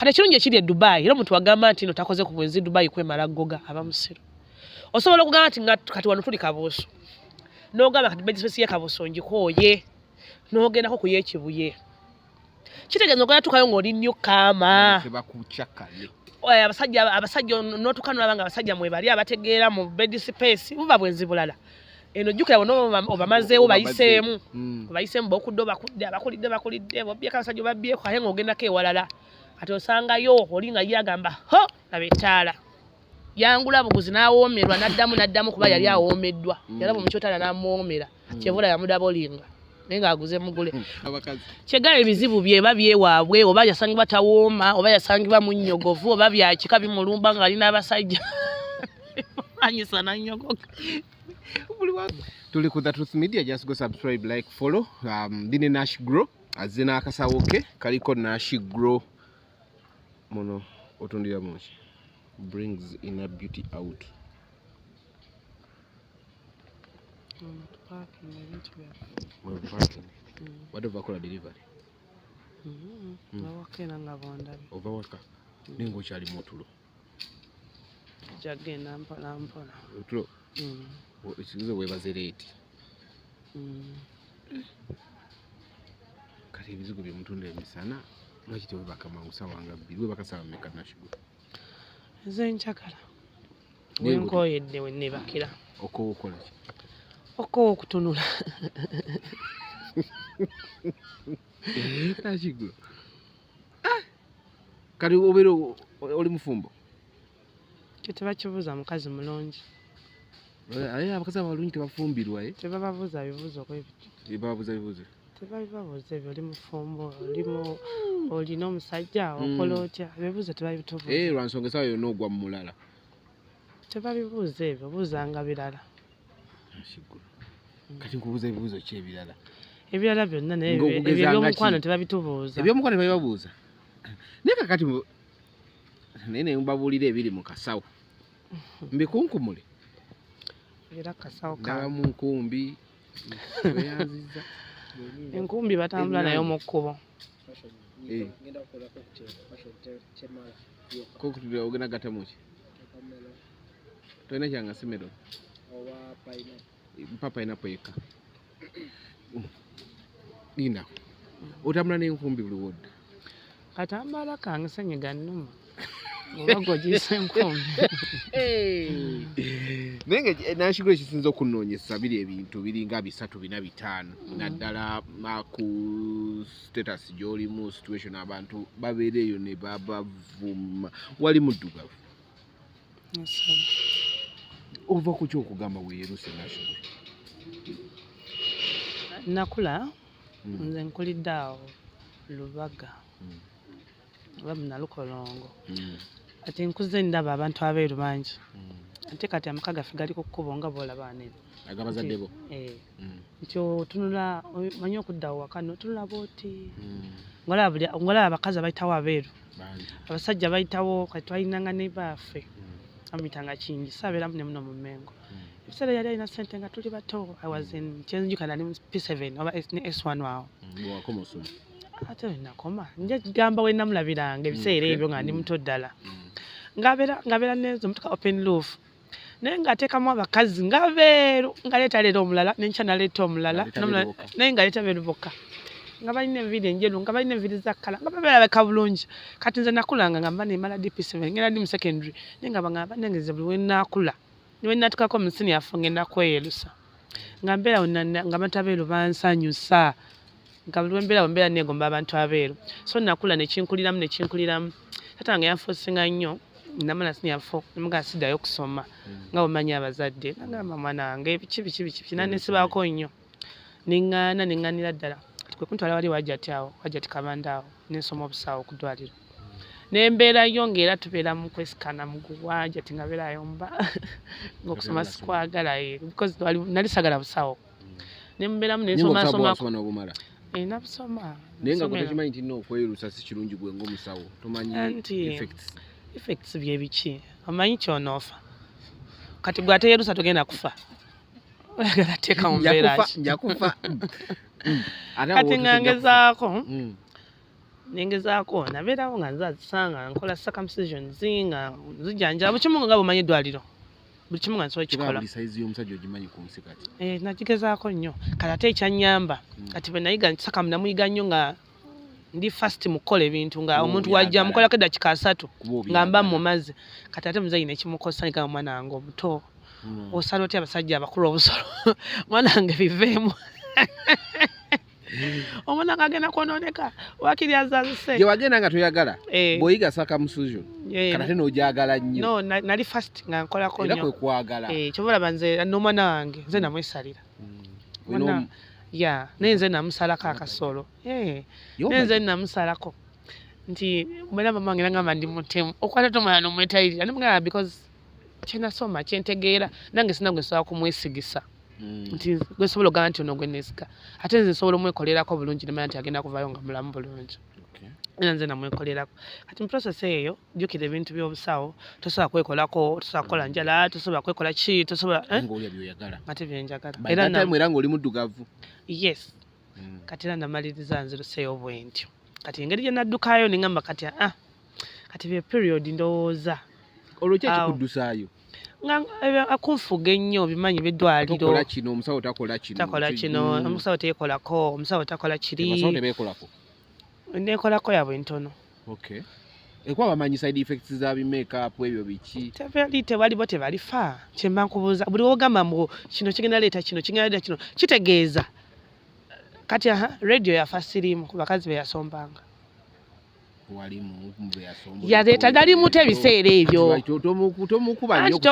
kati ekirungi ekiri e Dubai era omuntu wagamba nti no takoze ku bwenzi Dubai kwemala goga aba musiru osobola okugamba nti kati wano tuli Kabuusu n'ogamba kati bedisipesi ye Kabuusu ngikooye n'ogendako ku yekibuye kitegeeza ogenda tukayo ng'oli nnyo kaama abasajja n'otukanula abanga abasajja mwe bali abategeera mu bedisipesi buba bwenzi bulala eno jjukira bonna obamazeewo bayiseemu bokudde bakulidde bobyeko abasajja obabyeko aye ng'ogendako ewalala ate osangayo oli nga yagamba ho laba ettaala yangula buguzi n'awoomerwa n'addamu kuba yali awoomeddwa yalaba omukyotala n'amuwoomera kyevula yamudabolinga naye ng'aguze mugule kyegala ebizibu byeba byewaabwe oba yasangibwa tawooma oba yasangibwa munnyogovu oba byakika bimulumba ng'ali n'abasajja anyisa n'annyogoga tuli ku The Truth Media. Just go subscribe, like, follow. Dine Nash Grow azze n'akasawo ke kaliko Nash Grow mono otundira moki brings inner beauty out. Whatever color delivery. Overwork. Ningo kyali motulo. Jagenda mpola. Otulo. Ekizuzo webaze leeti. Kati ebizigo bye mutunda emisana lwaki tebaka mangusa wanga bbiri webakasaba meka nashigo. Nze nkyagala. Wenkoyedde wennebakira. Okola ki? Okowa okutunula. Nashigo. Kati obeera oli mufumbo? Tebakibuuza mukazi mulungi. Aye abakazi abalungi tebafumbirwa tebababuuza bibuuzo kwebyo. Bababuuza bibuuzo? Tebabibabuuza ebyo oli mufumbo olina omusajja okola otya ebibuuzo tebabitubuuza. Lwa nsonga esawa yonna ogwa mu mulala. Tebabibuuza ebyo buuzanga birala. Kati nkubuuza ebibuuzo ki ebirala? Ebirala byonna naye ebyomukwano tebabitubuuza. Ebyomukwano tebabibabuuza? Naye kakati naye ne mbabuulira ebiri mu kasawo mbikunkumule. Era kasawo ka mu nkumbi weyanziza. Enkumbi batambula nayo mu kkubo. Kokutulira ogenda gatamu ki? Tolina kyanga simero? Mpa pineapple eka. Linda. Otambula n'enkumbi buli wodda. Katambala kange senyiga nnuma. Obago gisa enkumbi. Nenge Nashigo ekisinza okunoonyesa biri ebintu biringa 3 4 5 naddala ku status gy'olimu situation abantu babeereyo ne babavuma wali muddugavu. Ova ku kyokugamba weeruse Nashigo? Nakula nze nkulidde awo Lubaga oba Nalukolongo. Ati nkuze ndaba abantu abeeru bangi. Ate kati amaka gaffe gali ku kkubo nga boolaba anene. Agabazadde bo? Nti otunula manyi okudda waka n'otunula booti. Ngolaba abakazi abayitawo abeeru. Abasajja bayitawo kati twalinanga ne baffe. Amitanga kingi saabeera muno mu Mmengo. Ebiseera yali alina ssente nga tuli bato. I was in kyenjukana ne P7 oba S1 awo. Bw'wakoma osoma? Ate nakoma nja kigamba we namulabiranga ebiseera ebyo nga ndi muto ddala. Ngabeera nezo mutuka open roof. Naye ng'ateekamu abakazi ngabeeru nga leeta leero omulala n'enkya naleeta omulala naye nga leeta beeru bokka. Nga balina enviiri enjeru nga balina enviiri za kkala nga babeerabeka bulungi. Kati nze nakulanga nga mba nemala DP7 ngenda ndi mu secondary naye nga bangamba nengeze buli we naakula ne we natukako mu senior ngenda kweyerusa. Nga mbeera nga abantu abeeru bansanyusa. Nga buli we mbeera neegomba abantu abeeru. So nakula nekinkuliramu. Taata wange yanfuusinga nnyo. Namala senior 4 nemuga siddayo okusoma nga bwemanyi abazadde nagamba mwana wange biki naneesibaako nnyo neŋŋaanira ddala kwe kuntwala wali wajjati Kabanda awo nensoma obusawo ku ddwaliro nembeerayo ng'era tubeera mu kwesikana muguwajjati nga beerayomba ng'okusoma sikwagala because nali sagala busawo nemubeeramu nensoma nabusoma naye nga tekimanyi nti okwerusa si kirungi gwe ng'omusawo tomanyi effects bye biki omanyi kyonoofa kati gwe ateyerusa togenda kufa oyagala teeka mu mbeera ki njakufa kati ngangezaako nengezaako nabeerawo nga nze azisanga nkola circumcisions nga nzijanjaba buli kimu nga bumanyi eddwaliro buli kimu nga nsobola kikola buli sayizi y'omusajja ogimanyi ku nsi kati nakigezaako nnyo kati ate ekyannyamba kati bwe nayiga sakamu namuyiga nnyo nga ndi fast mu kukola ebintu nga omuntu wajja mukolako eddakika 3 nga mba mu mazzi kati ate muzeeyi nekimukosa nga omwana wange omuto osala otya abasajja abakulu obusolo mwana wange biveemu omwana nga agenda kwonooneka wakiri azazise gye wagenda nga toyagala bw'oyiga circumcision kati ate n'ogyagala nnyo no nali fast nga nkolako nnyo era kwe kwagala kyova olaba nze n'omwana wange nze namwesalira naye nze namusalako akasolo naye nze namusalako nti mwena mama wange nagamba ndi mutemu okwata tomwana nomwetayirira nimugamba because kyenasoma kyentegeera nange sina gwe nsobola kumwesigisa nti gwe sobola ogamba nti ono gwe neesiga ate nze nsobola omwekolerako bulungi nemanya nti agenda kuvaayo nga mulamu bulungi era nze namwekolerako kati mu process eyo jjukira ebintu by'obusawo tosobola kwekolako tosobola kukola njala tosobola kwekola ki tosobola ng'olya by'oyagala ate byenjagala era ng'oli muddugavu yes kati era namaliriza nziruseeyo bwentyo kati engeri gye naddukayo neŋŋamba kati kati bye period ndowooza olwo ki ekikuddusaayo akunfuga ennyo bimanyi byeddwaliro tokola kino omusawo takola kino omusawo teekolako omusawo takola kiri abasawo tebeekolako neekolako yabwe ntono ekuba bamanyi side effects za bimakeup ebyo biki tewali bo tebalifa kyemba nkubuuza buli wogamba mbu kino kigenda leeta kino kigenda leeta kino kitegeeza kati radio yafa sirimu ku bakazi be yasombanga yaleeta galimu ebiseera ebyo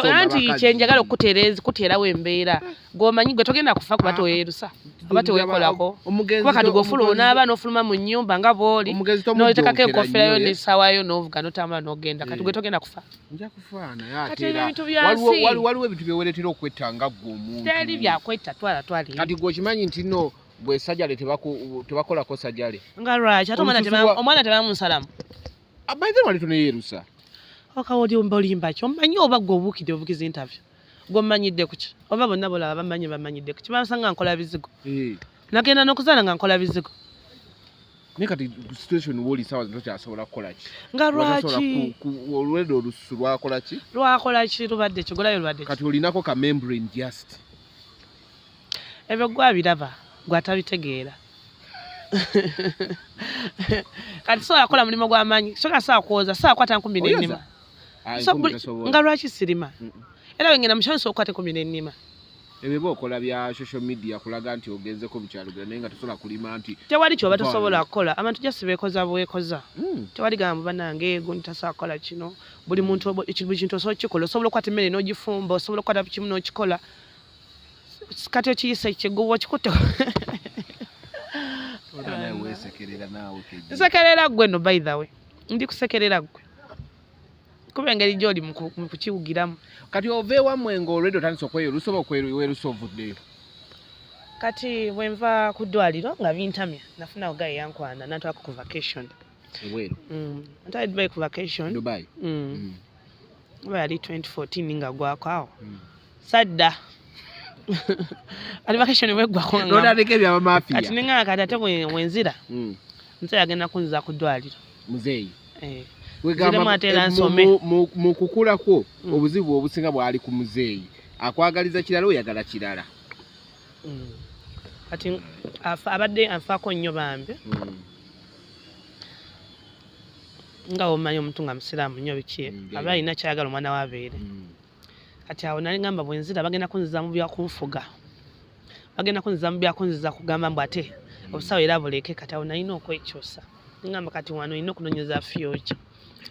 anti kyenjagala okukuteerawo embeera gwomanyi gwe togenda kufa kuba toyeerusa oba teweekolako kuba kati gwofula onaaba n'ofuluma mu nnyumba nga bw'oli n'otekako enkoferayo n'essaawayo n'ovuga n'otambula n'ogenda kati gwe togenda kufa waliwo ebintu byeweretera okwetta nga ggwe omuntu teri byakwetta twala kati gwe okimanyi nti no bwe sajjale tebakolako sajjale nga lwaki ate omwana tebamusalamu abayize wali toneyeerusa okawoli olimba ki omanyi oba gwe obuukidde obukiza interview gw'omanyidde ku ki oba bonna bolaba bamanyidde ku ki basanga nkola bizigo nagenda n'okuzaala nga nkola bizigo naye kati situation woli sawa tokyasobola kukola ki nga lwaki olwedo olususu lwakola ki lubadde kigulayo lubadde kati olinako ka membrane just ebyo gwabiraba gwatabitegeera kati sobola kukola mulimu gw'amaanyi soka saa kwoza saa kwata 10 n'ennima nga lwaki sirima era wengenda mukyonso okwate 10 n'ennima ebyo bookola bya social media kulaga nti ogenzeko bukyalugera naye nga tosobola kulima nti tewali kyoba tosobola kukola abantu jasi beekoza bwekoza tewali gamba banange gundi tasobola kukola kino buli muntu buli kintu osobola kikola osobola okukwata emmere n'ogifumba osobola okukwata kimu n'okikola kati okiyisa ekigubo okikutte nsekerera gwe no by the way ndi kusekerera gwe kuba engeri gy'oli mu kukiwugiramu kati ova ewammwe ng'olwedde otandise okweyerusa oba okweyerusa ovuddeyo kati bwe nva ku ddwaliro nga bintamya nafuna ogayi yankwana nantwako ku vacation ebweru ntwale Dubai ku vacation Dubai oba yali 2014 nga gwako awo sadda ali vacation weggwako notandika ebyabamafia kati neŋŋaa kati ate wenzira nze yagenda kunziza ku ddwaliro muzeeyi mu kukula kwo obuzibu obusinga bwali ku muzeeyi akwagaliza kirala oyagala kirala kati abadde anfaako nnyo bambi nga omanyi omuntu nga musiraamu nnyo biki aba alina kyayagala omwana waabeere kati awo nali ngamba bwenzira bagenda kunziza mu byakunfuga bagenda kunziza mu byakunziza kugamba mbu ate obusawo era buleke kati awo nalina okwekyusa ngamba kati wano olina okunoonyeza future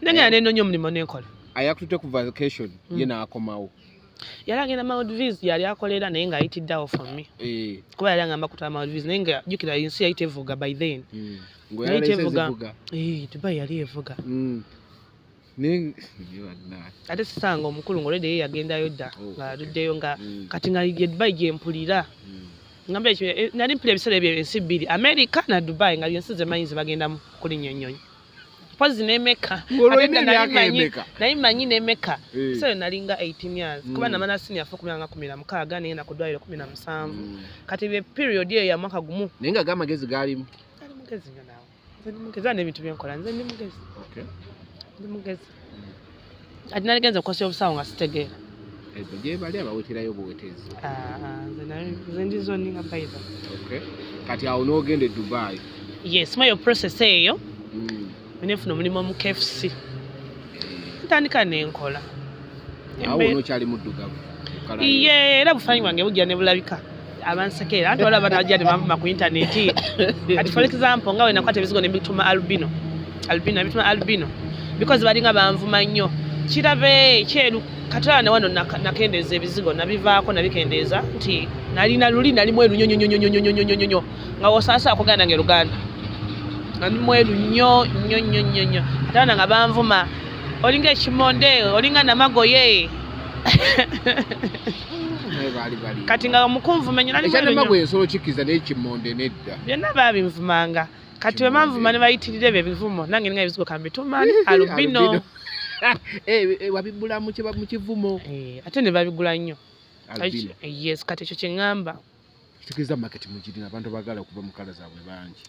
nengenda nenoonya omulimu nenkola ayakututte ku vacation ye n'akomawo yali agenda Maldives yali akolera naye ng'ayitidde awo for me kuba yali agamba kutwala Maldives naye nga jjukira ensi yayita evuga by then yayita evuga Dubai yali evuga ate sisanga omukulu ng'olwedde ye yagendayo dda ng'aluddeyo nga kati nga Dubai gyempulira ngamba ekyo nali mpulira ebiseera ebyo ensi bbiri America na Dubai nga byensi zemanyi zebagendamu kulinnya ennyonyi pozi n'emeka naye manyi n'emeka ebiseera nalinga 18 years kuba namala senior fo 16 naye nakuddwaliro 17 kati bye period eyo ya mwaka gumu naye nga gamagezi gaalimu mugezi nyo naawe ndi mugezi n'ebintu byenkola nze ndi mugezi Okay. ndi mugezi ati naligenze kukosa obusawo nga sitegeera Ezo gye bali abaweterayo buwetezi. nze ndi zoni nga bayiza Okay. Kati awo n'ogenda e Dubai. yes mayo process eyo nefuna omulimu mu KFC ntandika nenkola Awo n'okyali muddugavu. iye era bufanyi bwange bujja ne bulabika abansekera anti waliwo abaana bajja ne bamvuma ku intaneti kati for example nga we nakwata ebizigo ne bituma albino because balinga banvuma nnyo kirabe kyeru katala ne wano nakendeeza ebizigo nabivaako nabikendeeza nti nalina luli nali mweru nnyo nga wosaasa akuganda nange Luganda nali mweru nnyo katala nga banvuma olinga ekimonde olinga namagoye kati nga mukunvumanya nali mweru nnyo namagoye ensolo kikkiza n'ekimonde nedda byonna babinvumanga kati we manvuma ne bayitirira ebyo ebivumo nange nga ebizigo kambituma albino wabibula mu kivumo ate ne babigula nnyo albino. yes kati ekyo kyeŋŋamba kitegeeza market mugirina abantu bagala okuva mu kala zaabwe bangi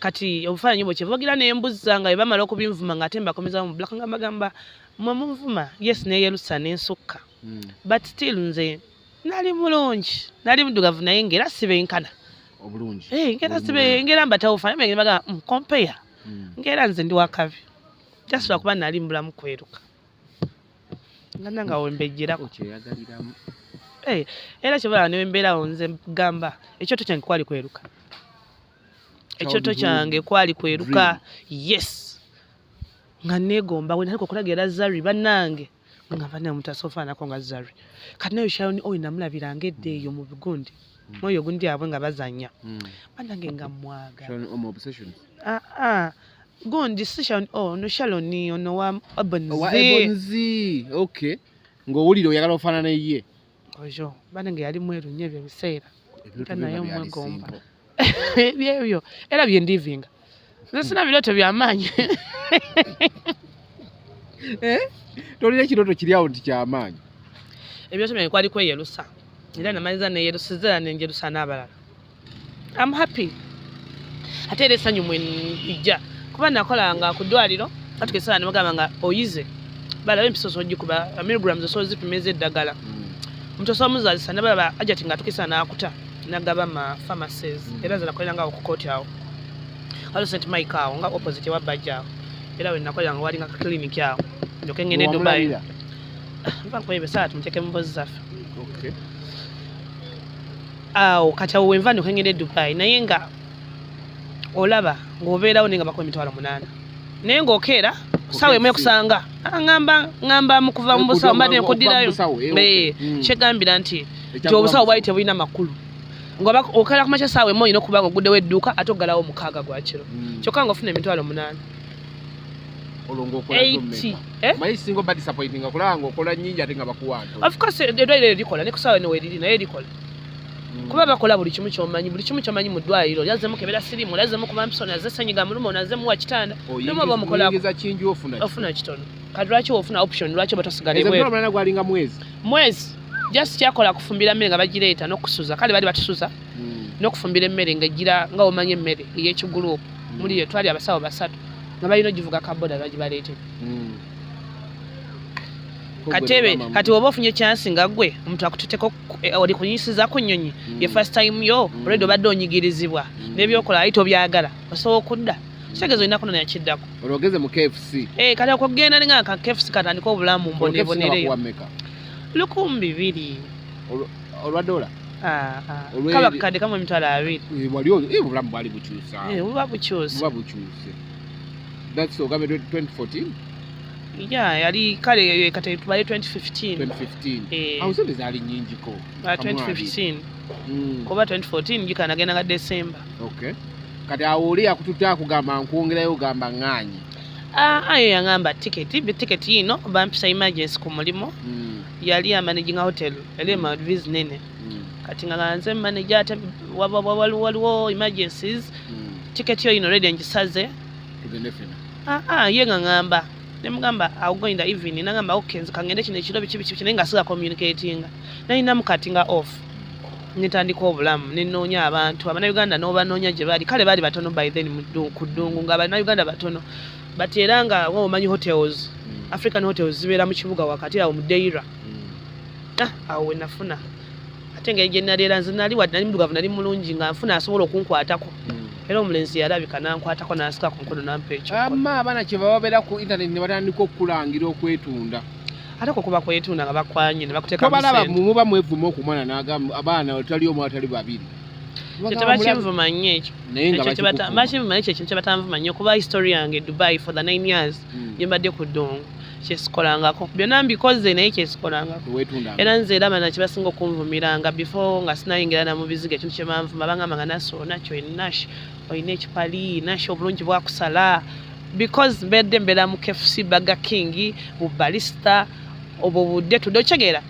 kati obufaananyi bwe kyebubagira n'embuza nga bwe bamala okubinvuma nga ate mbakomeza mu black nga bagamba mwe munvuma yes neyerusa n'ensukka but still nze nali mulungi nali muddugavu naye ngera sibenkana obulungi ngera mbatawufa naye bagamba compare ngera nze ndi wakabi just lwakuba nali mubulamu kweruka nganda nga wembejjerako kyeyagaliramu era kyebala newembeerawo nze gamba ekyoto kyange kwali kweruka ekyoto kyange kwali kweruka yes nga negomba we naliko okulagira Zari bannange nga bana mutasofaanako nga Zari kati nayo Sharon oyo namulabiranga edda eyo mu bigundi moyo gundi abwe nga bazanya bannange nga mwaga gundi si Sharon no Sharon ono wa Ebonzi okay ng'owulira oyagala ofaanana ye ojo bannange yali mweru nnyo ebyo biseera nayo mwegomba ebyo era byendivinga nze sina birooto byamaanyi tolina ekirooto kiri awo nti kyamaanyi ebyoto byange kwali kweyerusa era namaliza neyerusiza nenjerusa n'abalala I'm happy ate era essanyu mwenijja kuba nakolanga ku ddwaliro batukesala ne bagamba nga oyize balaba empiso zogikuba milligrams osozipima ez'eddagala omuntu osobola omuzaalisa ne balaba ajati nga atukisa n'akuta nagaba ma pharmacies era nze nakolera awo ku kooti awo waliwo St Mike awo nga opposite wa Bajja awo era we nakolera nga walinga clinic awo njoke ngende Dubai mpankoyebe saa tumuteeke mu mbozi zaffe awo kati awo wenva njoke ngende Dubai naye nga olaba ng'obeerawo naye nga bakuwa emitwalo 8 naye ng'okeera sawa emu ekusanga ngamba mukuva mu busawo mbadde nkuddirayo kyegambira nti obusawo bwali tebulina makulu ngoba okera kumakya sawa emu olina okuba nga oguddewo edduuka ate oggalawo 6 gwa kiro kyokka nga ofuna emitwalo 8 of course eddwaliro erikola ne kusawa eno weriri naye erikola kuba bakola buli kimu kyomanyi mu ddwaliro yazemu kebera sirimu lazemu kuba mpisoni aze senyiga muluma onazemu wa kitanda nomu oba omukolako ofuna kitono kati lwaki ofuna option lwaki oba tosigale mwezi just kyakola kufumbira mmere nga bagireeta n'okusuza kale bali batusuza n'okufumbira emmere ng'ejjira nga omanyi emmere ey'ekiguruupu muli yo twali abasawo 3 nga balina ogivuga kaboda bagibaleete katebe kati oba ofunye chansi nga gwe omuntu akututeko oli kunyisizaako nnyonyi ye first time yo already obadde onyigirizibwa n'ebyokola ayita obyagala osobola okudda kitegeeza olina kuno nakiddako olwogeze mu KFC kati okugenda nga ka KFC katandika obulamu mboneebonereyo 200 olwa dola kaba kadde kamwe emitwalo 2 obulamu bwali bukyusa buba bukyuse that's ogambe 2014 yali kale kati tubale 2015 awo sente zaali nnyingiko 2015 kuba 2014 gikanagenda nga December kati awo oli akututte akugamba nkwongerayo ogamba ŋŋaanyi ayo yaŋŋamba tiketi ino bampisa emergency ku mulimu yali amanaging hotel yali Maldives nene kati nga nze manager ate waliwo emergencies tiketi yo ino already ngisaze ye ng'aŋŋamba nemugamba I'll go in the evening nagamba okay nze kangende kino ekiro biki naye nga siga communicatinga nalinamu kati nga off nitandika obulamu nenoonya abantu Abannayuganda n'obanoonya gye bali kale baali batono by then ku ddungu nga Abannayuganda batono but era nga omanyi hotels African hotels zibeera mu kibuga wakati awo mu Deira awo we nafuna ate engeri gye nali era nze nali wadde nali mudugavu nali mulungi nga nfuna asobola okunkwatako era omulenzi yalabika nankwatako n'asika ku nkono nampa ekyo abaana kye baba babeera ku internet ne batandika okukulangira okwetunda ate ko kuba kwetunda nga bakwanye ne bakuteeka balaba muba mwevuma okumwana n'agamba abaana otali omu atali babiri tebakinvuma nnyo ekyo bakinvuma ekyo ekintu kye batanvuma nnyo kuba history yange Dubai for the 9 years gye mbadde ku ddungu kyesikolangako byonna mbikoze naye kyesikolangako era nze era bana kye basinga okunvumiranga before nga sinayingira na mu biziga ekintu kye banvuma bangamba nga naso nakyo nash olina ekipali nash obulungi bwakusala because mbeera mu KFC Burger King bu barista obwo budde tudde okitegeera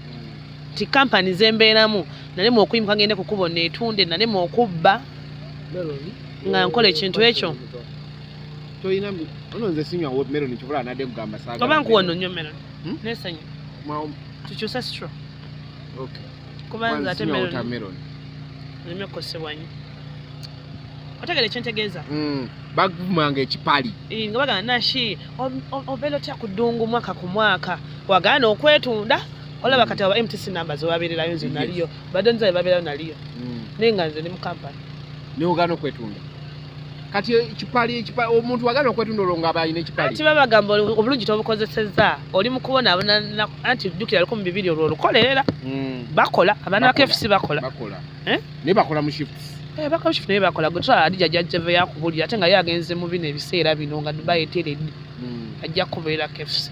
ti kampani zembeeramu nalemu okuyimuka ngende kukubona etunde nalemu okubba nga nkola ekintu ekyo toyina ono nze sinywa melon kibula nadde kugamba saaga oba nkuwono nnyo melon nesanyu tukyusa straw kubanza ate melon nime okosebwa nnyo otegere ekyentegeeza bagumanga ekipali nga bagamba nashi obeera otya ku ddungu mwaka ku mwaka wagaana okwetunda olaba kati aba MTC number zobabeererayo nze naliyo badde nze babeerayo naliyo naye nga nze ndi mu kampani neogaana okwetunda kati ekipali omuntu wagaana okwetunda olwo ng'aba alina ekipali ati babagamba obulungi tobukozesezza oli mu kubonaabona anti ddukira 200 olwo olukolerera bakola abaana ba KFC bakola naye bakola mu shifts bakola shift naye bakola gutwala Adija jajjave yakubulira ate nga yagenze mu bino ebiseera bino nga Dubai eteredde ajja kubeera KFC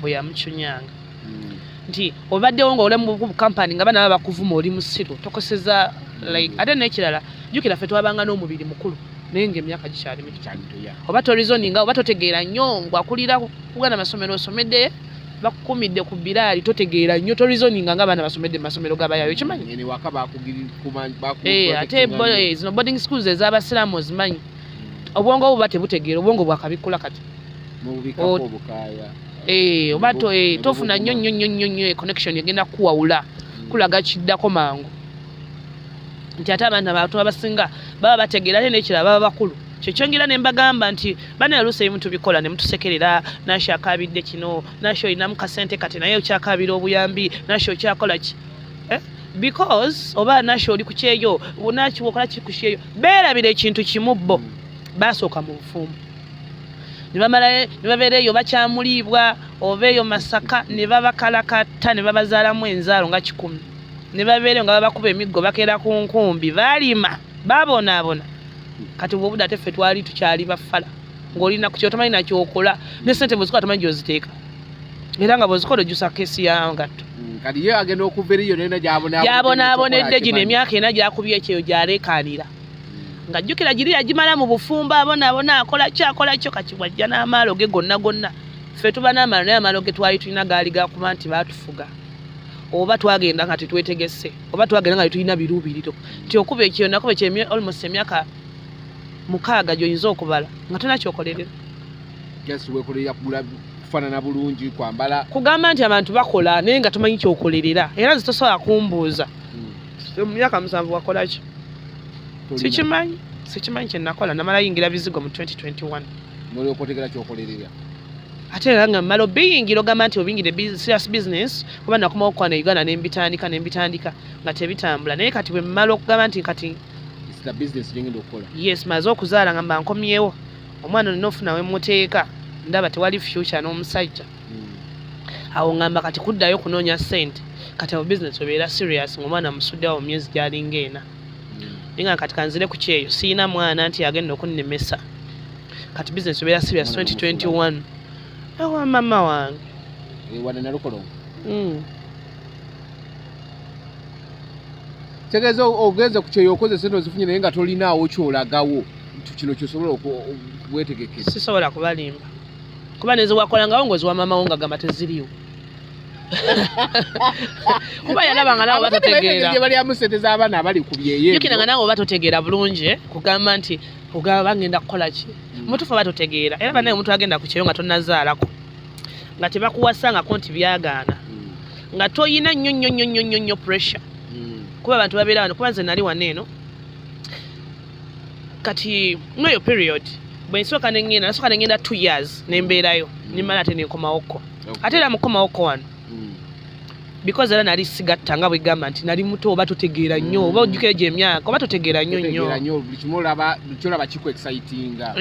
bwe yamucunyanga nti obaddewo nga oli mu kampani nga bana bakuvuma oli musiru tokoseza like ate n'ekirala jjukira ffe twabanga n'omubiri mukulu naye ng'emyaka gikyali mito oba torizoninga oba totegeera nnyo ngwakulira kugana masomero osomedde bakukumidde ku biraali totegeera nnyo torizoninga ng'abaana basomedde mu masomero gabayayo ekimanyi ate zino boarding schools ez'abasiraamu ozimanyi obwongo buba tebutegeera obwongo bwakabikkula kati oba tofuna nnyo connection egenda kuwawula kulaga kiddako mangu nti ate abaana abantu abasinga baba bategeera ate n'ekirala baba bakulu kyekyongera ne mbagamba nti bana yaluusa ebimu tubikola ne mutusekerera nashi akabidde kino nashi olinamu kasente kati naye okyakabira obuyambi nashi okyakola ki because oba nashi oli ku kyeyo nashi wokola ki ku kyeyo beerabira ekintu kimu bo basooka mu bufumbo ne babeera eyo bakyamuliibwa oba eyo Masaka ne babakalakata ne babazaalamu enzaalo nga 10 ne babeera nga babakuba emiggo bakeera ku nkumbi balima babonaabona kati bwobudde ate ffe twali tukyali bafala ng'olina ku kyotomanyi nakyokola ne ssente bwezikola tomanyi gyoziteeka era nga bwezikola ojjusa keesi ya ngatto kati ye agenda okuva eriyo nena gyabonaabonedde gino emyaka ena gyakubye ekyeyo gyaleekaanira nga jjukira giri yagimala mu bufumbo abonaabona akola kyo kati bwajja n'amaalo ge gonna ffe tuba n'amaalo naye amaalo ge twali tulina gaali gakuba nti baatufuga oba twagenda nga tetwetegese oba twagenda nga tetulina biruubiriro nti okuba ekyo nakuba ekyo almost emyaka 6 gy'oyinza okubala nga tolina kyokolerera kufaanana bulungi kwambala kugamba nti abantu bakola naye nga tomanyi kyokolerera era nze tosobola kumbuuza mu myaka 7 wakola ki sikimanyi kyenakola namala yingira bizigo mu 2021 nolyoka otegera kyokolerera ate era nga mmala obiyingira ogamba nti obiyingire serious business kuba nakomawo okukwana Uganda nembitandika nga tebitambula naye kati bwe mmala okugamba nti kati yes maze okuzaala nga mba nkomyewo omwana olina ofuna wemuteeka ndaba tewali future n'omusajja awo ngamba kati kuddayo kunoonya ssente kati abo business obeera serious ng'omwana musuddewo mu myezi gyalinga ena naye nga kati kanzire ku kyeyo siina mwana nti agenda okunnemesa kati business obeera serious 2021 ewa mama wange wadde nalukolongo tegeeza ogenze ku kyeyo okoze sente ozifunye naye nga tolinaawo kyolagawo kino kyosobola okwetegekera sisobola kubalimba kuba neziwakolangawo ngoziwa mama wo nga gamba teziriwo kuba yalabanga nawe batotegeera balyamu sente z'abaana abali ku byeyo yukira nga nawe oba totegeera bulungi kugamba nti ogamba bagenda kukola ki mutufu batotegeera era banaye omuntu agenda ku kyeyo nga tonnazaalako nga tebakuwasangako nti byagaana nga toyina nnyo pressure kuba abantu babeera wano kuba nze nali wano eno kati mweyo period bwe nsooka nengenda 2 years nembeerayo nimala ate nenkomawokko ate era mukomawokko wano because era nali sigatta nga bwegamba nti nali muto oba totegeera nnyo oba ojjukira gye emyaka oba totegeera nnyo buli kimu olaba kiku excitinga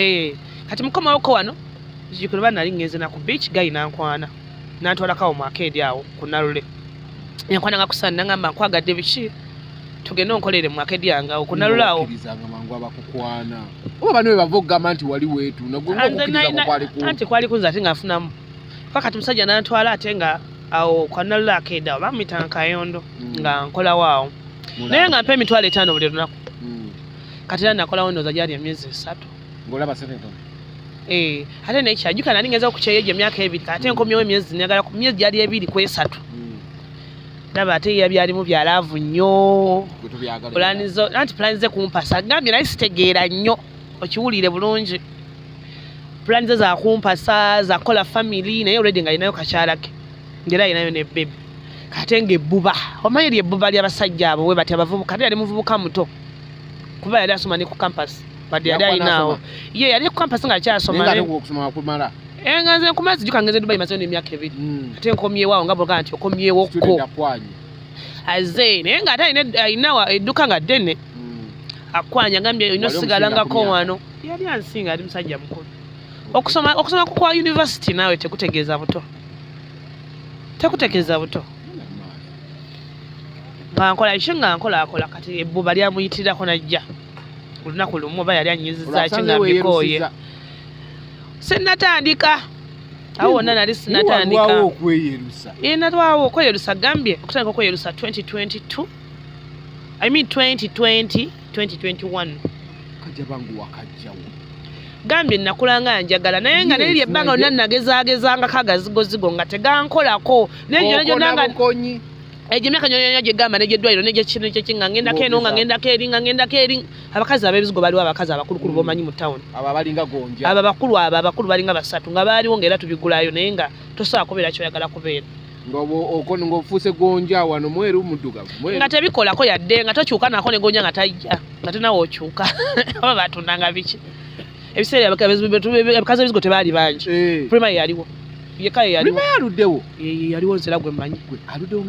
kati mukomawokko wano jjukira oba nali ngenze na ku beach gayi nankwana nantwalakawo mu arcade awo ku Nalule yankwana nga kusana nangamba nkwagadde biki tugende onkolere mu arcade yange awo ku Nalule awo oba bano bwe bava okugamba nti wali weetu anti kwali kunza ate ngaafunamu kati musajja nantwala ate nga awo kwa Nalule arcade awo bamuyitanga Kayondo nga nkolawo awo naye nga mpa emitwalo 5 buli lunaku kati era nakolawo ndooza gyali emyezi 3 ng'olaba sente ate nekyajjuka nali ngenza okukyeyo egyo emyaka 2 ate nkomyewo emyezi njagala myezi gyali 2 ku 3 ndaba ate ye byalimu byalaavu nnyo pulani ze kumpasa gambye naye sitegeera nnyo okiwulire bulungi pulani ze zakumpasa zakola family naye olwedde nga alinayo kakyalake ngera alinayo ne bebe kate ngaebbuba omanyi eri ebbuba ly'abasajja abo we bati abavubuka ate yali muvubuka muto kuba yali asoma ne ku campus badde yali alinawo ye yali ku campus nga akyasoma nga nze nkumala zijjuka ngenze Dubai mazeyo n'emyaka 2 ate nkomyewo nga bwogaa nti okomyewokko aze naye nga ate alina edduka nga ddene akwanya gambye olina osigalangako wano yali ansinga ali musajja mukulu okusoma kwa university naawe tekutegeeza buto nga nkola ki nga nkolakola kati ebbuba lyamuyitirirako najja olunaku lumu oba yali anyizizaaki nga mbikooye sinnatandika awo wonna nali sinnatandika natwawo okweyerusa gambye okutandika okweyerusa 2022 2021 gambye nakulanga njagala naye nga neri ebbanga lonna nagezaagezangako agazigozigo nga tegankolako egyo emyaka nyonyonya gyegamba negyeddwaliro negyekinekiki nga ngendako eno nga ngendako eri abakazi ab'ebizigo baliwo abakazi abakulukulu bomanyi mu tawuni abo abakulu balinga 3 nga baaliwo ngaera tubigulayo naye nga tosobola kubeera kyoyagala kubeera ng'ofuuse gonja wano mweru muddugavu nga tebikolako yadde nga tokyuka nako ne gonja nga tajja nga tenawe okyuka oba batundanga biki ebiseera abakazi b'ebizigo tebaali bangi primary yaliwo yekaye yaliwo yaliwo nzira gwe mmanyi aluddewo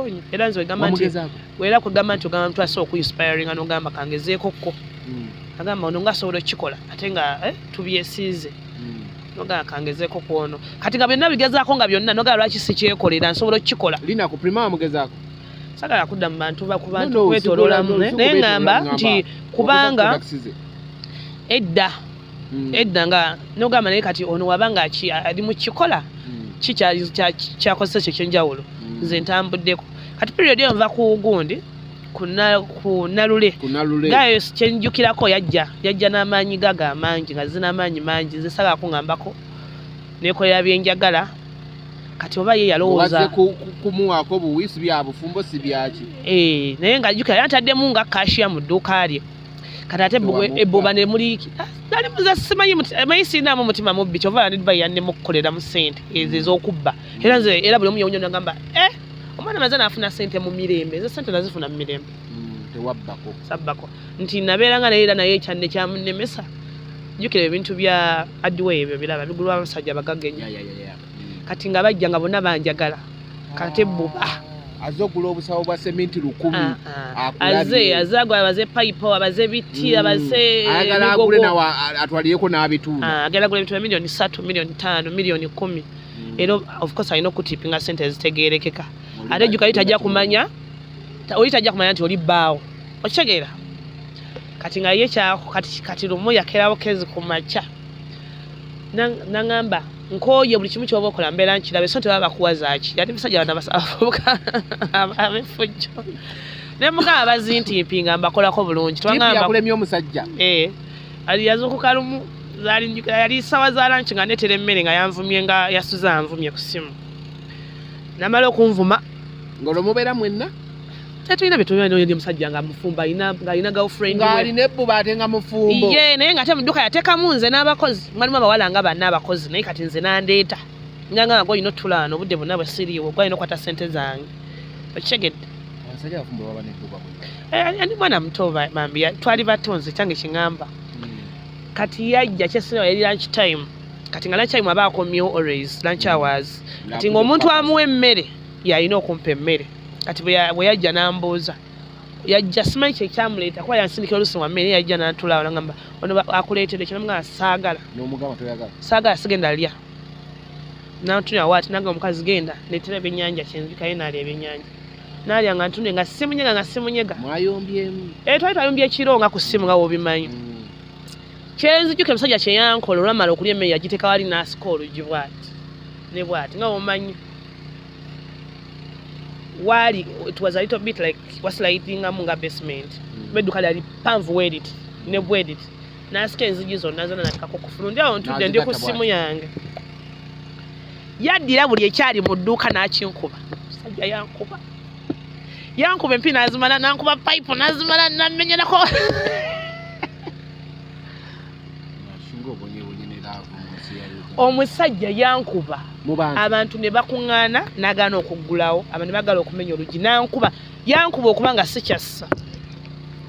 nnyo era nze wegamba nti wera kwegamba nti ogamba mtu asobola okuinspiringa n'ogamba kangezeeko kko agamba ono ngaasobola okukikola ate nga tubyesiize n'ogamba kangezeeko ku ono kati nga byonna bigezaako nga byonna n'ogamba lwaki sikyekolera nsobola okukikola lina ku primary mugezaako sagala kudda mu bantu bakubantu kwetooloolamu naye ngamba nti kubanga edda nga n'ogamba naye kati ono wabanga ali mu kikola kikyakozesa ekyo ekyenjawulo nze ntambuddeko kati period eyo nva ku gundi ku Nalule gayo kyenjukirako yajja n'amaanyi gaga amangi nga zina amaanyi mangi zisagala kuŋŋambako neekolera byenjagala kati oba ye yalowooza kumuwaako obuwiisi byabufumbo si byaki naye nga jjukira yantaddemu nga kashiya mu dduuka lye kati ate ebbuba ne muliiki nali muza simanyi siinamu mutima mubbi kyova ndi Dubai yannemu okukolera mu ssente ezo ez'okubba era buli omu yewunya nagamba omwana maze naafuna ssente mu mirembe ezo ssente nazifuna mu mirembe sabbako nti nabeeranga naye era naye ekyanne kyamunnemesa jjukira ebintu bya addiwe ebyo biraba bigulwa abasajja abagagga ennyo kati nga bajja nga bonna banjagala kati ebbuba azogula obusawo bwa sementi 100 azagwa abaze pipe abaze biti abaze agala agule nawe atwaliyeko n'abitunda agala agule ebintu milioni 3 milioni 5 milioni 10 era of course alina okutipinga sente ezitegeerekeka ate jjuka litajja kumanya nti oli bbaawo okitegeera kati nga ye kyako kati lumu yakerawo kezi ku makya naŋŋamba nkooye buli kimu kyoba okola mbeera nkirabe so tebaba bakuwazaaki yali musajja bana basabavubuka abefujjo ne mugamba bazintimpi nga mbakolako bulungi twakulemya omusajja yazuukuka lumu yali sawa za lanki nga netera emmere nga yanvumye nga yasuza anvumye ku ssimu namala okunvuma ng'olwomubeera mwenna tetulina byetuli musajja nga mufumba ng'alina girlfriend ng'alina ebbuba ate nga mufumbo naye nga ate mu dduka yateekamu nze n'abakozi mwalimu abawala nga banna abakozi naye kati nze nandeeta nganga nga olina otulaano obudde bonna bwe siriiwo gwalina okukwata ssente zange okitegedde abasajja abafumbo baba n'edduuka ani mwana muto bambi twali batonze kyange kiŋŋamba kati yajja kyesina yali lunch time kati nga lunch time abaako meal always lunch hours kati ng'omuntu amuwa emmere yalina okumpa emmere kati bwe yajja n'ambuuza yajja simanyi kyekyamuleeta kuba yansindikira olusi wa mmere yajja n'atulaawo nagamba ono akuleetedde kyo namugamba saagala n'omugamba toyagala saagala sigenda lya n'antunya waati nagamba omukazi genda leetera ebyennyanja kyenzikayo n'alya ebyennyanja n'alya nga ntunde nga simunyega mwayombyemu twali twayombya ekiro nga ku ssimu nga woobimanyi kyenzijjuka emusajja kyeyankola olwamala okulya emmere yagiteeka wali n'asika oluggi bw'ati ne bw'ati nga womanyi wali it was a little bit like waslidingamu nga basement bedduka lyali panvu wedit ne bwedit n'asika enzigi zonna natekako kufulu ndi awo ntudde ndi ku ssimu yange yaddira buli ekyali mu dduuka n'akinkuba musajja yankuba empi n'azimala n'ankuba pipe n'azimala n'amenyerako omusajja yankuba abantu ne bakuŋŋaana n'agaana okuggulawo abantu ne bagala okumenya oluggi n'ankuba yankuba okuba nga sikyassa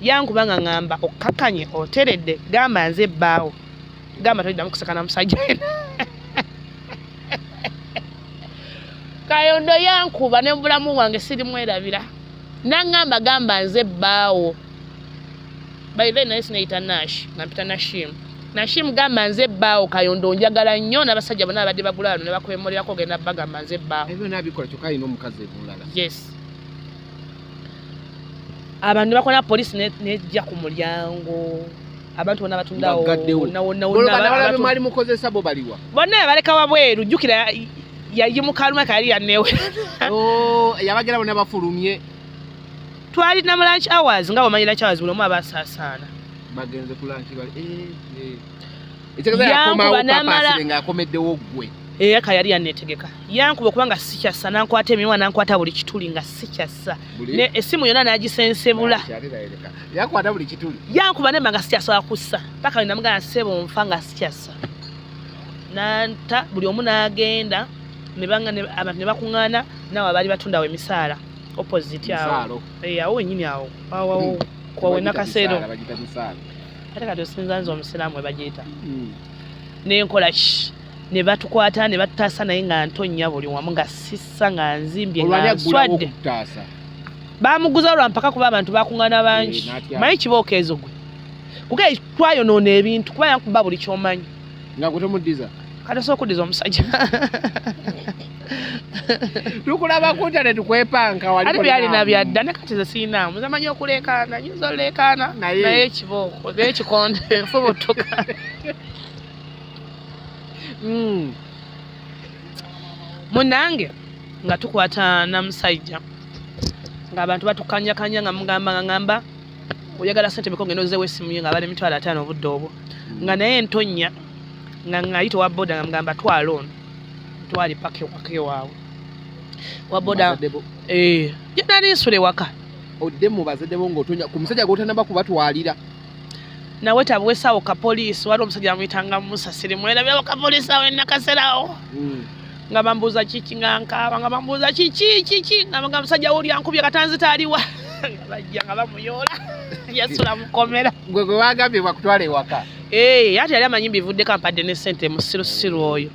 yankuba nga ŋŋamba okkakanye oteredde gamba nze ebbaawo gamba toliddamu kusekana musajja Kayondo yankuba ne bulamu wange sirimwerabira n'aŋŋamba gamba nze ebbaawo baile naye sinayita Nash nampita Nashim gamba nze ebbaawo Kayondo njagala nnyo n'abasajja bonna abadde bagula wano ne bakwemulirako ogenda bagamba nze ebbaawo ebyo nabikola kyokka alina omukazi ebulala yes abantu bakola poliisi nejja ku mulyango abantu bonna batundawo bonna mwali mukozesa bo baliwa bonna baleka wabweru jjukira yayimuka lume kali yannewe yabagera bonna bafulumye twali na lunch hours nga omanyi lunch hours buli omu abasaasaana bagenze ku lunch bali yakomawo papa nga akomeddewo ggwe eka yali yanneetegeka yankuba okubanga sikyassa nankwata emiwa nankwata buli kituli nga sikyassa ne essimu yonna n'agisensebula yakwata buli kituli yankuba nemba nga sikyasobola kussa paka namugana ssebo nfa nga sikyassa nanta buli omu n'agenda abantu ne bakuŋŋaana nawe abaali batundawo emisaala opposite awo awo wenyini awo kwawe nakasero ate kati osinza nze omusiraamu we bagiyita nenkola ki ne batukwata ne batutaasa naye nga ntonnya buli wamu nga sissa nga nzimbye nga nswadde bamuguza olwampaka kuba abantu bakuŋŋaana bangi manyi kibookeezo gwe kuga twayonoona ebintu kuba yankuba buli kyomanyi nga gwe tomuddiza kati osobola okuddiza omusajja tukulaba kuntane tukwepanka ate byalina byadda ne kati ze siinaamu nze manyi okuleekaana nyinza oleekaana naye ekibooko naye ekikonde nfubutuka munange nga tukwata na musajja ng'abantu batukanyakanya nga mugamba nga ŋŋamba oyagala ssente biko ngenda ozeewo essimu ye nga bali emitwalo 5 obudde obwo nga naye ntonya nga ng'ayita owa boda nga mugamba twala ono twali paka ewaka ewaabwe wa boda nali nsula ewaka odde mu bazadde bo ng'otonya ku musajja gw'otanaba kubatwalira nawe tabuwesawo kapoliisi wali omusajja amuyitanga Musa sirimwerabirawo kapoliisi awo enakaserawo nga bambuuza kiki nga nkaaba nga bambuuza kiki nga musajja wo olyankubye katanzi taaliwa nga bajja nga bamuyoola yasula mukomera gwe wagambye bakutwala ewaka ate yali amanyi bivuddeko ampadde ne ssente mu sirusiru oyo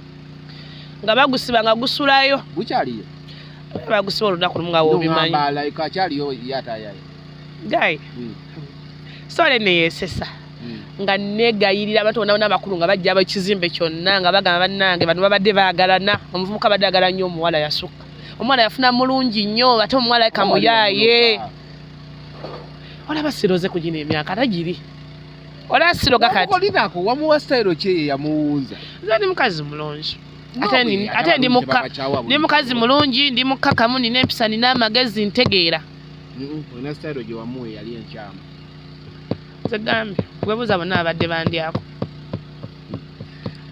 nga bagusiba nga gusulayo gukyaliyo bagusiba olunaku lumu nga woobimanyi akyaliyo yatayaye gayi sole neyeesesa nga negayirira abantu bonna bonna abakulu nga bajja ab'ekizimbe kyonna nga bagamba bannange bano babadde baagalana omuvubuka badde agala nnyo omuwala yasukka omuwala yafuna mulungi nnyo ate omuwala kamuyaaye olaba siroze ku gino emyaka tagiri olaba siroga kati wamuwa sitayiro ki yamuwunza nze ndi mukazi mulungi ate ndi mukazi mulungi ndi mukkakamu nina empisa nina amagezi ntegeera olina sitayiro gye wamuwa yali enkyamu zegambye webuuza bonna abadde bandyako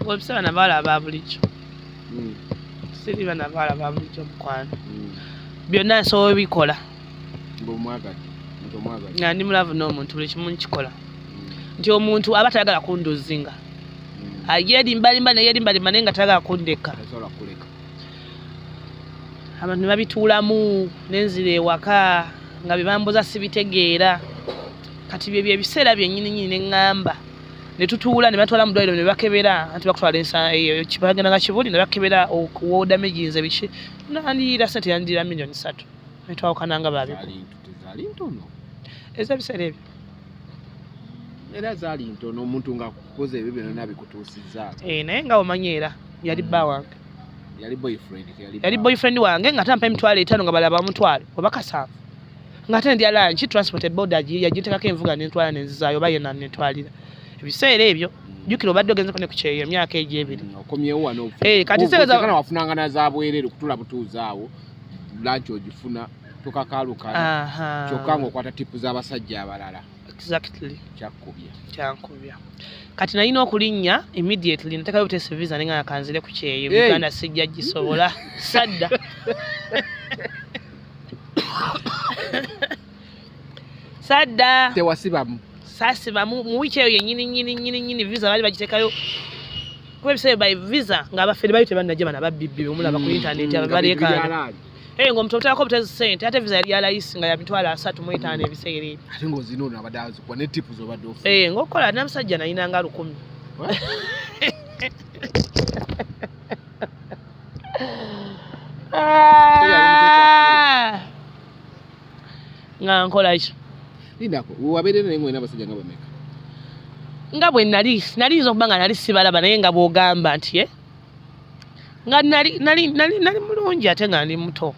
webisa bana bawala aba bulijjo siri bana bawala ba bulijjo mukwano byonna nsobola bikola nga ndi mulavu n'omuntu buli kimu nkikola nti omuntu aba tayagala kunduzinga yerimbalimba naye nga tayagala kundeka abantu ne babituulamu nenzira ewaka nga bibambuza sibitegeera kati bye biseera byennyini ne ŋŋamba ne tutuula ne batwala mu ddwaliro ne bakebera anti bakutwala bagenda nga Kibuli ne bakebera wodamaginze biki nandiira sente yandiira miliyoni 3 ne twawukananga zaali ntono ebiseera ebyo era zaali ntono omuntu nga kukoza ebyo byonna nabikutuusizza naye nga omanyi era yali bba wange yali boyfriend wange nga tampa emitwalo 5 nga balaba bamutwale oba 7 nga ate ndya lanchi transport board yagiteekako envuga nentwala nenzizaayo oba yena netwalira ebiseera ebyo jjukira obadde ogenzeko ne ku kyeyo emyaka egyo ebiri okomyewo wano kati kana wafunanga na za bwereere kutula butuuzaawo lanchi ogifuna tokakaalukana kyokka ng'okwata tipu z'abasajja abalala exactly kyankubya kati nalina okulinnya immediately natekayo butese visa nenga nakanzire ku kyeyo Uganda sijja gisobola sadda sadda tewasibamu sasibamu mu wiki eyo yennyini visa baali bagiteekayo kuba ebiseera by visa nga abafere bayo tebannajja bana babibbi omulaba ku intaneti abaleekaana ng'omuntu oteekako butezi ssente ate visa yali ya layisi nga ya mitwalo 35 ebiseera ebyo ate ng'ozina ono abadde azikuwa ne tipu z'obadde ofu ng'okukola namusajja nalina nga 1000 nga nkola ki lindako wabeere naye mwena abasajja nga bameka nga bwe naliyiza okuba nga nali sibalaba naye nga bw'ogamba nti nga nali mulungi ate nga ndi muto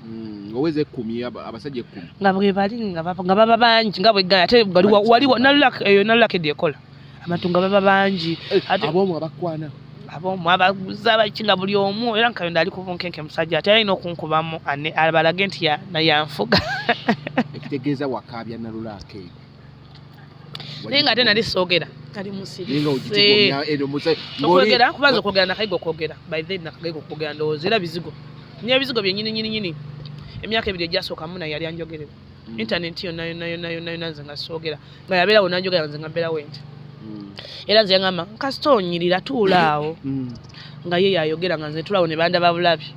oweze 10 abasajja 10 nga bwe bali nga baba bangi nga bwe gaya ate waliwo nalulakedi ekola abantu nga baba bangi ab'omu abakwana ab'omu abaguza baki nga buli omu era Kayondo ali ku bunkenke musajja ate alina okunkubamu abalage nti yanfuga ekitegeeza wakaabya nalulaka eyo naye nga ate nali soogera ali musirise okwogera kubanza okwogera nakaiga okwogera by then nakaiga okwogera ndowooza era bizigo niyo ebizigo byennyini emyaka ebiri egyasooka muna yali anjogerera intaneti yonna nze nga soogera nga yabeerawo nanjogera nze nga mbeerawo enti era nze yaŋŋamba kasita onyirira tuulaawo nga ye yayogera nga nze tulaawo ne bandaba bulabi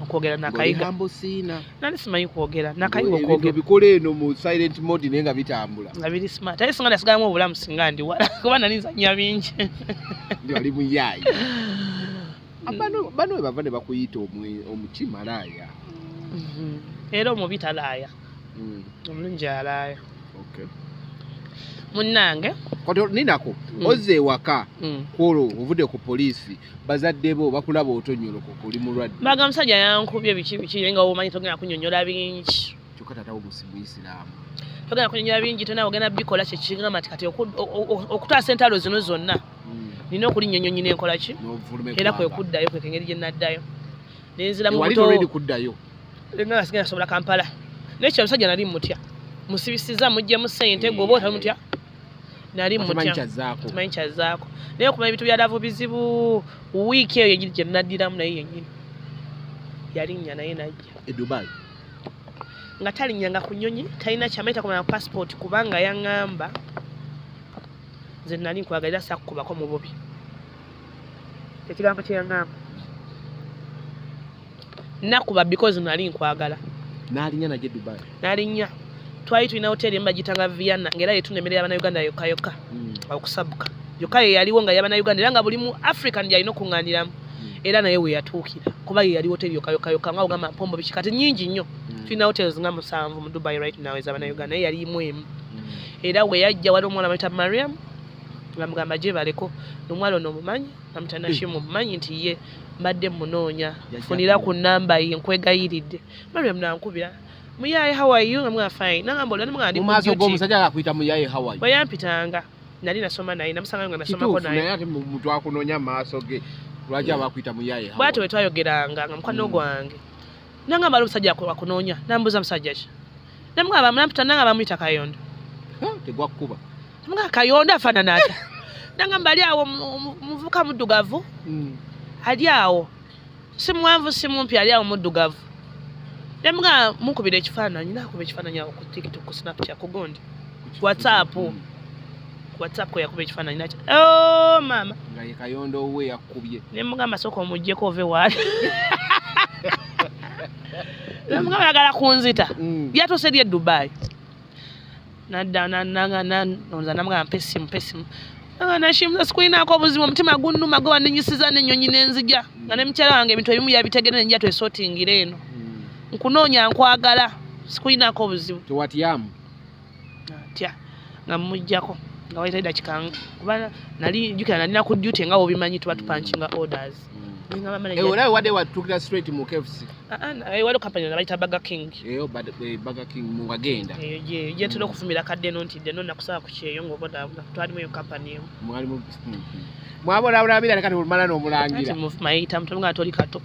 okwogera nakayiga nali simanyi kwogera nakayiga okwogera bikola eno mu silent mode naye nga bitambula nga biri smart aye singa nasigalamu obulamu singa ndi wala kuba nali nzannya bingi wali muyaayi bano bava ne bakuyita omukimalaaya era omubi talaaya omulungi alaaya munnange ninako ozze ewaka kwolwo ovudde ku poliisi bazadde bo bakulaba otonyolokoka oli mulwadde baga musajja yankubye biki nga omanyi togenda kunyonyola bingi kyokka tatawo musiraamu togenda kunyonyola bingi tona ogenda bikola kyekigamba nti kati okutaasa entalo zino zonna nina okulinnyonnyo nyina enkola ki era kwe kuddayo kweka engeri gye naddayo nenziramu kuddayo nga sigenda sobola Kampala nekyo omusajja nali mutya musibisiza mujjemu ssente gwoba otamutya nali mutya tumanyi kyazaako naye okumanya ebintu byalavu bizibu wiiki eyo gye naddiramu naye yennyini yalinnya naye najja Dubai nga talinnyanga ku nnyonyi talina kyamaita kumala ku passport kubanga yaŋŋamba nze nali nkwagalira sakkubako mu bubi ekigambo kye yaŋŋamba nakuba because nali nkwagala n'alinnya najje Dubai n'alinnya twali tulina hoteri embagitanga Vienna ngera yetunemerera abannayuganda yokka okusabuka yokka ye yaliwo nga y'abannayuganda era nga buli mu African gyalina okuŋŋaaniramu era naye we yatuukira kuba ye yali hoteri yokka nga ogamba mpombo biki kati nnyingi nnyo tulina hotels nga 7 mu Dubai right now ez'abannayuganda naye yalimu emu era we yajja wali omwana bayita Mariam nga mugamba gye baleko n'omwana ono omumanyi amuta Nashimu omumanyi nti ye mbadde munoonya funira ku nnamba ye nkwegayiridde Mariam nankubira muyaye how are you I'm fine nangamba olani mwandi mu maaso g'omusajja akuyita muyaye how are you bayampitanga nali nasoma naye namusanga nga nasomako naye naye ate muntu akunoonya maaso ge lwaki abakuyita muyaye how bwate we twayogeranga nga mukwano gwange nangamba omusajja akunoonya nambuuza musajja ki namugamba nampita nangamba muyita Kayondo tegwakkuba namugamba Kayondo afaanana atya nangamba ali awo muvuka muddugavu ali awo si muwanvu si mumpi ali awo muddugavu Demuga mukubira ekifaananyi nakuba ekifaananyi awo ku TikTok ku Snapchat ku gundi WhatsApp ko yakuba ekifaananyi nakyo mama nga ye Kayondo we yakubye ne mugamba soko omujjeko ove wali Mugamba ayagala kunzita. Yatuuse eri e Dubai. Nadda nonza namugamba mpesimu. Nashimuza sikuinaako obuzibu omutima gunnuma gwe wandinyisiza n'ennyonyi n'enzija. Nga ne mukyala wange ebintu ebimu yabitegere nenja twesotingira eno. Nkunoonya nkwagala sikuinaako obuzibu. Tewatyamu. Atya nga mumuggyako nga wayita edakika kuba jjukira nalina ku duty nga obimanyi tuba tupanchinga orders. Olawe wadde watukira straight mu KFC. Waliwo kampani nabayita Burger King. Burger King mu wagenda. Yetera okufumira kadde nontidde no nakusaba ku kyeyo ng'obodabula twalimu eyo kampani emu. Mwabonabona kati mulumala n'omulangira. Mayita mutomu nga toli kato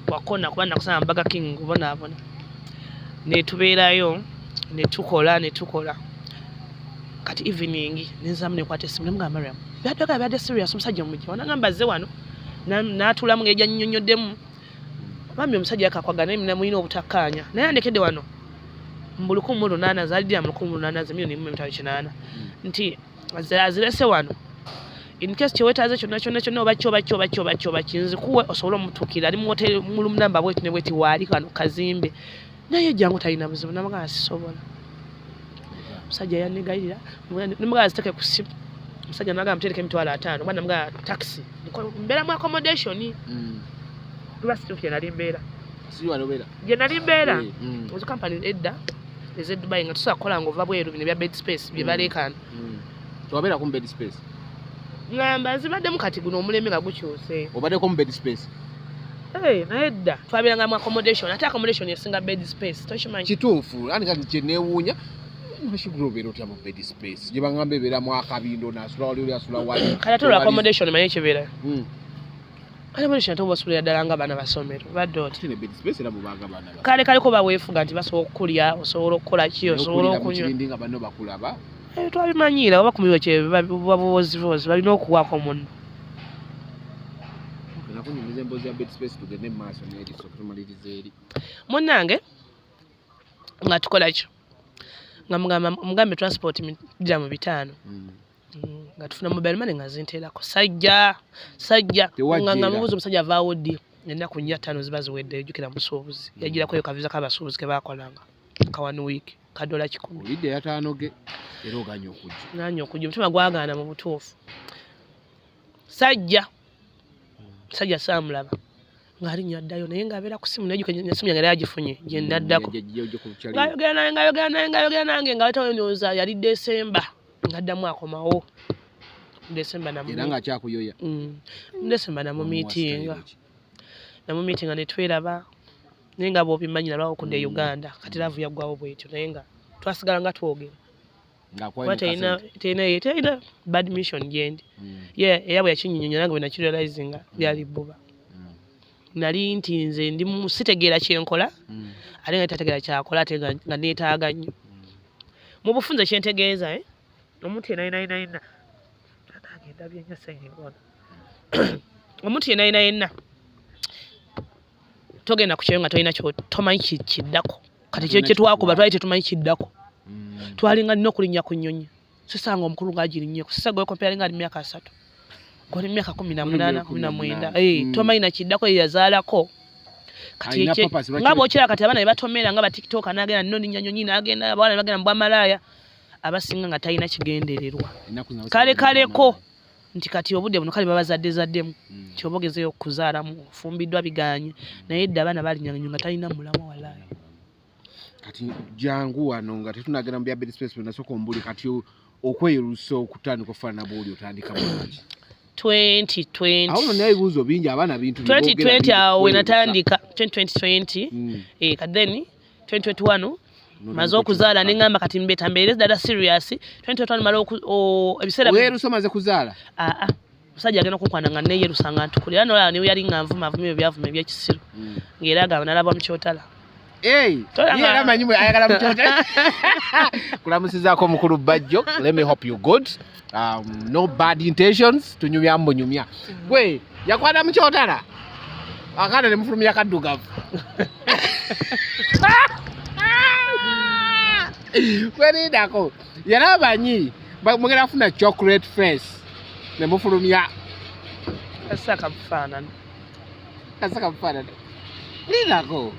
wakona kuba nakusaba Burger King kubonaabona. Ne tubeerayo ne tukola kati evening nenzamu nekwata essimu nemugamba Mariam byadde serious omusajja mujja wanagamba azze wano n'atulamu ng'ejja nnyonnyoddemu bambi omusajja yakakwagana emina mulina obutakkaanya naye andekedde wano mu 1800 zaaliddira mu 1800 milioni 1.8 nti azirese wano in case kyewetaaze kyonna oba kinzikuwe osobola omutuukira ali mu hoteri mu namba bwetu ne bweti waali kano kazimbe naye jangu talina buzibu namugamba sisobola. Musajja yanegayira nimugamba ziteke ku simu. Musajja nagamba mutereke emitwalo 5 bwana namugamba taxi mbeera mu accommodation tuba situfye nali mbeera gye nali mbeera ozo kampani edda eze Dubai nga tusobola kukola ng'ova bweru bino bya bed space bye baleekaana towabeera ku bed space ngamba zibaddemu kati guno omuleme nga gukyuse obaddeko mu bed space naye edda twabeeranga mu accommodation ate accommodation esinga bed space tokimanyi kituufu ani kati kye neewuunya nashigula obeera otya mu bed space gye bagamba ebeera mu akabindo nasula wali oli asula wali kati ate olwa accommodation manyi ekibeera accommodation ate oba osulira ddala nga abaana basomero badde oti bed space era mubaga baana kale kaleko baweefuga nti basobola okukulya osobola okukola ki osobola okunywa nga banno bakulaba twabimanyiira oba kumiwe kyebabuwozivozi balina okuwaako muno nakunyumiza emboozi ya bed space tugende mu maaso n'eriso tumaliriza eri munnange nga tukola kyo nga mugambe transport dira mu 5 nga tufuna mobile money nga zinteerako sajja nga mubuuza omusajja avaawo ddi ennaku 4-5 ziba ziwedde ejjukira musuubuzi yagirako eyo kaviza k'abasuubuzi ke baakolanga ka 1 week kadola 10 olidde yataanoge era oganya okujja omutima gwagaana mu butuufu sajja saamulaba ng'alinnya addayo naye ng'abeera ku simu naye esimu yange yagifunye gye ndaddako ng'ayogera nange ng'aleetawo ndowooza yali Desemba ng'addamu akomawo Desemba era ng'akyakuyoya Desemba namumiitinga ne tweraba naye nga bw'obimanyi nalwawo okudda e Uganda kati laavu yaggwawo bwetyo naye nga twasigala nga twogera kuba terina bad mission gyendi era bwe yakinyonyonya nange bwe nakirealizinga byali bbuba nali nti nze ndi sitegeera kyenkola ate nga tategeera kyakola ate nga neetaaga nnyo mu bufunze kyentegeeza omuntu yenna agenda byenya sengingona omuntu yenna togenda ku kyeyo nga tolina tomanyi kiddako kati kyetwakuba twali tetumanyi kiddako twalinga nina okulinnya ku nnyonyi sisanga omukulu ng'agirinnyeku sisa gwe kompyalinga ali myaka 3 goli myaka 18 19 tomanyi nakiddako yazaalako kati nga bw'okira kati abaana be batomera nga batiktok n'agenda nino linnya nyonyi n'agenda abawala bagenda mu bwamalaaya abasinga nga talina kigendererwa kaleko nti kati obudde buno kale babazaddezaddemu kyoba ogezeyo okuzaalamu ofumbiddwa biganye naye edda abaana balinnya nga talina mulamu walaaya kati jangu wano nga tetunagenda mu bya bed space nasooka ombuli kati okwerusa okutandika okufaanana bw'oli otandika bulungi 2020 awo naye ebibuuzo bingi abaana bintu 2020 awo we natandika 2020 kadeni 2021 maze okuzaala neŋŋamba kati mbeetambeereza ddala serious 2021 mala ebiseera weerusa omaze kuzaala omusajja agenda okukwana nga neeyerusa nga ntukulira nolaba niwe yali nga nvumavuma ebyo byavuma ebyekisiru ng'era agamba nalaba mu kyotala era manyi mwe ayagala mu kyotala kulamusizaako omukulu Bajjo let me hope you good no bad intentions tunyumya mbunyumya gwe yakwata mu kyotala akaana ne mufulumya kaddugavu kwerindako yala amanyi mugenda kufuna chocolate face ne mufulumya kasaka bufaanana lindako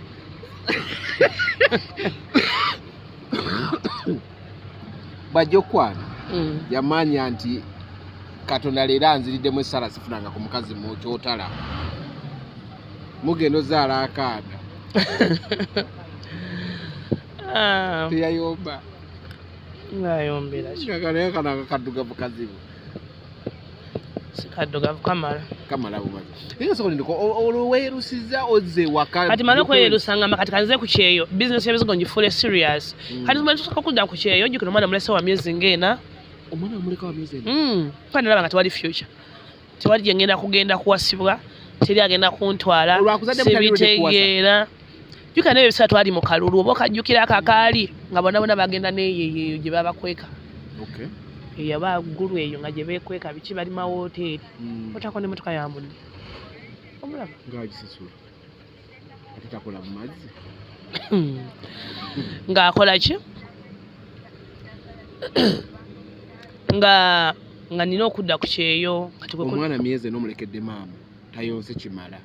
bajja okwana yamanya nti Katonda leero anziriddemu essala sifunanga ku mukazi mu kyotala mugenda ozaala akaana teyayomba ngayombera naye kana kaddugavu kazibu sikaddugavu kamala bumazi naye soko ndiko olwerusiza ozze waka kati mala kwerusa ngamba kati kanze ku kyeyo business y'ebizigo ngifule serious kati mala tusoka kudda ku kyeyo ojjukira omwana mulese wa myezi ng'ena omwana omuleka wa myezi ena kandi nalaba nga tewali future tewali gye ngenda kugenda kuwasibwa teri agenda kuntwala sibitegeera jjukira n'ebyo ebiseera twali mu kalulu oba okajjukira akakaali nga bonna bagenda n'eyeyeyo gye babakweka yaba ggulu eyo nga gye beekweka biki bali mawoteeri otako n'emmotoka ya munne omulaba ng'agisasula ate takola mu mazzi ng'akola ki nga nina okudda ku kyeyo omwana myezi ena omulekedde maama tayonse kimala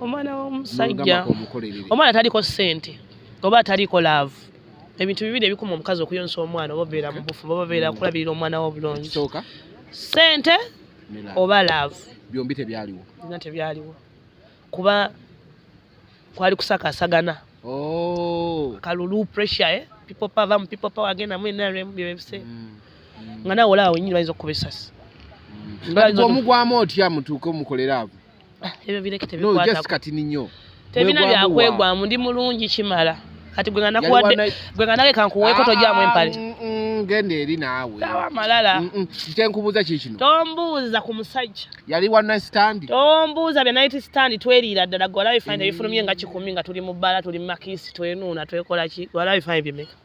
omwana w'omusajja omwana taliko ssente oba ataliko laavu ebintu bibiri ebikuma omukazi okuyonsa omwana oba obeera mu bufu oba obeera kulabirira omwana wo obulungi ssente oba laavu byombi tebyaliwo byonna tebyaliwo kuba kwali kusakasagana kalulu pressure people power mu people power agenda mu NRM byebise nga nawe olaawo nyinyi bayinza okukuba essasi omugwamu otya mutuuke omukolera abo ebyo bireke tebikwata kati ninyo tebina byakwegwamu ndi mulungi kimala kati gwe nga nage kankuweeko tojjamu empale genda eri naawe tawa malala kyenkubuuza kikino tombuuza ku musajja yali one night stand tombuuza bya night stand tweriira ddala gwe walabi fine ebifulumye nga 10 nga tuli mu bbala tuli mu makisi twenuuna twekola ki walabi fine bimeka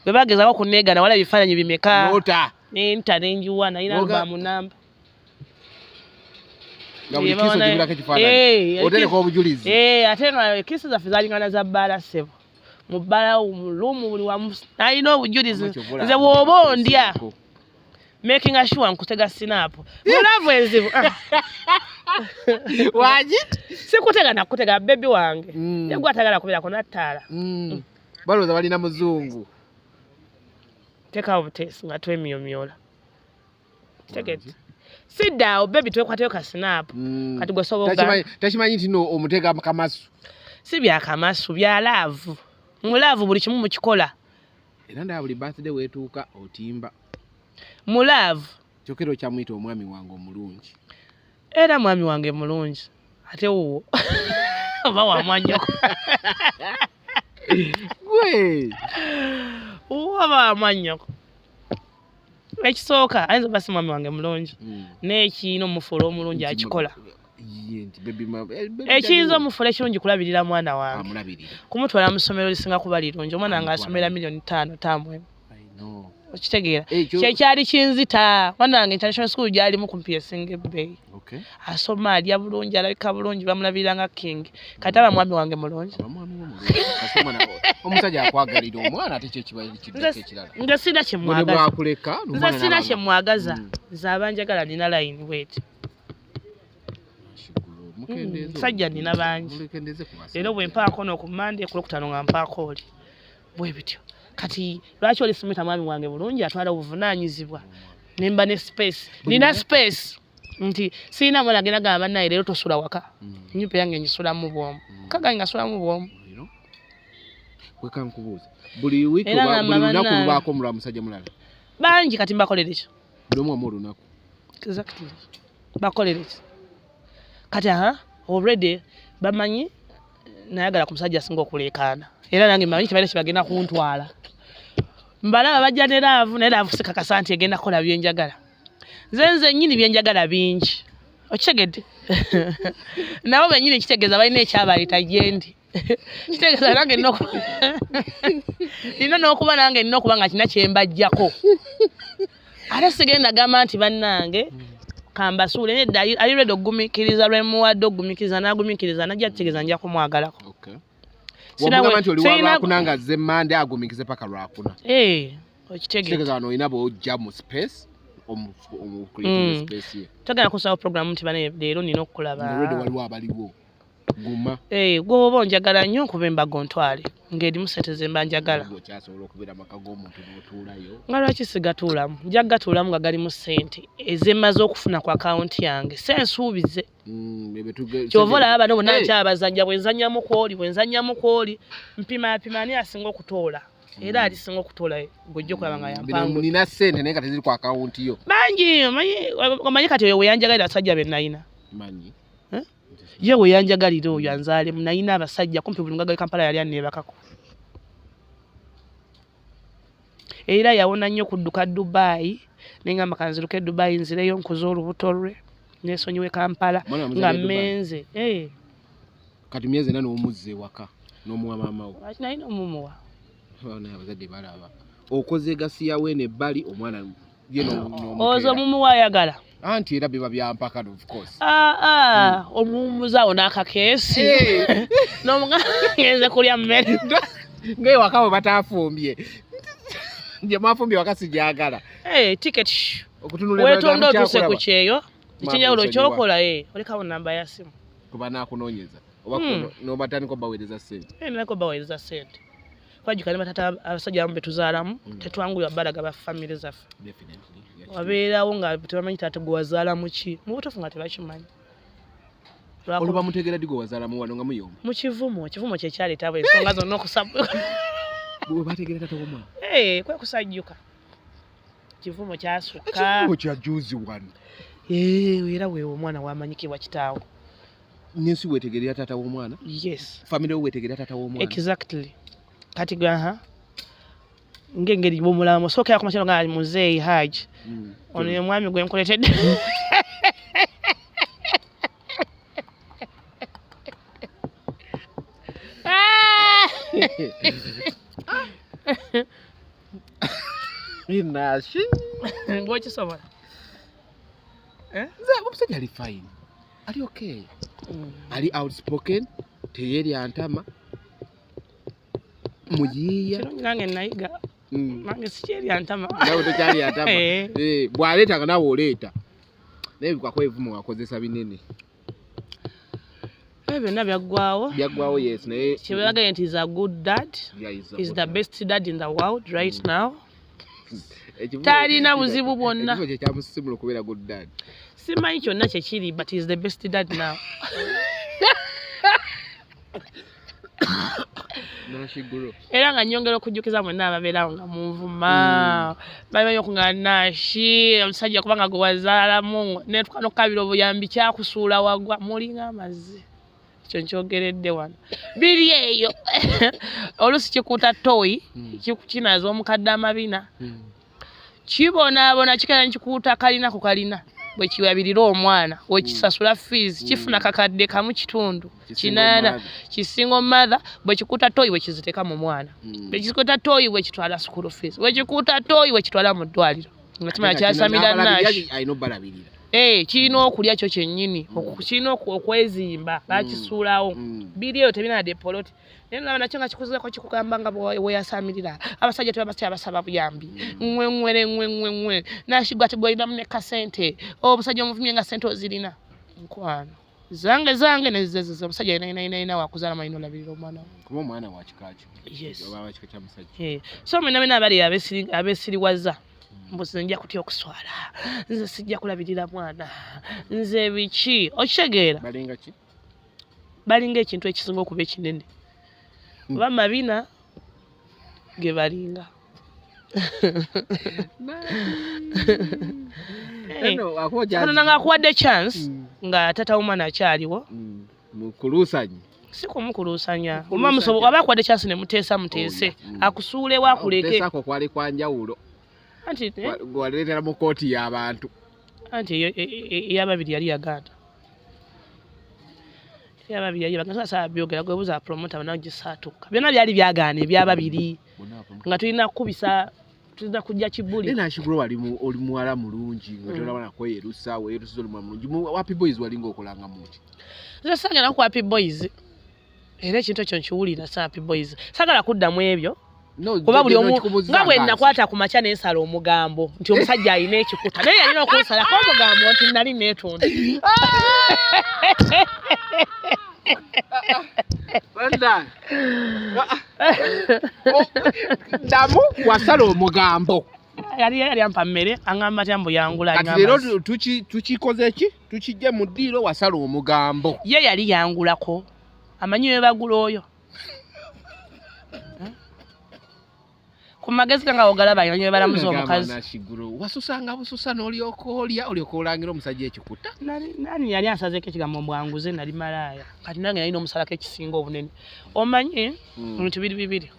bwe bagezaako kunneegana walabi bifaananyi bimeka nenta nenjiwa nayina ba mu namba ate nga kisi zaffe zalingana za bbaala ssebo mu bbala lumu buli wamu alina obujulizi nze bw'oba ondya making sure nkutega sinapu mulavu enzibu sikutega nakutega bebi wange yegwatagala kubeerako nattaala balowooza balina muzungu tekawo buteesi nga twemyomyola kitegedde siddaawo bebi twekwateyo kasinapu kati gwe sobola takimanyi nti no omutega kamasu si byakamasu bya laavu mu laavu buli kimu mukikola era ndaba buli birthday weetuuka otimba mu laavu kyokero kyamuyita omwami wange omulungi era mwami wange mulungi ate wuwo oba wamwanyoko gwe oba wamwanyoko ekisooka ayinza oba si mwami wange mulungi n'ekiina omufuula omulungi akikola ekiyinza omufuula ekirungi kulabirira mwana wange kumutwala mu ssomero lisinga kuba lirungi omwana nga asomera 5,000,000 tamwemu okitegeera kyekyali kinzita mwana wange international school gyalimu kumpiyesinga ebbeeyi asoma alya bulungi alabika bulungi bamulabirira nga king kati aba mwami wange mulungi omusajja akwagalira omwana ate kyekirala nze sina kyemwagaza nze abanjagala nina layini bweti musajja nina bangi leero bwe mpaako no ku Monday ku Lwokutaano nga mpaako oli bwe bityo kati lwaki oli simita mwami wange bulungi atwala obuvunaanyizibwa nemba ne space nina space nti sirina mwana agenda gamba naye leero tosula waka nyumba yange ngisulamu bwomu kagange ngasulamu bwomu wekankubuuza buli wiiki buli lunaku lubaako mulwa musajja mulala bangi kati mbakolere ki buli omu olunaku exactly bakolere ki kati already bamanyi nayagala ku musajja asinga okuleekaana era nange mmanyi kibaire kibagenda kuntwala mbalaba bajja ne laavu naye laavu sikakasa nti egenda kukola byenjagala nze nnyini byenjagala bingi okitegedde nabo bennyini kitegeeza balina ekyabaleta gyendi kitegeeza nange nina n'okuba nange nina okuba nga kina kyembajjako ate sigenda gamba nti bannange kambasuule nedda ali redo okugumikiriza lwemuwadde okugumikiriza n'agumikiriza najja kitegeeza nja kumwagalako wamugamba nti oli walwakunanga zze Mande agumikize paka lwakuna okitegeeza wano olina bw'ojja mu space omucreating space ye togenda kusaba programu nti bane leero nina okukulaba already waliwo abaliwo guma gwoba njagala nnyo nkuba embago ntwale ng'erimu sente ze mba njagala okyasobola okubeera amaka g'omuntu n'otuulayo nga lwaki sigatuulamu nja gatuulamu nga galimu sente ezemmaze okufuna ku akawunti yange sensuubize kyova olaba bano bonna nkyabazanja bwenzannyamu kwoli mpimapima ani asinga okutoola era alisinga okutoola gw'ojja okulaba nga yampangu nina sente naye nga teziri ku akawunti yo bangi omanyi kati oyo weyanjagalira abasajja be nayina manyi ye weyanjagalira oyo anzaale munayina abasajja kumpi buli mugaga Kampala yali anneebakako era yawona nnyo kudduka Dubai nengamba kanziruke Dubai nzireyo nkuze olubuto lwe nesonyiwe Kampala nga menze kati myezi ena n'omuzze waka n'omuwa maama wo ati nalina omumuwa abazadde balaba okoze gasiyawe nebbali omwana ozo omumuwa ayagala anti era biba byampaka of course omumuzawo n'akakeesi n'omugenze kulya mmere ng'ewaka we bataafumbye nje mwafumbye waka sijagala tiketi wetonda otuse ku kyeyo ekinjawulo kyokola olekawo namba ya simu kuba naakunoonyeza oba n'obatandika obaweereza sente nako baweereza sente kwajukane batata abasajja abamu betuzaalamu tetwangulwa balaga ba famire zaffe wabeerawo nga tebamanyi taata gwe wazaalamu ki mu butuufu nga tebakimanyi oluba mutegeera ddi gwe wazaalamu wano nga muyomu mu kivumo kyekyaleeta abo ensonga zonna okusabuka bwe bategeera taata w'omwana kwe kusajjuka kivumo kyasukka kivumo kya juzi wano era weewe omwana wamanyikibwa kitaawo n'ensi weetegerera taata w'omwana yes famire we weetegerera taata w'omwana exactly kati ngengeri bw'omulamu sookera ku makyalo nga muzeeyi Haji ono ye mwami gwe nkuletedde inashi ng'okisobola nze omusajja ali fine ali okay ali outspoken teyeerya ntama muyiiya kirungi nange nayiga nange sikyerya ntama nawe tokyalya ntama bw'aleeta nga nawe oleeta naye bikwako ebivumo wakozesa binene byonna byaggwawo yes naye kyebagambye nti is a good dad is the best dad in the world right now talina buzibu bwonna ekifo kyekyamusisimula okubeera good dad simanyi kyonna kyekiri but is the best dad now era nga nyongera okujjukiza mwenna ababeerawo nga munvuma bamanyi okuŋŋa nashi omusajja kubanga gwe wazaalamu netuka n'okukabira obuyambi kyakusuula wagwa mulinga amazzi ekyo nkyogeredde wano biri eyo oluusi kikuuta toyi kinaza omukadde amabina kibonaabona kikala nkikuuta kalina ku kalina bwe kiwabirira omwana wekisasula fees kifuna kakadde kamu kitundu kinaana kisinga omatha bwe kikuuta toyi bwe kiziteeka mu mwana bwe kikuuta toyi bwe kitwala school fees bwe kikuuta toyi bwe kitwala mu ddwaliro nga kimala kyasamira nashi kirina okulya kyo kyennyini kirina okwezimba bakisuulawo biri eyo tebina depoloti naye naba nakyo nga kikuzeko kikugamba nga weyasamirira abasajja tebabasaba buyambi ngwe nashigwa tibwalinamu ne kasente obusajja omuvumye nga sente ozirina nkwano zange nezizezeza omusajja yinaina wakuzaala malina olabirira omwana kuba omwana wakikaki wakika kyamusajja so mwenabena abali abesiriwaza mbuzi nja kutya okuswala nze sijja kulabirira mwana nze biki okitegeera balinga ekintu ekisinga okuba ekinene oba mabina ge balinga nga akuwadde chance nga tata w'omwana akyaliwo mukuluusanyi si kumukuluusanya aba akuwadde chance ne muteese akusuulewo akuleke kwali kwa njawulo anti waleetera mu kooti y'abantu anti eyababiri yali yaganda sasa byogera gwe buza promota bana gisaatuka byonna byali byagaana ebyababiri nga tulina kukubisa tulina kujja kibuli nashiguro oli muwala mulungi nga tolaba nakweyerusa weyerusiza oli muwala mulungi Happy Boys walinga okolanga muti nze sagala ku Happy Boys era ekintu ekyo nkiwulira sa Happy Boys sagala kuddamu ebyo kuba buli omu nga bwe nakwata ku makya n'ensala omugambo nti omusajja alina ekikuta naye yalina okunsalako omugambo nti nali neetunda Banda. Damu wasala omugambo. Yali ampa mmere angamba tyambo yangula Kati lero tukikoze ki? Tukijje mu ddiiro wasala omugambo. Ye yali yangulako. Amanyi we bagula oyo. Ku magezi kanga ogalaba nyo balamuza omukazi. Wasusanga bususa n'olyokolya olyokolangira omusajja ekikuta. Nani yali ansazeko ekigambo mbwanguze nali malaya. Kati nange nalina omusalako ekisinga obunene. Omanyi ebintu bibiri.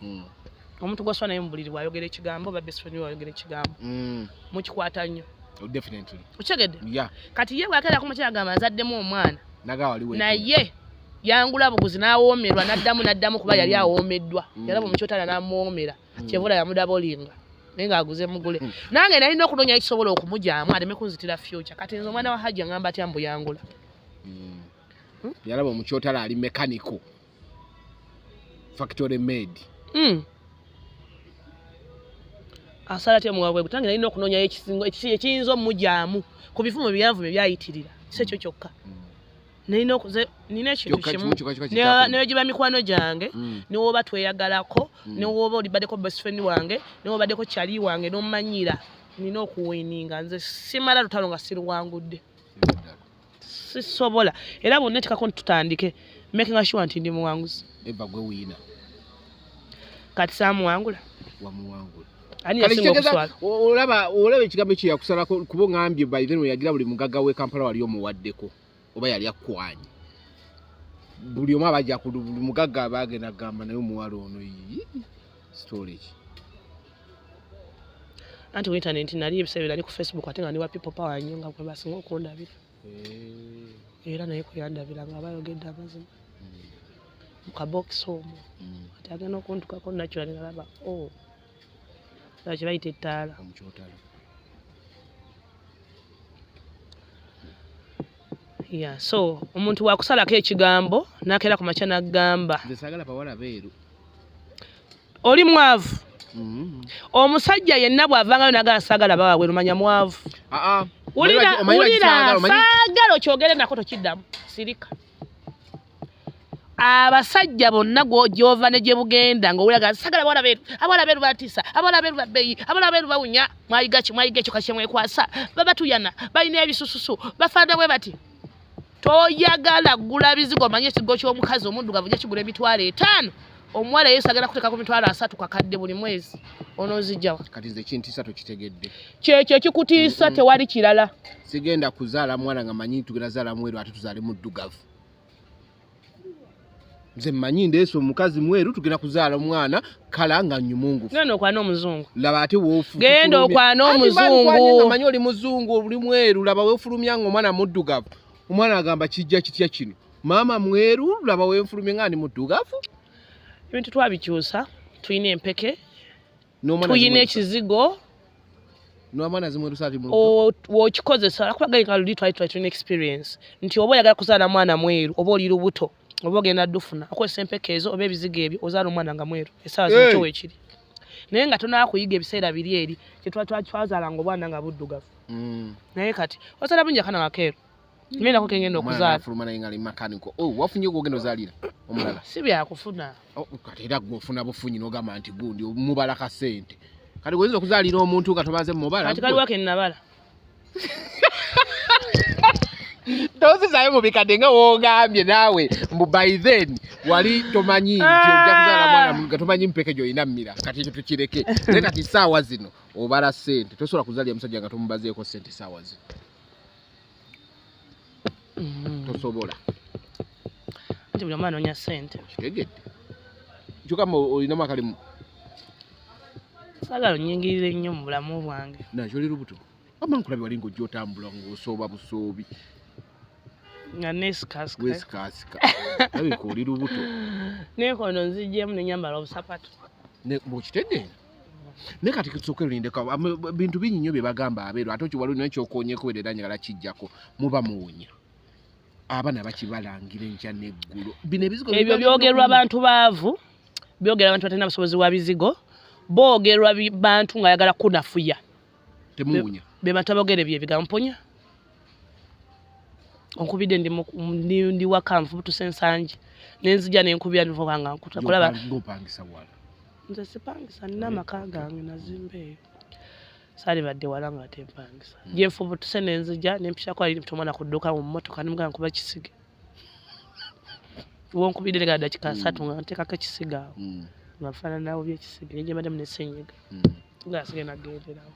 Omuntu gwaswa naye mbuliri bwayogera ekigambo ba best friend wayogera ekigambo. Mukikwata nnyo. Definitely. Uchegedde? Yeah. Kati ye bwakera kumukiragamba azaddemu omwana. Naga waliwe. Naye yangula buguzi n'awoomerwa n'addamu kuba yali awoomeddwa. Yalaba omukyotala n'amuwoomera. Kyevula yamudabolinga. Naye ng'aguze mugule. Nange nalina okunoonya ekisobola okumujjaamu aleme kunzitira future. Kati nze omwana wa Hajja ngamba atya mbu yangula. Yalaba omukyotala ali mechanical. Factory made. Asala tya muwabwe gutange nalina okunoonya ekisingo ekiyinza omujjaamu ku bifumo byanvu byayitirira. Sekyo kyokka. Nina okuze nina ekintu kimu ne jiba mikwano gyange ne woba tweyagalako ne woba olibaddeko best friend wange ne wobaddeko kyali wange n'omanyira nina okuwininga nze simala lutalo nga siruwangudde sisobola era bonna tikako tutandike making sure nti ndi muwanguzi eva gwe wina kati samuwangula wamuwangula ani yasinga okuswala olaba ekigambo kye yakusalako kubo ngambye by then yagira buli mugagga we Kampala wali omuwaddeko oba yali akwanye buli omu abajja ku buli mugagga abagenda gamba naye omuwala ono storage anti ku internet nali ebisebe nali ku Facebook ate nga ndi wa people power nnyo nga kwe basinga okundabira era naye kuyandabira nga bayogedde amazima mu kabox omwo ate agenda okuntukako nakyo nalaba kye bayita ettaala omukyotala. Yeah, so omuntu wakusalako ekigambo nakera ku makya nagamba nze sagala bawala beeru oli mwavu omusajja yenna bw'avangayo nagala sagala bawawe lumanya mwavu ulira sagala okyogere nako tokiddamu sirika abasajja bonna gy'ova ne gye bugenda ng'owulaga sagala abawala beeru batisa abawala beeru babbeyi abawala beeru bawunya mwayiga ekyo kashe mwekwasa babatuyana balina ebisususu bafaana bwe bati toyagala gula bizigo manye ekigo ky'omukazi omuddugavu gye kigula emitwalo 5 omuwala yeesagala kuteeka ku mitwalo 3 kakadde buli mwezi onozijjawa kati nze kintiisa tokitegedde kyekyo kikutiisa tewali kirala sigenda kuzaala mwana nga manyi tugenda zaala mweru ate tuzaale muddugavu nze mmanyi ndeese omukazi mweru tugenda kuzaala omwana kala nga nnyumungu genda okwana omuzungu laba ate woofu genda okwana omuzungu manyi oli muzungu oli mweru laba weefulumya nga omwana muddugavu omwana agamba kijja kitya kino maama mweru laba weefulumye nga ndi muddugavu ebintu twabikyusa tuyina empeke tuyina ekizigo n'omwana zimweru saati wokikozesa akubagayika luli twali experience nti oba oyagala kuzaala mwana mweru oba oli lubuto oba ogenda ddufuna akozesa empeke ezo oba ebizigo ebyo ozaala omwana nga mweru essaawa zino weekiri naye nga tonakuyiga ebiseera biri eri kyetwazaalanga obwana nga buddugavu naye kati ozaala bungi akana kakeeru Mena ko kengendo okuzaala. Fuluma na ingali mechanical. Wafunye ogenda ozaalira omulala. Si byakufuna. Kati era gofuna bufunyi n'ogamba nti gundi mubala ka sente. Kati goyinza okuzaalira omuntu nga tomaze mubala. Kati kali wake nabala. Tozi zayo mubikade nga wogambye nawe mbu by then wali tomanyi nti ojja kuzaala mwana nga tomanyi mpeke gy'olina mmira kati ekyo tukireke. Naye kati ssaawa zino obala sente tosobola kuzaalira musajja nga tomubazeeko sente ssaawa zino. Tosobola. Nti buli omwana onya sente. Kitegedde. Kyokka olina makalimu. Saagala onnyingirire nnyo mu bulamu bwange. Nakyo oli lubuto. Wamma nkulabe wali ng'ojja otambula ng'osooba busoobi. Nga nesikasika. Wesikasika. Labika oli lubuto. N'enkono nziggyemu ne nyambala obusapatu. Bw'okitedde? Ne kati kisooka olindeko bintu bingi nnyo bye bagamba abeeru ate okiwaliwo n'ekyokoonyeko era njagala kijjako muba muwunya. Abaana bakibalangira enkya n'eggulu. Bino ebizigo ebyo byogerwa abantu baavu, byogerwa abantu batalina busobozi bwa bizigo, boogerwa bantu ng'ayagala kunafuya. Temuwunya. Be bantu aboogera ebyo ebigambo mponya. onkubidde ndi wakamfu butuse ensanje nenzija nenkubira nivobanga nkutakulaba ngopangisa wala nze sipangisa nina amaka gange nazimba eyo sali badde wala nga tempangisa jenfu butuse nenzija nempisha kwa ali mtomana kudduka mu motoka nimuga nkuba kisige wonkubidde ne dakika 3 nga ntekako ekisiga ngafana nawo byekisige nje madam nesenyiga ngasige nagenderawo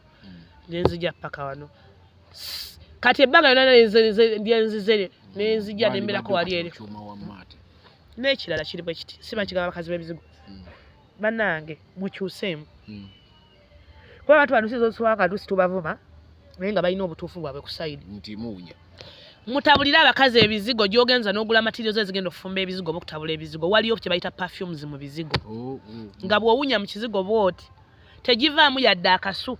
nenzija paka wano kati ebbanga yona nenzizere nenzija nemberako wali ere n'ekirala kiri bwe kiti siba kigaba bakazi b'ebizigo bannange mukyuseemu kuba abantu banusiza oswaka dusi tubavuma naye nga balina obutuufu bwabwe ku sayidi nti muunya mutabulira abakazi ebizigo gyogenza n'ogula materials ezigenda okufumba ebizigo oba okutabula ebizigo waliyo kye bayita perfumes mu bizigo nga bw'owunya mu kizigo bw'oti tegivaamu yadde akasu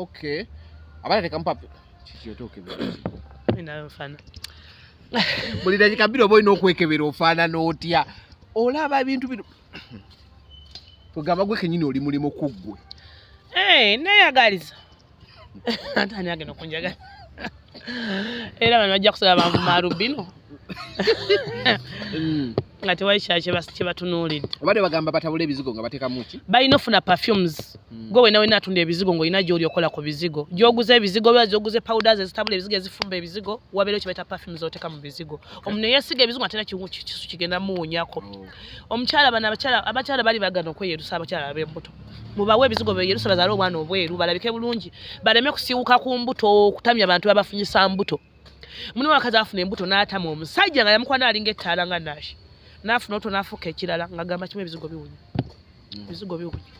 okay abana tekampa kikyotoke nfana buli dakika bbiri oba olina okwekebera ofaanana otya olaba ebintu bino tugamba gwe kenyini oli mulimu kuggwe neyagaliza atani agenda okunjagala era bano bajja kusaba banvuma alubino nga tewali kye batunuulidde obadde bagamba batabula ebizigo nga batekamu ki balina ofuna perfumes gwe wena atunda ebizigo ng'olina gy'oli okola ku bizigo gy'oguza ebizigo oba gy'oguza powders ezitabula ebizigo ezifumba ebizigo wabeerewo kye bayita perfumes oteka mu bizigo omuntu eyesiga ebizigo atera kisu kigenda muwunyako omukyala bano abakyala bali bagana okweyerusa abakyala ab'embuto mubawe ebizigo beyerusa bazaale obwana obweru balabike bulungi baleme kusiiwuka ku mbuto okutamya abantu babafunyisa mbuto muni wakazi afuna embuto n'atama omusajja nga yamukwana alinga ettaala nga nashi nafuna oto nafuka ekirala nga gamba kimu ebizigo biwunya ebizigo biwunya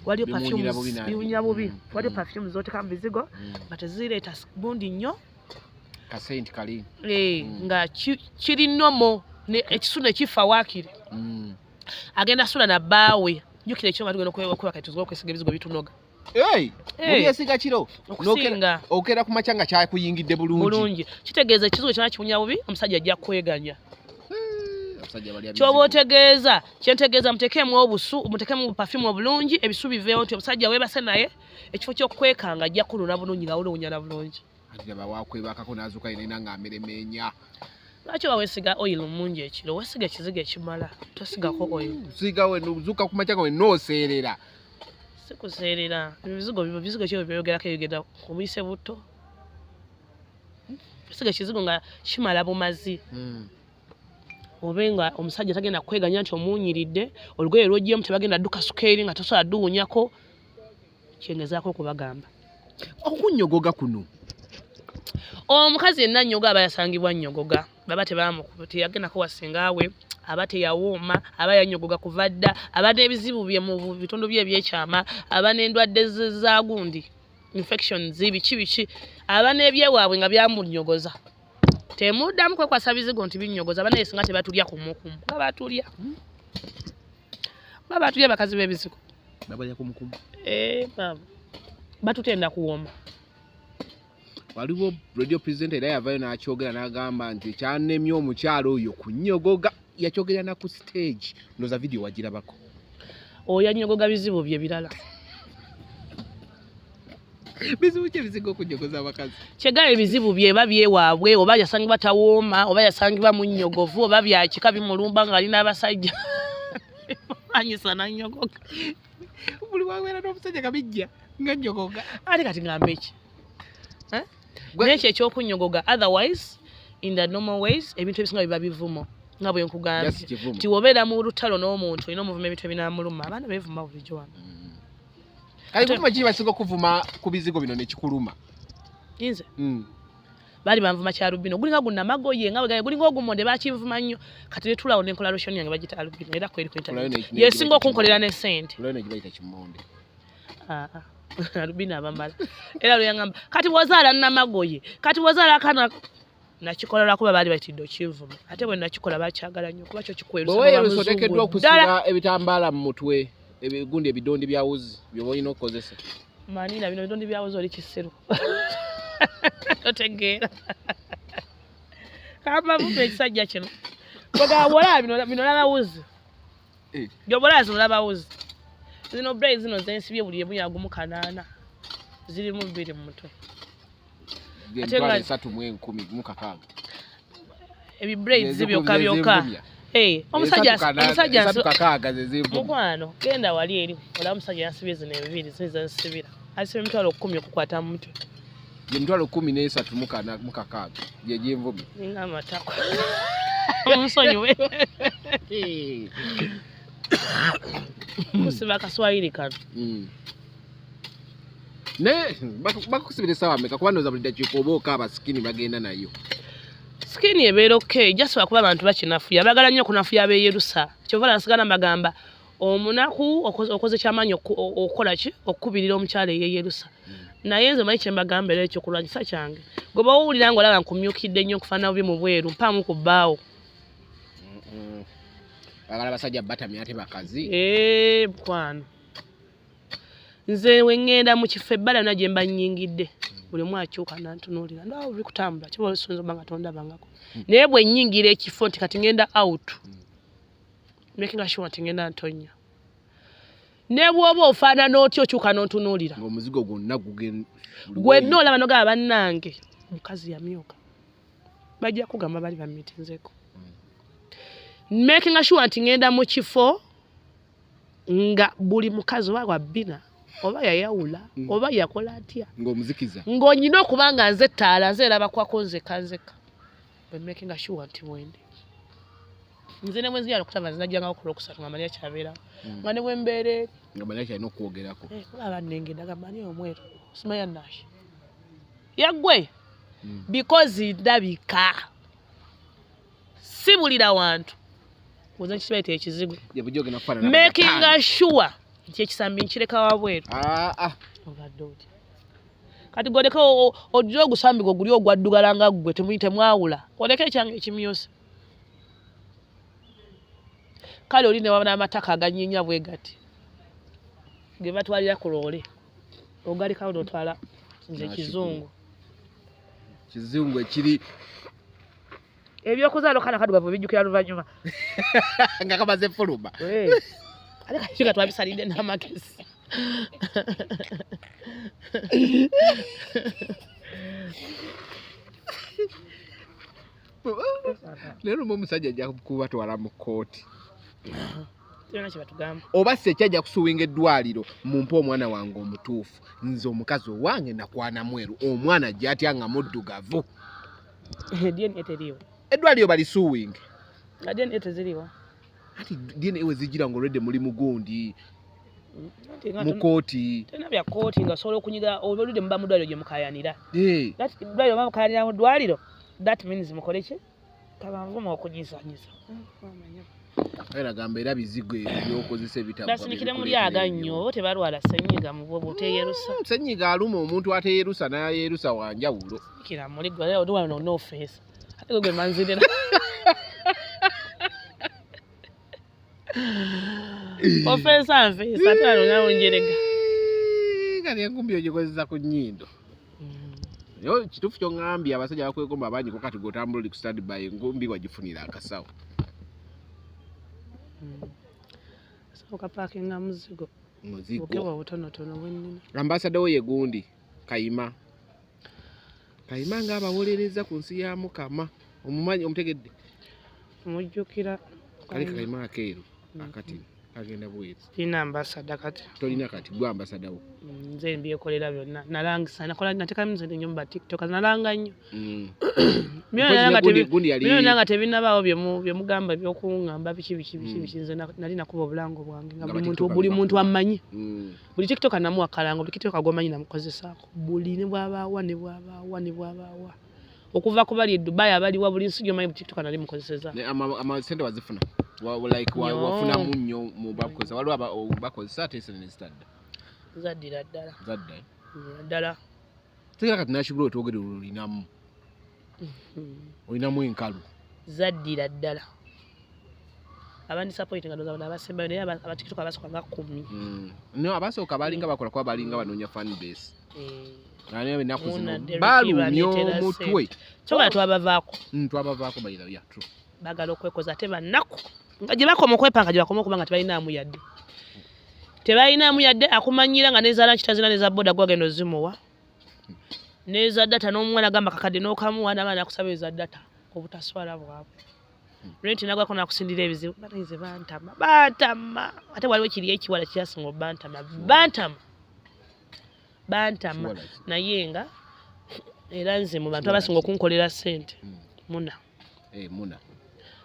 waliyo perfumes biwunya bubi waliyo perfumes zoteka mu bizigo batezireeta bundi nnyo kasenti kali nga kiri nnomo ekisu ne kifa waakiri agenda sula na bbaawe jjukira ekyoma tugenda okweba kati tuzoba okwesiga ebizigo bitunoga muri yesiga kiro okusinga okera ku macanga kyakuyingidde bulungi kitegeeza ekizigo kyona kiwunya bubi omusajja ajja kweganya kyoba otegeeza kyentegeeza mutekeemu obusu mutekeemu perfume obulungi ebisu biveewo nti omusajja weebase naye ekifo ky'okwekanga ajja kuluna bulungi nga wulewunya na bulungi aba wakwebakako n'azuuka yenna ng'ameremeenya lwaki oba weesiga oil mungi ekiro weesiga ekizigo ekimala tosigako oil sigawe nozuuka ku macanga we nooseerera sikuseerera ebizigo kyo byogerako ebigenda kubuyise butto weesiga ekizigo nga kimala bumazi obenga omusajja tagenda kweganya nti omuunyiridde olugoye lw'ogyemu tebagenda dduka sukeeri nga tosobola dduwunyako kyengezaako okubagamba okunnyogoga kuno omukazi yenna nnyoga aba yasangibwa nnyogoga baba teyagendako wasingaawe aba teyawooma aba yannyogoga kuva dda aba n'ebizibu bye mu bitundu bye ebyekyama aba n'endwadde zaagundi infections biki aba n'ebyewaabwe nga byamunyogoza temuddamu kwekwasa bizigo nti binnyogoza banaye singa tebatulya kumukumu nga batulya bakazi b'ebizigo babalya kumukumu mama batutenda kuwoma waliwo radio presenter era yavayo n'akyogera n'agamba nti kyanemye omukyalo oyo kunnyogoga yakyogera na ku stage ndoza video wagirabako oyannyogoga bizibu bye birala bizibu kye bizigo kunnyogoza abakazi kyegaye ebizibu byeba byewaabwe oba yasangibwa tawooma oba yasangibwa munnyogovu oba byakika bimulumba nga alina abasajja anyisa nannyogoga buli waweera n'omusajja kabijja nga nnyogoga ate kati ngamba eki nekyo ekyokunnyogoga otherwise in the normal ways ebintu ebisinga biba bivumo nga bwe nkugambye nti wobeera mu lutalo n'omuntu olina omuvuma ebintu ebinamuluma abaana beevuma bulijjo wano kale kuvuma kiri basinga okuvuma ku bizigo bino nekikuluma inze bali banvuma kya lubino gulinga guna magoye nga bwe gulinga ogumonde bakinvuma nnyo kati letulawo nenkola lotion yange bagita lubino era kweri ku internet yesinga okunkolera ne sente lwene gibayita kimonde lubino abamala era luyangamba kati bwozaala namagoye kati bwozaala akana nakikola kuba bali batidde okivuma ate bwe nakikola bakyagala nnyo kuba kyo kikwerusa bwe oteekeddwa okusiba ebitambaala mu mutwe ebigundi ebidondi bya wuzi byoba olina okukozesa manina bino bidondi bya wuzi oli kisiru totegeera kamavuga ekisajja kino bwegawola bino laba wuzi gyobola zino laba wuzi zino braid zino zensibye buli emuyagumu kanaana zirimu bbiri mu mutwe Emitwalo 3,10 ebi braids byokka omusajja mukwano genda wali eri ola omusajja yasibye zino ebibiri ziza nsibira asibye emitwalo 10 okukwata mu mutwe emitwalo 13,6 gye gy'envumi ninga amatako omusonyiwe kusiba kaswahili kano ne bakusibira essaawa mmeka kuba ndowooza buli dakiika oba okaaba sikini bagenda nayo sikini ebeera okay jasaba kuba abantu bakinafuya bagala nnyo okunafuya abeeyerusa kyova nasigala mbagamba omunaku okoze kyamaanyi okukola ki okukubirira omukyala eyeyerusa naye nze manyi kyembagamba era ekyo kulwanyisa kyange gwe bawulira nga olaba nkumyukidde nnyo okufaanana bubi mu bweru mpaamu ku bbaawo bagala basajja batamya ate bakazi mukwano nze wengenda mu kifo ebbala na gye mba nnyingidde buli omu akyuka nantunuulira ndaawo buli kutambula kiba olusinza oba nga tondabangako naye bwe nnyingira ekifo nti kati ngenda out making sure nti ngenda ntonya ne bw'oba ofaanana otyo okyuka n'ontunuulira ng'omuzigo gwonna gwenna olaba nogaba bannange omukazi yamyuka bajja kugamba bali bamitinzeko making sure nti ngenda mu kifo nga buli mukazi oba wabbina oba yayawula oba yakola atya ng'omuzikiza ng'onyina okuba nga nze ettaala nze eraba kwako nzeka bwe making sure nti bwendi nze ne bwenzijala okutaba nze najjangawo ku Lwokusatu nga manya kyabeerawo nga ne bwe mbeera nga manya kyalina okwogerako olaba nnengenda gamba ani omweru simanya nashi yaggwe because ndabika sibulira wantu oza nkikibaita ekizigo making sure nti ekisambi nkireka wabweru obadde otya kati goleka ojja ogusambi gwe guli ogwaddugala nga ggwe temwawula oleka ekyange ekimyusa kale oli ne waba n'amataka aganyinya bwe gati ge batwalira ku loole ogalekawo n'otwala nze kizungu ekiri ebyokuzaala okana kaddugavu bijjukira luvannyuma nga kamaze fuluma ate kakiga twabisalidde n'amagezi leero omusajja ajja kubatwala mu kkooti kyona kye batugamba oba si ekyajja kusuwinga eddwaliro mumpe omwana wange omutuufu nze omukazi owange nakwana mweru omwana ajja atya nga muddugavu DNA teriiwo eddwaliro balisuwinge nga DNA teziriwo ati DNA we zijira ng'olwedde muli mugundi mu kooti tena bya kooti nga osobola okunyiga olwedde muba mu ddwaliro gye mukayanira eddwaliro muba mukayanira mu ddwaliro that means mukole ki kabanguma okunyizanyiza era gamba era bizigo ebyokozesa ebitabo basindikire muli agannyo tebalwala ssenyiga mu bwo buteyerusa ssenyiga aluma omuntu ateyerusa n'ayerusa wanjawulo kira muli gwe leo ndwa no face ate gwe manzirira ofensa mfesa tano nawo njerega kali engumbi ogikozesa ku nnyindo yo kituufu kyongambye abasajja bakwegomba abangi ko kati gotambula oli ku stand by engumbi wagifunira akasawo soka parkinga muzigo okewa butonotono bwennina ambassador we yegundi Kayima nga abawolereza ku nsi ya Mukama omumanyi omutegedde mujjukira kali Kayima akeeru akati agenda bwezi ina ambassador kati tolina kati gwa ambassador wo nze mbyekolera byonna nalangisa nakola nateka mze nyumba TikTok nalanga nnyo myo nanga tebinabaawo bye mugamba by'okungamba biki nze nali nakuba obulango bwange nga buli muntu amanyi buli TikTok namuwa kalango buli TikTok agomanyi namukozesaako buli ne bwabaawa okuva ku bali e Dubai abali wa buli nsi gyomanyi TikTok nali mukozeseza amasente wazifuna wafuna munyo mu bakozi waliwo bakozesa ate ese nezitadda zaddira ddala tegera kati nakigula otwogere olinamu enkalu zaddira ddala abandi support nga ndoza abasembayo naye abatikitoka abasooka nga 10 no abasooka balinga bakola kuba balinga banoonya fan base naye ennaku zino balumya omutwe kyobala twabavaako bayira ya true bagala okwekoza ate bannaku nga gye bakoma okwepanga gye bakoma okuba nga tebalinaamu yadde akumanyira nga nezaala nkitazina neza boda gwagenda ozimuwa neza data n'omwana gamba kakadde n'okamuwa n'abaana akusaba eza data obutaswala bwabwe rent nagwako nakusindira ebizibu batayize bantama ate waliwo kiri ekiwala kyasinga bantama naye nga era nze mu bantu abasinga okunkolera ssente muna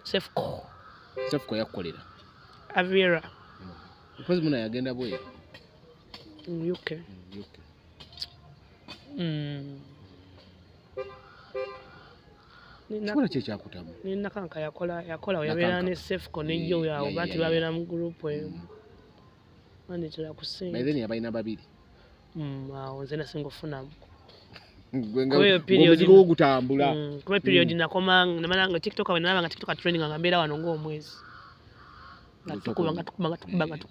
Sefco yakukolera Aviera mpozi muna yagenda bwe UK Kikola kye kyakutamu. Nina kanka yakola yabeera ne Sefco ne Joe yawo bati babeera mu group emu. Manitira kusinga. By then yabayina babiri. Awo nze nasinga ofunamu. Gwenga period ogutambula. Kwa period nakoma namalanga TikTok awe nalanga TikTok training ngambera wano ng'omwezi. Ngatukubanga.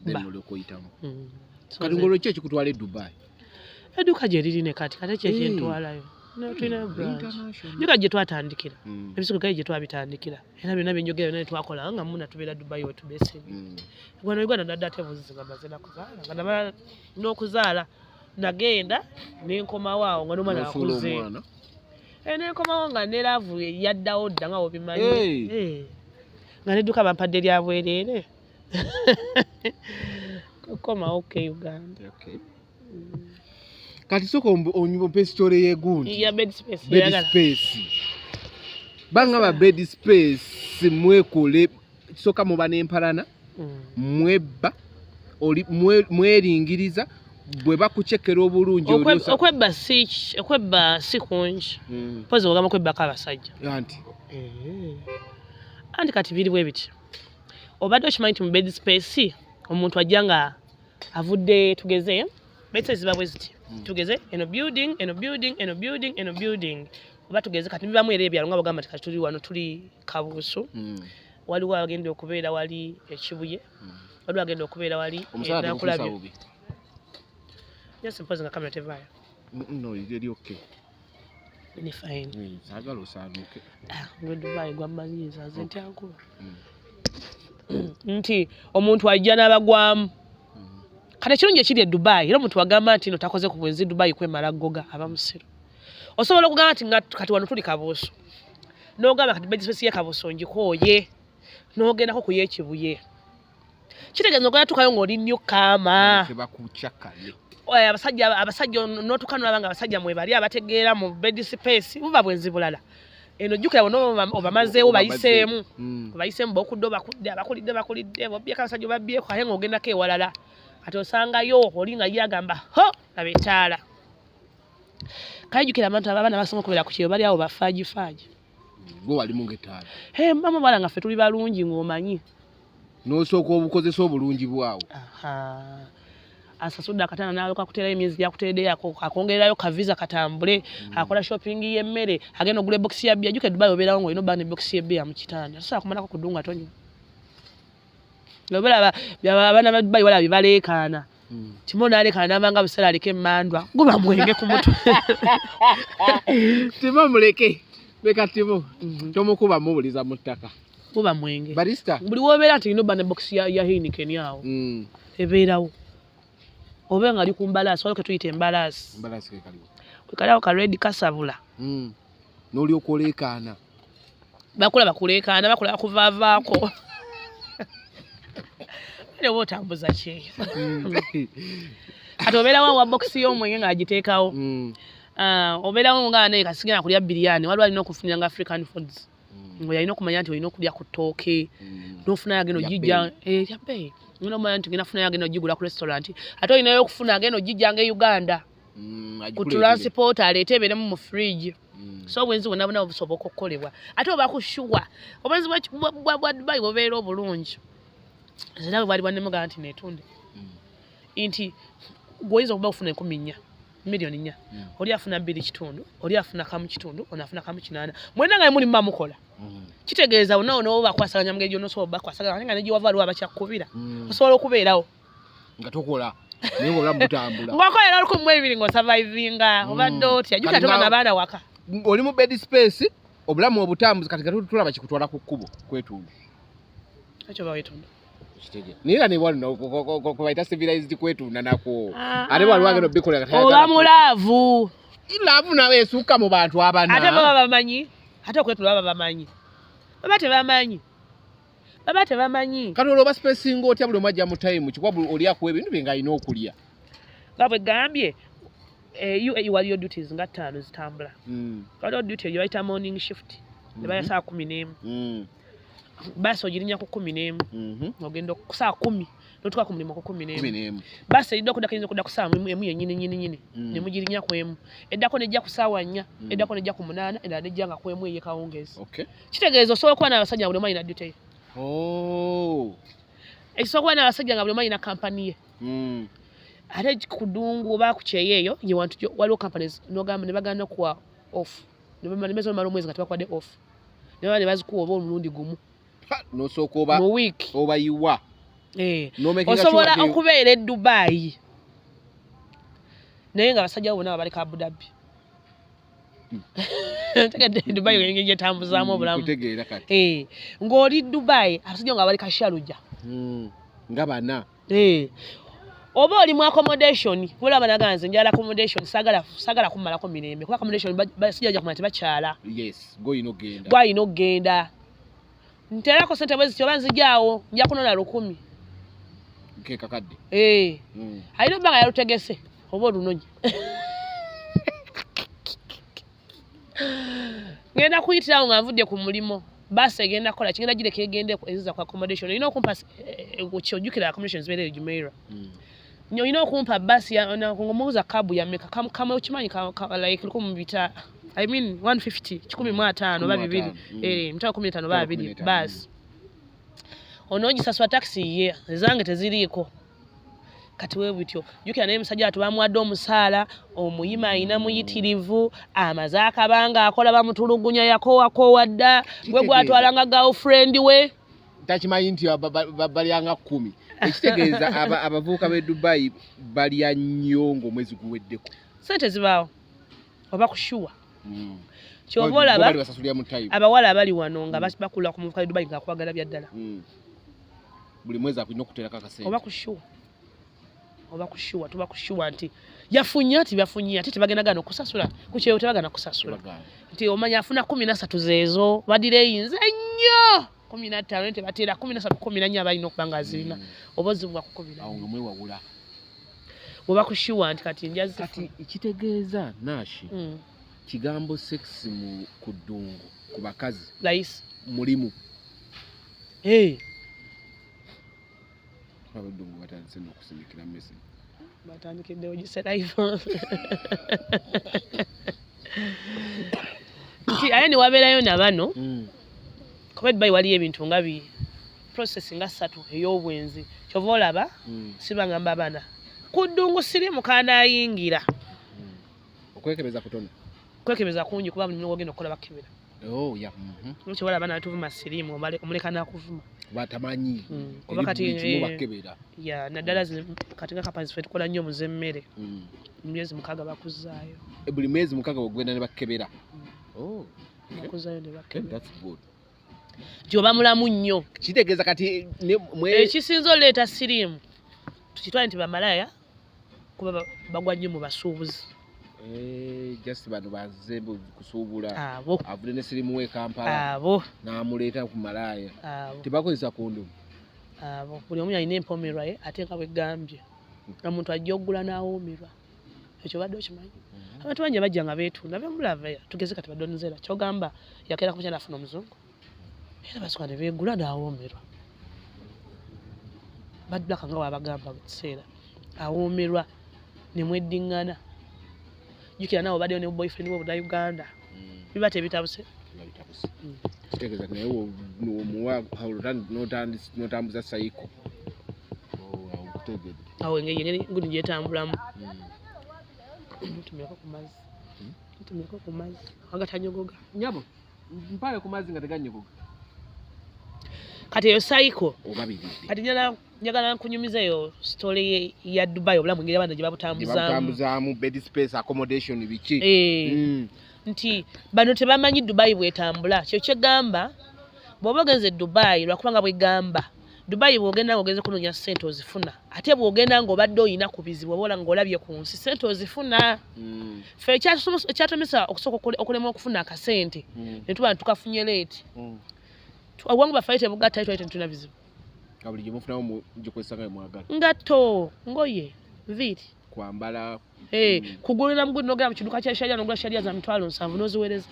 Demolo koyitamu. Kati ngolo kye kikutwala e Dubai. Eduka gye liri ne kati kate kye kyentwalayo. No twina branch. Yuka gye twatandikira. Ebisuko gaye gye twabitandikira. Era byonna byenjogera byonna twakola nga muna tubeera Dubai we tubese. Gwano Uganda dada tebuzi ngabazena kuzaala. Ngandaba n'okuzaala nagenda nenkoma waawo nga n'omwana akuze. Nenkoma nga ne laavu yaddawo dda nga obimanyi. Nga nedduka bampadde lya bwereere. Koma okay Uganda. Okay. Kati soko onyumba story yegundi ya bed space banga ba bed space mwekole soka muba n'empalana mwebba oli mweringiriza bwe bakuchekera obulungi olyosa okwebba si kunji poze ogamba kwebba kabasajja anti kati biri bwe biti obadde okimanyi mu bed space omuntu ajjanga avudde tugeze bed space babwe ziti tugeze eno building oba tugeze kati bibamu era ebyalo nga bagamba kati tuli wano tuli Kabuusu waliwo agenda okubeera wali ekibuye waliwo agenda okubeera wali nakulabye yes suppose nga kamera tevaayo no yeri okay ni fine sagala osanuke ngo Dubai gwamaliza zenti ankuba nti omuntu ajja n'abagwamu kati kirungi ekiri e Dubai era omuntu wagamba nti no takoze ku bwenzi Dubai kwemala goga abamusiro osobola okugamba nti kati wano tuli Kabuusu n'ogamba kati bed space ya Kabuusu ngikooye n'ogendako ku y'ekibuye kitegeeza ogenda tukayo ng'oli nnyo kaama tebakuchakale abasajja n'otukanula abanga abasajja mwe bali abategeera mu bed space buba bwenzi bulala eno jjukira bono obamazeewo bayiseemu bokudde bakulidde bobyeko abasajja babyeko aye ng'ogendako ewalala ati osangayo oli nga yagamba ho abetaala kayijukira abantu abaana basoma okubeera ku kiro bali awo bafaaji bo wali mungetaala mama bala nga ffe tuli balungi ng'omanyi n'osooka obukozesa obulungi bwawo asasudde akatana n'aloka kuteerayo emyezi gyakuteereddeyako akongererayo kaviza katambule akola shopping y'emmere agenda ogula ebokisi ya bbiya jjuka Dubai obeerawo ng'olina obba n'ebokisi y'ebbiya mu kitanda tosobola kumalako kudunga tonywa Lobela abaana ba Dubai wala bibaleekaana. Timo nalekaana n'abanga busala aleke emmandwa. Guba mwenge ku mutwe. Timo muleke. Beka Timo. Tomukuba mubuliza mu ttaka. Guba mwenge. Barista. Buli wobeera nti ino bane box ya Heineken yawo. Ebeerawo. Obenga ali ku mbalasi waliwo ke tuyita embalasi. Mbalasi ke kaliwo. Kaliwo ka red kasabula. N'oli okoleekaana. Bakula kuvaavaako. Lewo otambuza ki ati obeerawo wa box y'omwenge ng'agiteekawo obeerawo nga naye kasigena kulya biryani waliwo alina okufunira nga African foods ng'olina okumanya nti olina okulya ku ttooke n'ofuna agenda ogijja yabbe olina okumanya nti ngenda funayo agenda ogigula ku restaurant ate olinayo okufuna agenda ogijjanga e Uganda ku transport aleete ebeeremu mu fridge so obwenzi bwonna bwonna busoboka okukolebwa ate oba kushuwa obwenzi bwa Dubai bubeera obulungi Zinawe bali bannemuga nti netunde. Inti goyiza okuba ofuna 10 milioni 4. Oli afuna 2 kitundu, oli afuna kamu kitundu, onafuna kamu 8. Mwena nga muli mamukola. Kitegeeza ono bakwasaganya mugejo no so bakwasaganya nga neji wavalu abakyakubira. Osobola okubeerawo. Nga tokola. Niyo ngora mutambula. Ngwakola lako mwebiri ngo survivinga. Obadde otya juka toba nabaana waka. Oli mu bed space obulamu obutambuzi kati tulaba kikutwala ku kkubo kwetundu. Ekyo bawetundu. Nira ni wano kubaita civilized kwetu nanako ate waliwo agenda bikola oba mulaavu love nawe esuka mu bantu abana ate baba bamanyi ate okwetula baba bamanyi baba tebamanyi kati olwo baspacinga otya buli omajja mu time kikwabu oli akuwa ebintu bye ng'alina okulya nga bwe gambye waliyo duties nga 5 zitambula waliyo duty eyo bayita morning shift ne baya saa 11 basi ogirinya ku 11 ogenda ku saa 10 notuka ku mulimu ku 11 basi edda okudda ku saa emu yennyini ne mugirinya ku emu eddako nejja ku saa 4 eddako nejja ku 8 endala nejja nga ku emu eyekawungezi kitegeeza osobola okuba n'abasajja nga buli omu alina duty ekisobola okuba n'abasajja nga buli omu alina kampani ye ate ku ddungu oba ku kyeyo eyo waliwo companies n'ogamba ne bagana okuwa off nemeza omala omwezi nga tebakwadde off ne baba ne bazikuwa oba omulundi gumu n'osooka mu wiiki obayiwa osobola okubeera e Dubai naye nga abasajja bo bonna babaleka Abu Dhabi tegedde Dubai engeri gyetambuzaamu obulamu ng'oli Dubai abasajja nga babaleka Sharjah nga bana oba oli mu accommodation bulaba naganze njala accommodation sagala kumalako mirembe kuba accommodation basijja kumala tebakyala gwalina okgenda nterako sente bweziti oba nzijaawo nja kunona 10,000 kakadde alina obbanga yalutegese oba olunonyi ngenda kuyitirawo nga nvudde ku mulimo basi egenda kola kigenda gireka egende eziza ku accommodation olina okumpa kyojjukira accommodation zibeereyo Jumeirah olina okumpa basi ngomubuuza kabu yameka kamwe okimanyi like 150 150 oba 200 mitwalo 15 oba 2 basi onoogisasula taxi ye ezange teziriiko kati we butyo jjukira naye musajja watu bamuwadde omusaala omuyima alina muyitirivu amaze akabanga akola bamutulugunya yakoowa dda gwe gwatwalanga girlfriend we takimanyi nti balyanga 10 ekitegeeza abavubuka b'e Dubai balya nnyo ng'omwezi guweddeko sente zibaawo oba kushuwa kyova olaba abawala abali wano nga bakula ku muvubuka w'e Dubai nga akwagala bya ddala buli mwezi akulina okuteerako akasente oba kushuwa tuba kushuwa nti yafunye ate tebagendagana okusasula ku kyeyo tebagana kusasula nti omanya afuna 13 zeezo badireyinze nnyo 15 tebateera 13 14 abalina okuba nga azirina oba ozibwa ku 10 awo nga mwewawula oba kushuwa nti kati njazi kati ekitegeeza Nashi kigambo sex ku ddungu ku bakazi layisi mulimu abadungu batandise n'okusindikira mesi batandikiddewo gise live nti aye ne wabeerayo na bano kuba Dubai waliyo ebintu nga process nga 3 ey'obwenzi kyova olaba sibangamba abaana ku ddungu siri mukanda ayingira okwekebeza kutono kwekebeza kungi kuba buli ogenda okukola bakebera nokyo wala abaana batuvuma sirimu omuleka nakuvuma batamanyi kuba kati bakebera naddala kati nga kapanzi fe tukola nnyo muzemmere emyezi 6 bakuzaayo buli mwezi 6 ogenda ne bakebera bakuzaayo ne bakebera gyoba mulamu nnyo kitegeeza kati ekisinza oleeta sirimu tukitwale nti bamalaya kuba bagwa nnyo mu basuubuzi just bano bazze kusuubula abo avudde ne sirimu we Kampala abo n'amuleeta ku malaya tebakozesa kondomu abo buli omu alina empomerwa ye ate nga bwegambye omuntu ajja okugula n'awoomerwa ekyo badde okimanyi abantu bangi bajja nga beetunda bemulava tugeze kati badonzera kyogamba yakeera ku kyana afuna omuzungu era basuka ne beegula n'awoomerwa baddaka nga wabagamba mu kiseera awoomerwa ne mweddiŋŋana jukira nawe baddeyo ne boyfriend we buda Uganda biba tebitabuse kitegeeza naye omuwa notambuza sayiko awo engeri guni gyetambulamu ntumyeko ku mazzi agatanyogoga nyabo mpayo ku mazzi nga teganyogoga kati eyo sayiko obabiri kati njagala nkunyumiza eyo story ya Dubai obulamu engeri abaana gye babutambuzaamu bed space accommodation biki nti bano tebamanyi Dubai bwetambula kyo kyegamba bw'oba ogenze Dubai lwakubanga bwegamba Dubai bw'ogenda ng'ogenze kunoonya ssente ozifuna ate bw'ogenda ng'obadde oyina ku bizibu oba ng'olabye ku nsi ssente ozifuna ffe ekyatumisa okusooka okulema okufuna akasente ne tuba tukafunye leeti obwangu baffe tebugatta twali tetulina bizibu buli gye mufunamu gikozesa nga mwagala ngatto ngoye nviiri kwambala kugulira mugudi n'ogenda mu kiduka kya sharia n'ogula sharia za mitwalo 7 n'oziweereza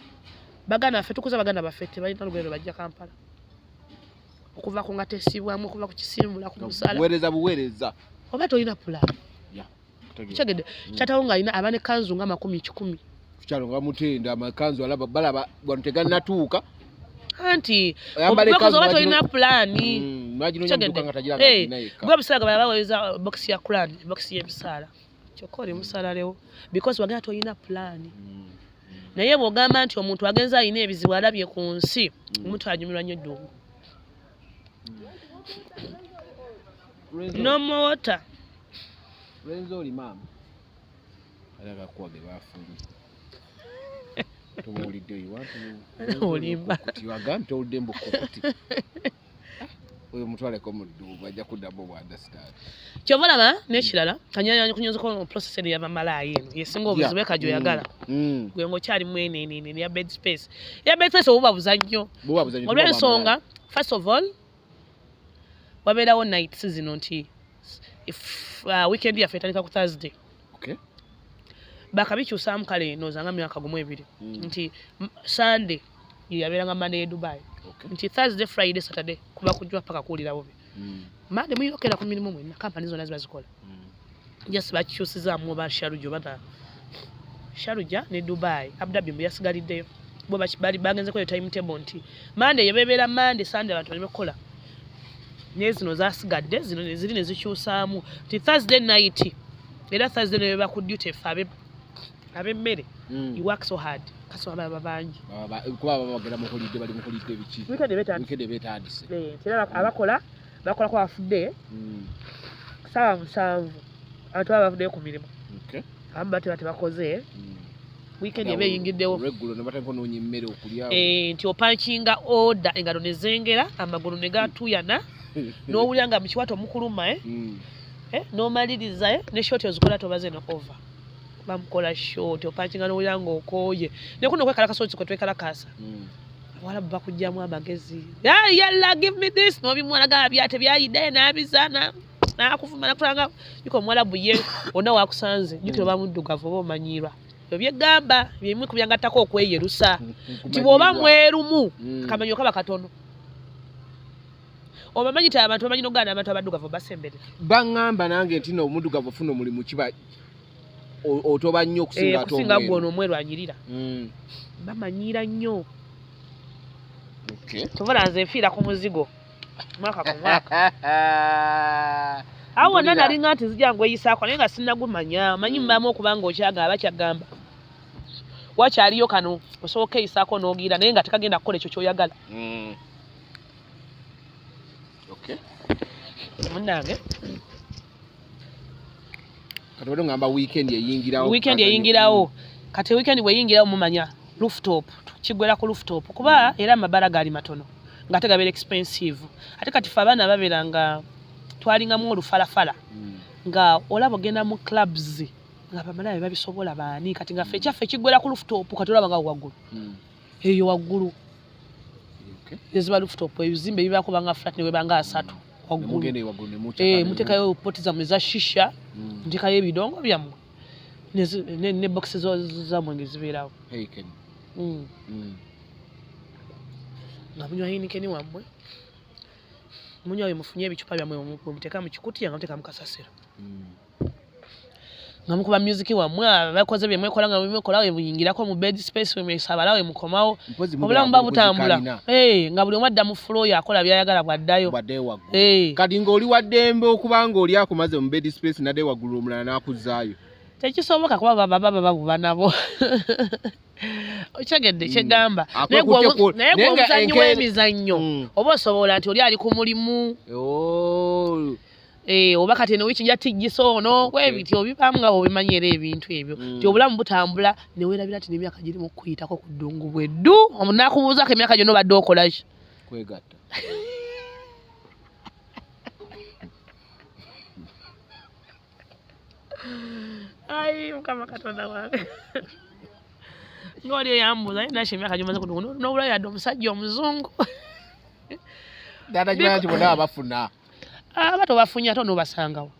baganda baffe tukuza baganda baffe tebalina lugendo bajja Kampala okuva ku ngate esibwamu okuva ku kisimbula ku musala buweereza oba tolina pulaani kyegedde kyatawo ng'alina aba ne kanzu nga 10,000 kukyalo nga mutenda amakanzu alaba balaba wano tegannatuuka anti oba tolina pulaani gwe bisaala baba baweza bokisi ya Quran bokisi y'ebisaala kyokka oli musaala lewo because wagenda tolina pulaani naye bw'ogamba nti omuntu agenza alina ebizibu alabye ku nsi omuntu anyumirwa nnyo ddungu no water Renzo oli maama alaga kwage bafunye tumulidde iwantu olimba tiwagante oludembo kokuti oyo mutwale ko muddu bajja kuddamu bwa understand kyovalaba n'ekirala kanyanya kunyonzako process ya mamalayi eno yesinga obuzibu ekajo yagala gwe ngokyali mwenenene ya bed space obuba buzannyo olw'ensonga first of all wabeerawo nights zino nti if weekend yaffe etandika ku Thursday bakabikyusaamu kale noozanga myaka gumu ebiri nti Sunday yabeeranga Monday Dubai nti Thursday Friday Saturday kuba kujwa paka kuwulirawo be Monday muyokera ku mirimu mwenna kampani zonna ziba zikola just bakikyusizaamu oba Sharjah ne Dubai Abu Dhabi mbu yasigaliddeyo bo bagenze kweyo timetable nti Monday yebebeera Monday Sunday abantu baleme nezino zasigadde zino ziri ne zikyusaamu nti Thursday night era Thursday ne beba ku duty ffe abemmere you work so hard kaso ababa bangi kuba bagera mu holiday bali mu holiday biki weekend betandise tera bakola ko afudde sawa 7 abantu abafudde ku mirimu amba tebate bakoze weekend ebe yingiddewo regular ne batanko no nyimmere okulya nti opankinga order engalo ne zengera amagulu ne gatuyana n'owulyanga mu kiwato mukuluma n'omaliriza ne short ozikola tobaze no over bamukola short opankinga n'owulyanga okooye ne kuno kwekalakasa okiko twekalakasa wala bakujjamu amagezi yalla give me this n'obimwalaga byate byayidde n'abizana nakuvuma nakutanga yuko mwala buye ona wakusanze jukiro bamuddugavu oba omanyirwa byegamba byemwe kubyangatako okweyerusa nti bwoba mwerumu kamanyo kaba katono obamanyi ta abantu bamanyi nogana abantu abaddugavu basembere bangamba nange nti no omuddugavu funa omulimu kiba otoba nnyo okusinga ato kusinga gwono omweru anyirira bamanyira nnyo tovola nze nfiira ku muzigo mwaka ku mwaka awo nana alinga nti zijja ngweyisaako naye nga sinnagumanya manyi mbamu okubanga okyaga abakyagamba wakyaliyo kano osooka eyisaako n'ogiira naye nga tekagenda kukola ekyo kyoyagala munnange kati bado ngamba weekend eyingirawo kati weekend bweyingirawo mumanya rooftop kigwera ku rooftop kuba era amabala gali matono nga tegabera expensive ate kati fe abaana babeeranga twalingamu olufalafala nga olaba ogenda mu clubs nga bamalabe babisobola baani kati nga ffe ekyaffe kigwera ku rooftop kati olaba nga waggulu eyo waggulu eziba rooftop ebizimbe ebibaako banga flat ne webanga 3 waggulu muteekayo poti zammwe za shisha muteekayo ebidongo byammwe ne boxi zammwe ngezibeerawo nga munywa Heineken wammwe munywa we mufunye ebicupa byammwe muteeka mu kikutiya nga muteeka mu kasasiro nga mukuba music wammwe bakoze bye mwekola nga mwekola we muyingirako mu bed space we mwesabala we mukomawo obulamu babutambula nga buli omu adda mu flow yakola byayagala bwaddayo kati ng'oli waddembe okubanga oli akumaze mu bed space nadde waggulu omulala n'akuzaayo tekisoboka kuba baba babuba nabo okyegedde kyegamba naye gwe omuzannyi w'emizannyo oba osobola nti oli ali ku mulimu oba kati eno wiki njatijjisa ono webityo bibamu nga obimanyi era ebintu ebyo nti obulamu butambula neweerabira nti n'emyaka girimu okuyitako ku ddungu bweddu omuntu n'akubuuzaako emyaka gyonna obadde okolaki kwegatta mukama katonda wange ngoli yambuza nashe myaka jomaze kuno n'obula yadde omusajja omuzungu dada jwa ati bona abafuna abato bafunya to no basangawo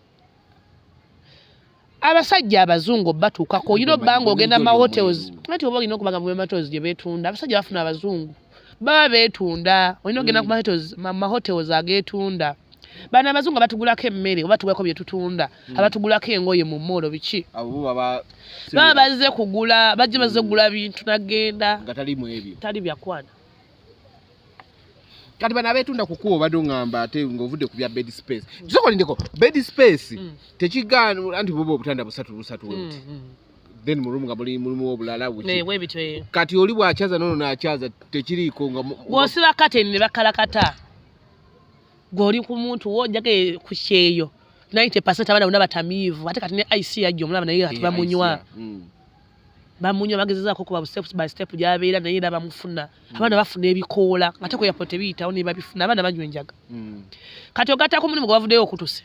abasajja abazungu batuukako yino bango ogenda mu hotels ati oba olina okubaga mu hotels gye beetunda abasajja bafuna abazungu baba beetunda olina ogenda ku ma hotels ageetunda bana abazungu batugulako emmere oba tugulako bye tutunda abatugulako engoye mu mall biki abo baba bazze kugula bajje bazze kugula bintu nagenda nga tali mu ebyo tali byakwana kati bana betunda kukuwa bado ngamba ate ngovudde ku bya bed space zoko ndiko bed space tekigana anti bobo obutanda busatu webuti then murumu nga mulimu obulala buki ne webitwe kati oli bwachaza nono nachaza tekiriko nga bwosiba kate ne bakalakata goli ku muntu wojage ku kyeyo 90% abana unabatamivu ate kati ne IC yajjo mulaba naye ati bamunywa bamunywa bagezezako kuba step by step jabeera naye bamufuna abana bafuna ebikoola ate ko yapote biyitawo ne babifuna abana banywa enjaga kati ogata ku mulimu gwavuddeyo okutuse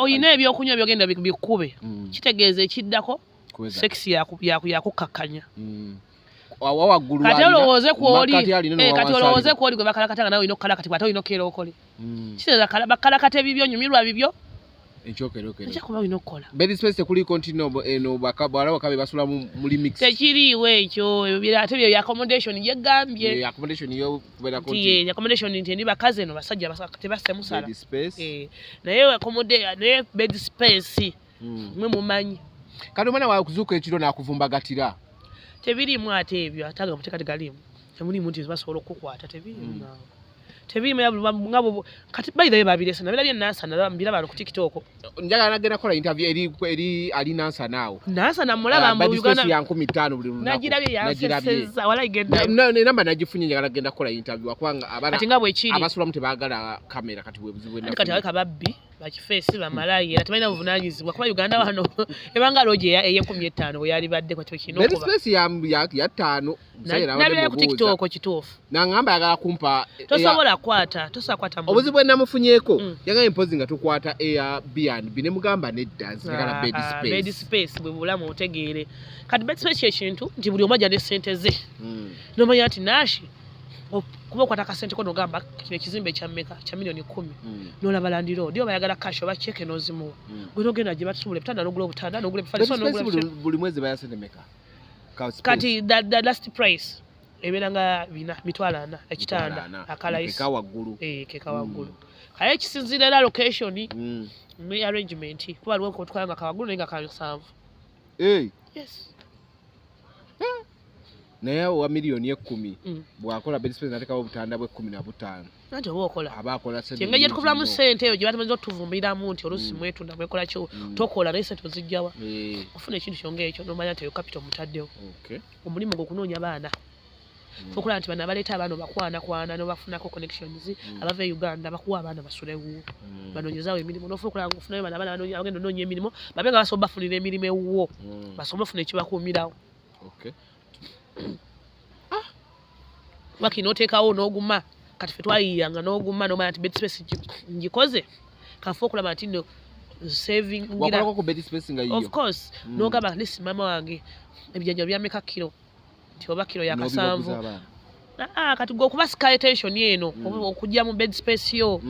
oyina ebyokunywa byogenda bikube kitegeeza ekiddako sex yakukkakkanya kati olowooze kwoli gwe bakalakatanga nawe olina okukalakati ate olina okukeera okole kitegeeza bakalakata ebibyo nyumirwa bibyo ekyakuba olina okukola bed space kuliko ntino eno bakabala bakabe basula muri mix tekiriiwo ekyo ate byo accommodation yegambye accommodation yo kubera konti accommodation ndi bakaze no basajja tebase musala bed space naye accommodation naye bed space mwe mumanyi kati omwana wa kuzuka ekiro nakuvumbagatira tebirimu ate ebyo ataga mutekati galimu temulimu nti basobola okukwata tebirimu ngabo kati bayida babiresa nabira bya nasa nabira balo ku TikTok njaga nagenda kola interview eri ali nasa nawo nasa namulaba mu Uganda ya 15 buli lunaku najirabye yanseza wala igenda namba nagifunye njaga nagenda kola interview akwanga abana kati ngabo ekiri abasula mu tebagala kamera kati webuzibu na kati aleka babbi bakifeesi bamalayi era tebalina buvunanyizibwa kuba Uganda wano ebanga loje eye15 bwe yali badde kwa kino kuba space ya 5 nabira ku TikTok kituufu nangamba yagala kumpa tosobola kwata obuzibu namufunyeko yanga impozi nga tukwata Airbnb ne mugamba nedda zigala bed space bwe bulamu otegeere kati bed space ekintu nti buli omaja ne sente ze nomanya ati nashi kuba kwataka sente kono gamba kile kizimbe kya mmeka kya milioni 10 nola balandiro ndio bayagala cash oba cheke nozimu gwino genda je batusubule bitanda no globe tanda no globe faliso no globe buli mwezi bayasente meka kati the last price ebiranga bina mitwala na ekitanda akalaisi keka waggulu keka waggulu kale kisinzira la location ni arrangement kuba lwo ko twanga kawaggulu nga kasanvu yes naye wa milioni 10 bwakola bed space nateka obutanda bwe 15 nante okola abakola sente yengeje tukubula mu sente eyo gibata mazo tuvumbira munti olusi mwetu na mwekola kyo tokola rese tozijjawa ofuna ekintu kyonge ekyo no manya teyo capital mutaddewo omulimu gokunoonya abaana fokola nti bana baleta abaana bakwana no bafunako connections abava Uganda bakuwa abaana basulewo banonyezawo emirimu no fokola ngufuna abaana bagenda nonye emirimu babenga basoba funira emirimu ewuwo basoba funa ekibakuumirawo wakino tekawo n'oguma kati fe twayiyanga n'oguma no manya bed space ngikoze kafo okulaba nti no saving ngira wakolako ku bed space nga yiyo of course n'ogamba lisi mama wange ebijanja bya meka kilo tioba kilo ya kasanvu kati go kuba skytation yeno okujja mu bed space yo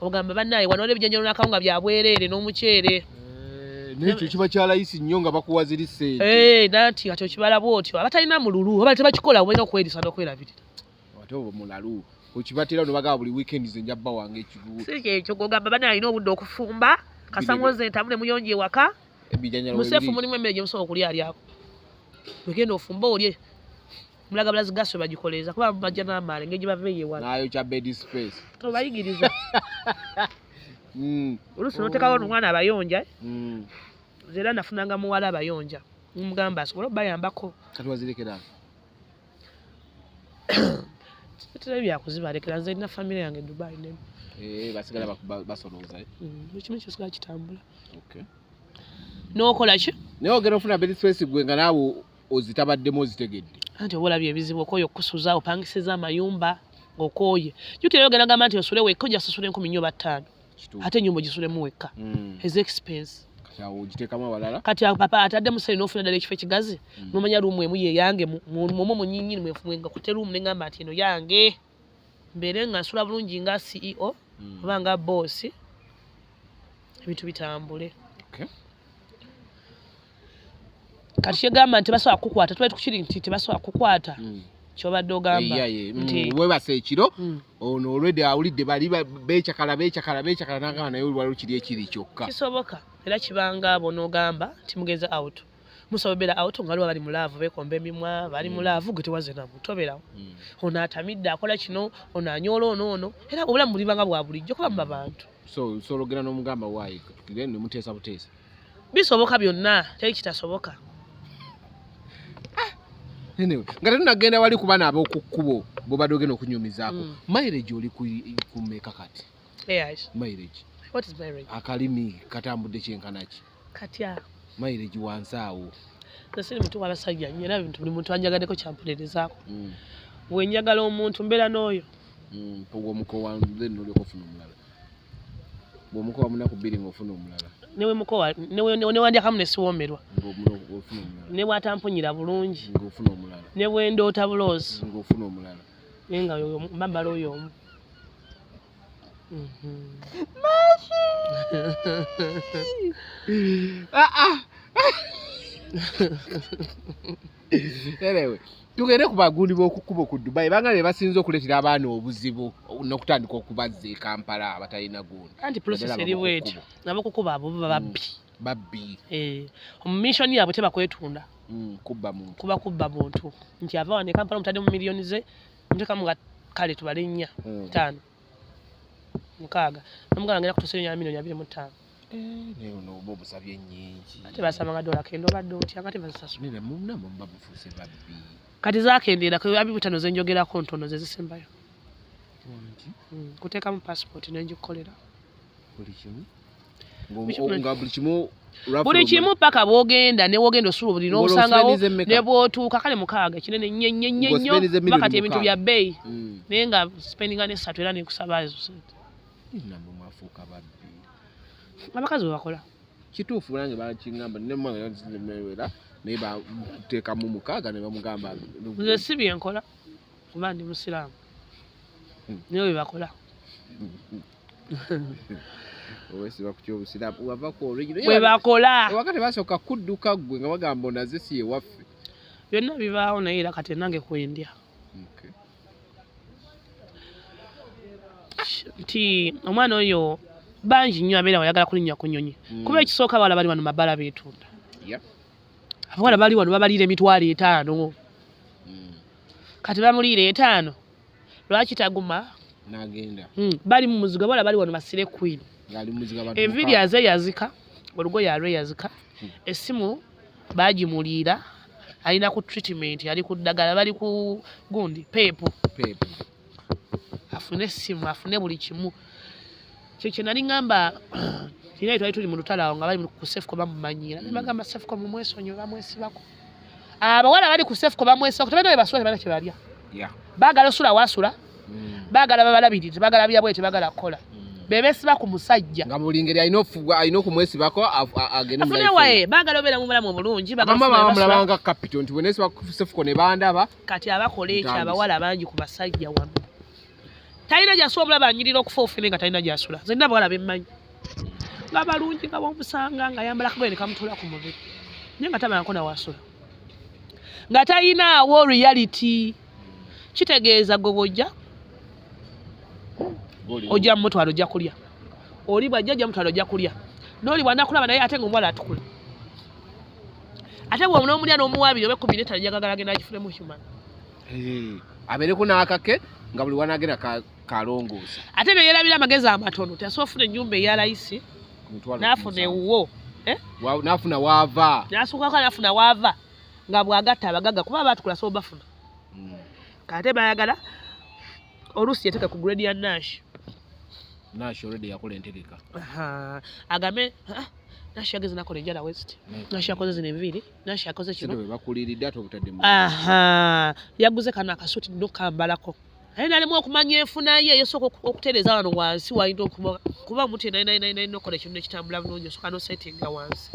ogamba banaye wanole ebijanja n'akawunga bya bwerere n'omukyere n'ekyo kiba kyalayisi nnyo nga bakuwaziri sente nati ati okibala bwotyo abatalina mululu oba tebakikola obulina okwerisa n'okwerabirira ate obwo mulalu okibatera no bagaba buli weekend ze njabba wange ekigulu si ekyo gogamba bana alina obudde okufumba kasangoze entabule muyonje ewaka musefu mulimu emmere gye musobola okulya alyako wegenda ofumba olye mulaga bulazi gaswe bagikoleza kuba bajja n'amaale engeri gye bava eyewala nayo kya bed space tobayigiriza olusi notekawo omwana abayonja zera nafunanga muwala abayonja mugamba asobola obayambako kati wazirekera tete byakuzibalekera nze na family yange Dubai ne basigala basoloza ekimu kisigala kitambula n'okola ki naye ogenda ofuna bed space gwe nga naawe ozitabaddemu ozitegedde anti obulabye ebizibu okooye okusuza opangisiza amayumba ng'okooye jukira yogera gamba nti osule wekka ojja susula 1,500 ate ennyumba ogisulemu wekka his expense kyawo giteekamu abalala kati papa atadde musere n'ofuna ddala ekifo ekigazi n'omanya luumu emu ye yange mwomo munyinyini mwefumenga kute luumu ne ngamba nti eno yange mbeere nga nsula bulungi nga CEO oba nga boss ebintu bitambule. Kati kyegamba nti basobola kukwata tuba tukiri nti tebasobola kukwata kyobadde ogamba nti webasa ekiro ono already awulidde bali beekyakala n'agamba naye waliwo kiri ekiri kyokka kisoboka era kibanga abo n'ogamba nti mugenze out musobera out nga bali mu laavu beekomba emimwa bali mu laavu gwe tewaze namu toberawo ono atamidde akola kino ono anyoola ono era obulamu bulibanga bwa bulijjo kuba muba bantu so sologera n'omugamba waayi tukire ne muteesa buteesa bisoboka byonna teri kitasoboka. Anyway, nga tunagenda wali kuba nabo ku kkubo bo badde ogenda okunyumizaako mileage oli ku meka kati mileage What is mileage? Akalimi katambudde kyenkanaki katya mileage wansi awo nasiri muntu wabasajja nyera bintu buli muntu anjagaddeko kyampulerezaako bwenjagala omuntu mbeera n'oyo omukowa nze nolyoka ofuna omulala bw'omukowa munaku bbiri ng'ofuna omulala newe mukowa newandyakamu nesiwomerwa ne bwatampunyira bulungi ng'ofuna omulala ne bwendoota buloozi ng'ofuna omulala naye nga mbambala oyo omu anyway tugende ku bagundi b'okukkuba ku Dubai banga be basinze okuleetera abaana obuzibu n'okutandika okubazza e Kampala abatalina gundi anti process eri bwetyo n'abakukuba abo baba babbi omu mission yaabwe tebakwetunda kubba muntu nti ava wano e Kampala omutadde mu miliyoni ze muteekamu nga kale tubale 4 5 6 nomugala ngenda kutuseenya miliyoni 25 neyo n'oba obusabye nnyingi ate basaba nga dola kendo badde otya nga tebazisasula nina munamo mba mufuuse babbi kati zakendeera abibutano zenjogerako ntono ze zisembayo kuteekamu passport nenjikukolera buli kimu paka bwogenda newogenda osuubulira obusangawo ne bw'otuuka kale 6 kinene nnyo bakati ebintu bya bbeeyi naye nga spendinga ne 3 era nekusaba ezo sente abakazi webakola kituufu nange bakingamba nemwera naye bateekamu 6 ne bamugamba nze si byenkola kuba ndi musiraamu naye webakola owesiba ku kyobusiraamu wavako original webakola wakati basooka kudduka ggwe nga bagamba onaze si ewaffe byonna bibaawo naye era kati nange kwendya nti omwana oyo bangi nnyo abeera wayagala kulinnya ku nnyonyi kuba ekisooka abawala bali wano mabbala beetunda abawala bali wano babaliira $50,000 kati bamuliira 5 lwaki taguma n'agenda bali mu muzigo abawala bali wano basire queen enviiri yazeyazika olugoye alweyazika essimu baagimuliira alina ku treatment ali ku ddagala bali ku gundi peepu afune essimu afune buli kimu kyekyo nali ngamba naye twali tuli mu lutalo awo nga bali ku Sefco bamumanyiira ne bagamba Sefco mumwesonyiwe bamwesibako abawala bali ku Sefco bamwesibako tebalina we basula tebalina kye balya baagala osula wasula baagala babalabirire baagala byabwe tebagala kukola bebesiba ku musajja nga buli ngeri alina okumwesibako agende afune waye baagala obeera mu bulamu obulungi bamulabanga capital nti bwenesiba ku Sefco ne bandaba kati abakola ekyo abawala bangi ku basajja wano talina gyasula omulaba anyirira okufa ofune nga talina gyasula zenna abawala bemmanyi nga balungi nga bomusanga nga ayambala kagoye ne kamutula ku mubiri naye nga tabanako nawasula nga talinaawo reality kitegeeza gwe bwojja ojja mumutwalo ojja kulya oli bwajja mutwalo ojja kulya n'oli bwanakulaba naye ate ngaomuwala atukula ate bwe n'omulya n'omuwaabiri oba 15 jagagala agenda agifunemu human abeereko n'akake nga buli wanagenda kalongoosa ate neyerabira amagezi amatono tasobola ofuna ennyumba eya layisi n'afuna ewuwo n'afuna waava n'asuukako n'afuna waava nga bw'agatta abagagga kuba baatukula so bafuna kate bayagala oluusi yateeka ku grade ya Nash already yakola entegeka agambe Nash yageze nakola enjala West Nash yakoze zino enviiri Nash yakoze kino bakuliridde ate obutadde yaguze kano akasuti nokambalako Aye nalimu okumanya enfuna ye yesooka okutereeza wano wansi wayinza kuba muti nokola ekintu nekitambula bulungi osooka nosettinga wansi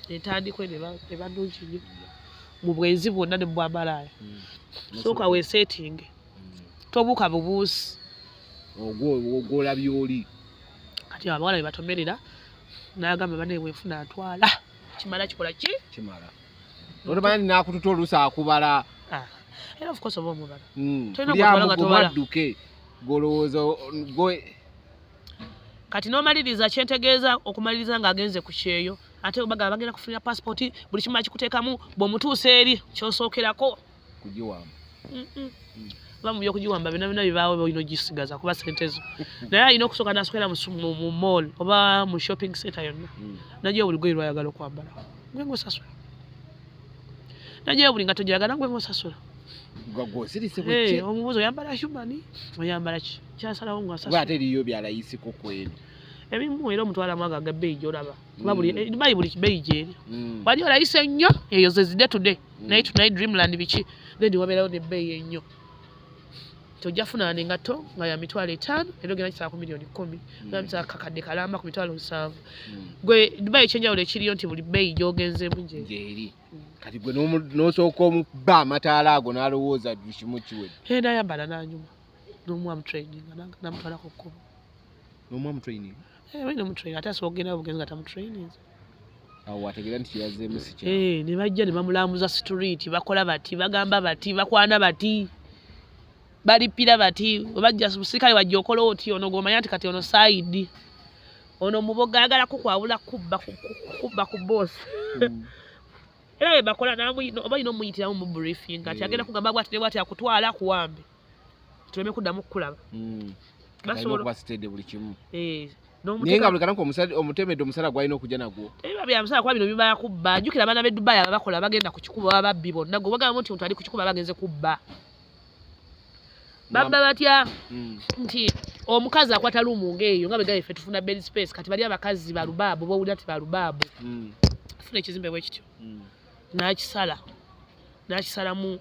entandikwa eba nnungi nnyo mu bwenzi bwonna ne mu bwamalaaya sooka weesettinge tobuuka bubuusi ogwolabye oli kati abawala bebatomerera n'agamba banne bwenfuna atwala kimala kikola ki kimala otomanya nakututa oluusi akubala era of course oba omubala tolinaadduke golowooza kati n'omaliriza kyentegeeza okumaliriza ng'agenze ku kyeyo ate bagamba bagenda kufunira passport buli kimu bakikuteekamu bw'omutuusa eri kyosookerako kugiwamba ba mu byokugiwamba bina bibaawo olina ogisigaza kuba sente zo naye alina okusooka n'asokera mu mall oba mu shopping center yonna najyo buli goyi lwayagala okwambala gwe ng'osasula najyo buli nga togyagala gwe ng'osasula omubuuzi oyambala humani oyambala ki kyasalawo ng'asasula ate eriyo byalayisiko kweno ebimu era omutwalamu aga bbeeyi gy'olaba kuba Dubai buli bbeeyi gy'eri wali olayise ennyo eyo ze zide today night to night dreamland biki then wabeerawo n'ebbeeyi ennyo tojja funana engatto nga ya mitwalo 5 era ogenda kisala ku milioni 10 nga misala kakadde kalamba ku mitwalo 7 gwe Dubai ekyenjawulo ekiriyo nti buli bbeeyi gy'ogenzeemu gyeri kati gwe n'osooka omuba amataala ago n'alowooza kimu kiwedde nayambala n'anyuma n'omuwamu training namutwalako kkubo n'omuwamu training ate asobola okugenda obugenzi nga tamutraining awo wategeera nti kyeyazeemu si ne bajja ne bamulambuza street bakola bati bagamba bati bakwana bati balipira bati obajja musirikale wajja okola oti ono gomanya nti kati ono saidi ono muboga ayagala kukwabula kubba ku boss era we bakola oba ino omuyitiramu mu briefing ati agenda kugamba bwati ne bwati akutwala kuwambe tuleme kuddamu kukulaba basobola okuba stede buli kimu naye nga buli kanako omutemedde omusala gwalina okujja nagwo eba byamusala kuba bino bibaya kubba ajjukira abaana b'e Dubai ababakola bagenda ku kikuba bababbi bonna gwe bagamba nti omuntu ali ku kikuba bagenze kubba babba batya nti omukazi akwata lumu ng'eyo nga begaife tufuna bed space kati bali abakazi balubaabu bowulira ti balubaabu funa ekizimbe bwe kityo n'akisalamu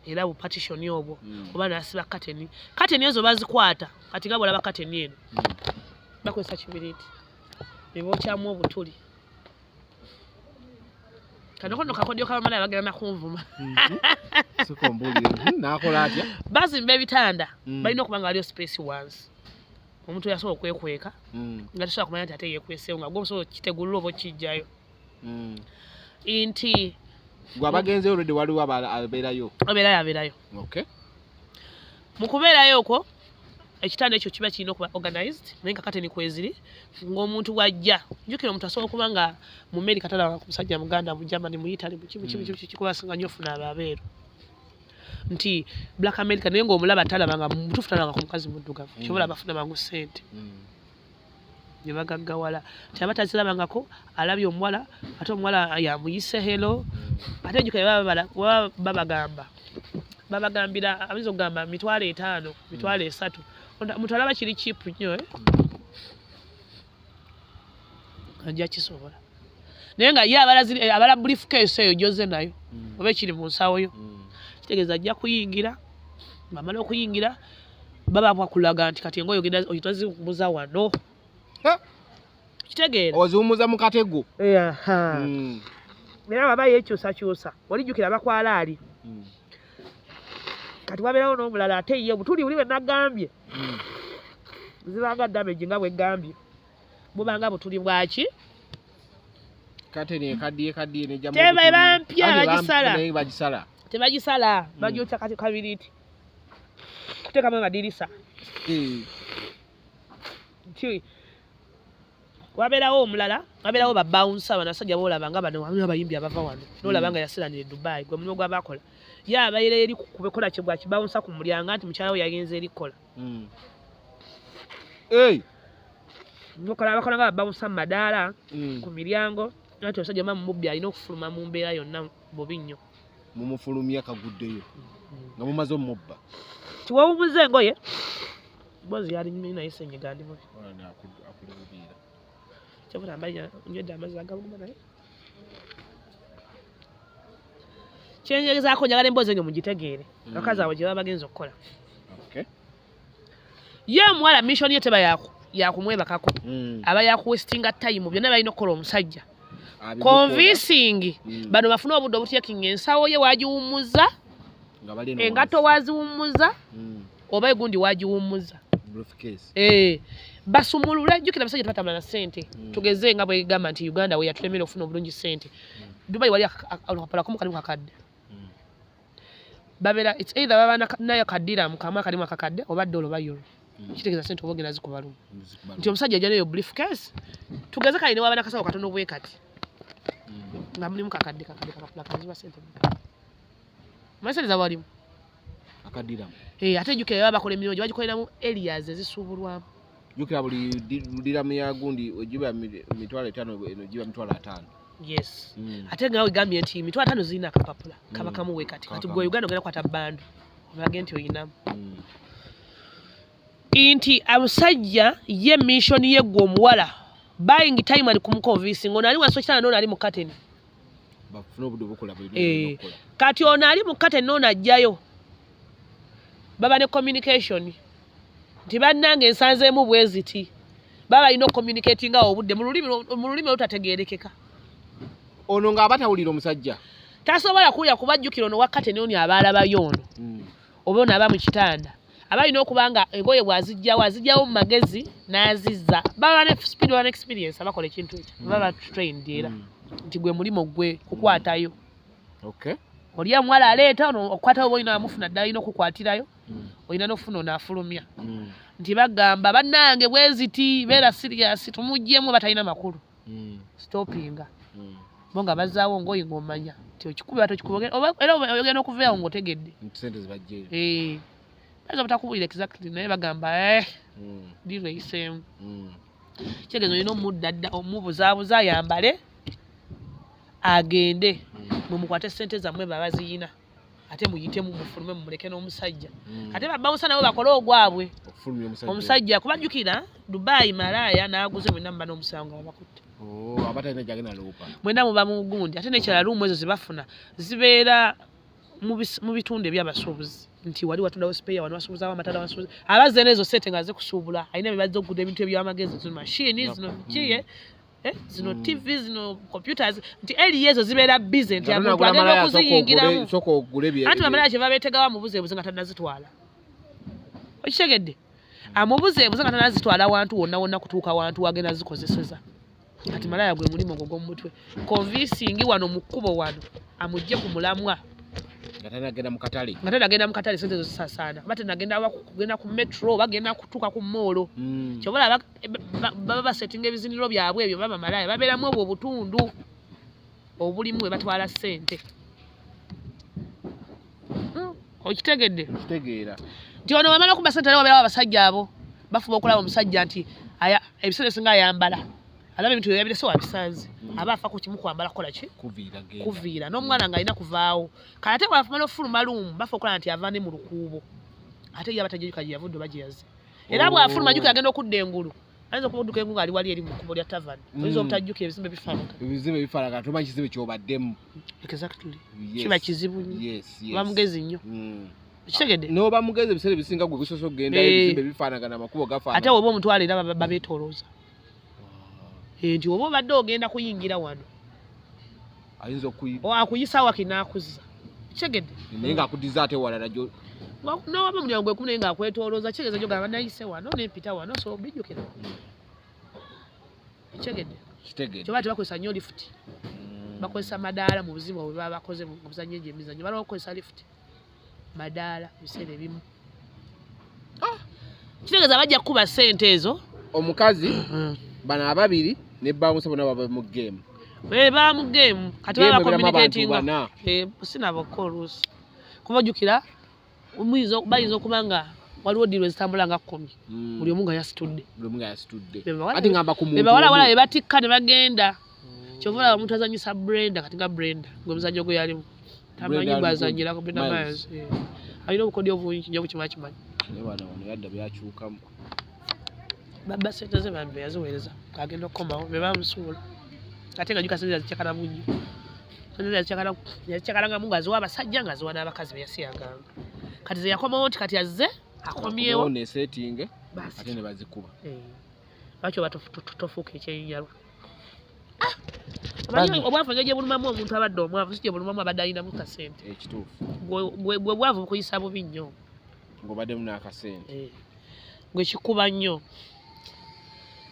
era bu partition obwo oba n'asiba kateni ezo bazikwata kati nga bwolaba kateni eno bakozesa kibiriiti ne bookyamu obutuli kanokono kakodyo kabamala bagenda nakunvuma nakola atya bazimba ebitanda balina okuba nga waliyo space wansi omuntu yasobola okwekweka nga tasobola kumanya nti ate yekwesewo nga gwe osobola kitegulula oba okijjayo nti gwabagenzeyo olwedde waliwo abeerayo mu kubeerayo okwo ekitanda ekyo kiba kirina okuba organized naye nga kateni kweziri ng'omuntu wajja njukira omuntu asobola okuba nga mu America talaba ku musajja muganda mu Germany mu Italy kuba singa nnyo ofuna abeeru nti Black America naye ng'omulaba talaba nga mutuufu talaba ku mukazi muddugavu kyobola abafuna mangu ssente ne bagaggawala nti aba tazirabangako alabye omuwala ate omuwala yamuyise helo ate njukira babagambira abayinza okugamba mitwalo 5 mitwalo 3 omuntu alaba kiri cheap nnyo ajja kisobola naye nga ye abala briefcase eyo gyoze nayo oba ekiri mu nsawo yo kitegeeza ajja kuyingira ng'amala okuyingira baba bakulaga nti kati engoye oyitaziwumuza wano kitegeera oziwumuza mu katego era baba yekyusakyusa olijjukira bakwala ali kati wabeerawo n'omulala ate ye obutuli buli bwe nagambye zibanga damage nga bwe gambye bubanga butuli bwaki kateni ekaddiye nejja bagisala tebagisala bagyokya kati kabiriiti kuteekamu amadirisa nti wabeerawo omulala wabeerawo babawunsa banasajja boolaba nga bano wamu abayimbi abava wano n'olaba nga yasiranire Dubai gwe mulimu gwabakola ye abaire eri kubekola kye bwakibawunsa ku mulyango nti mukyala we yagenze erikola bakola nga babawunsa mu madaala ku miryango nti omusajja ma mumubbi alina okufuluma mu mbeera yonna bubi nnyo mumufulumya kaguddeyo nga mumaze omubba tiwawumuza engoye bozi yali naye senyiga ndi mubi kyobula mbalya nywedde amazzi agaguma naye kyenyegezaako njagala emboozi enyo mugitegeere abakazi abo gye baba bagenza okukola ye omuwala mission ye teba yakumwebakako aba yakuwestinga time byonna balina okukola omusajja convincing bano bafuna obudde obutekinga ensawo ye wagiwummuza engato waziwummuza oba egundi wagiwummuza basumulule jjukira abasajja tebatambula na ssente tugeze nga bwe gamba nti Uganda we yatulemera okufuna obulungi ssente Dubai wali akapala komu kalimu kakadde babera it's either baba nayo kadira mukama kalimu akakadde oba dola oba euro kitegeeza ssente oba ogenda zikuba lumu nti omusajja ajja nayo briefcase tugeze kali ne waba nakasawo katono bwe kati nga mulimu kakadde kakapula kanziba ssente masaliza walimu akadiramu ate jjukira baba bakola emirimu gye bagikoleramu areas ezisuubulwamu jjukira buli diramu ya gundi ogiba 5,000 eno giba 5,000 yes ate nga wegambye nti 5,000 zirina akapapula kaba kamuwe kati gwe Uganda ogenda kwata bandu obage nti oyinamu nti abusajja ye mission ye gwe omuwala buying time ali kumuconvince ono ali wansi kitana n'ono ali mu kateni bafuna obudde obukola kati ono ali mu kateni n'ono ajjayo baba ne communication nti bannange ensanzeemu bweziti baba alina ocommunicating nga obudde mu lulimi olutategeerekeka ono ng'abatawulira omusajja tasobola kulya kubajjukira ono wakkate ne oni abaalabayo ono oba ono aba mu kitanda aba alina okuba nga engoye bwazijjawo mu magezi n'azizza baba ne speed baba ne experience abakola ekintu ekyo baba trained era nti gwe mulimo gwe kukwatayo oli omuwala aleeta ono okukwatayo oba olina amufuna ddala alina okukwatirayo olina n'ofuna ono afulumya nti bagamba bannange bweziti beera serious tumuggyemu batalina makulu stoppinga bo nga bazzaawo ngoyi ng'omanya nti okikubi bato kikubi era ogenda okuveewo ng'otegedde baza butakubulira exactly naye bagamba diro eyiseemu kitegeeza olina omubuzaabuza ayambale agende mumukwate ssente zammwe baba ziyina ate muyitemu mufulume mumuleke n'omusajja ate babawusa nabo bakole ogwabwe omusajja kubajjukira Dubai malaya n'aguze mwenna muba n'omusango nga babakutte abatalina gyagenda loopa mwenna muba mu gundi ate n'ekirala luumu ezo zebafuna zibeera mu bitundu ebyabasuubuzi nti wali watundawo speya wano basuubuzaawo amatala basuubuza abazze n'ezo sente nga zikusuubula alina bye bazze okugula ebintu ebyamagezi zino mashini zino kiye zino TV zino computers nti eri ezo zibeera busy nti abantu agenda okuziyingiramu anti bamalaya kye babeetegawo amubuzeebuze nga tannazitwala okitegedde amubuzeebuze nga tannazitwala wantu wonna wonna kutuuka wantu wagenda zikozeseza kati malaya gwe mulimu ogwo gw'omutwe convincing wano mu kkubo wano amugye ku mulamwa nga tanagenda mu katale sente zo zisaasaana aba tanagenda kugenda ku metro bagenda kutuuka ku moolo kyobola baba basetinga ebiziniro byabwe ebyo baba malaya babeeramu obwo obutundu obulimu we batwala ssente okitegedde nti ono wamala okuba ssente naye wabeerawo abasajja abo bafuba okulaba omusajja nti ebiseera ebisinga ayambala alaba ebintu byabire so wabisanze aba afa ku kimu kwambala kola ki kuviira n'omwana ng'alina kuvaawo kale ate bwafumala ofuluma lumu bafa okulaba nti ava ne mu lukuubo ate ye abatajjuka gye yavudde oba gye yazze era bw'afuluma jjuka agenda okudda engulu ayinza okuba odduka engulu ng'ali wali eri mu kkubo lya tavani oyinza obutajjuka ebizimbe bifaanagana tomanyi kizibu kyobaddemu exactly kiba kizibu nnyo oba mugezi nnyo kitegedde n'oba mugezi ebiseera ebisinga gwe bisoose okugenda ebizimbe bifaanagana amakubo gafaanagana ate oba omutwala era babeetoolooza nti oba obadde ogenda kuyingira wano ayinza akuyisa waki n'akuzza kitegedde naye ng'akuddiza ate walala n'owaba mulyango gwekumu naye ng'akwetoolooza kitegeeza gyo gamba nayise wano nempita wano so bijjukira kitegedde kyoba tebakozesa nnyo lifuti bakozesa madaala mu buzibu bwe baba bakoze mu buzannyo egyo emizannyo balawo okukozesa lifuti madaala biseera ebimu kitegeeza bajja kukuba ssente ezo omukazi bano ababiri ne bamusa bonna baba mu game beba mu game kati baba communicating sinabako oluusi kuba jjukira bayinza okuba nga waliwo ddiiro ezitambula nga 10 buli omu nga yasitudde ati ngamba ku muntu bebawalawala be batikka ne bagenda kyova olaba omuntu azanyisa Brenda kati nga Brenda gwe muzannyo gwe yalimu tamanyi gwazanyirako Brenda Myers alina obukodyo obungi kijja bukimala kimanyi wano yadda byakyukamu baba sente ze bantu yaziweereza agenda okukomawo be bamusuula ate nga jukasente zikyakala bungi yazicakalanga mungazi w'abasajja ngaziwa n'abakazi be yasiyaganga kati ze yakomawo nti kati azze akomyewo ne setting ate ne bazikuba lwaki oba tofuuka ekyenyalu omanyi obwavu ng'egye bulumamu omuntu abadde omwavu si gye bulumamu abadde alinamu kasente ekituufu gwe bwavu bukuyisa bubi nnyo ng'obaddemu n'akasente gwe kikuba nnyo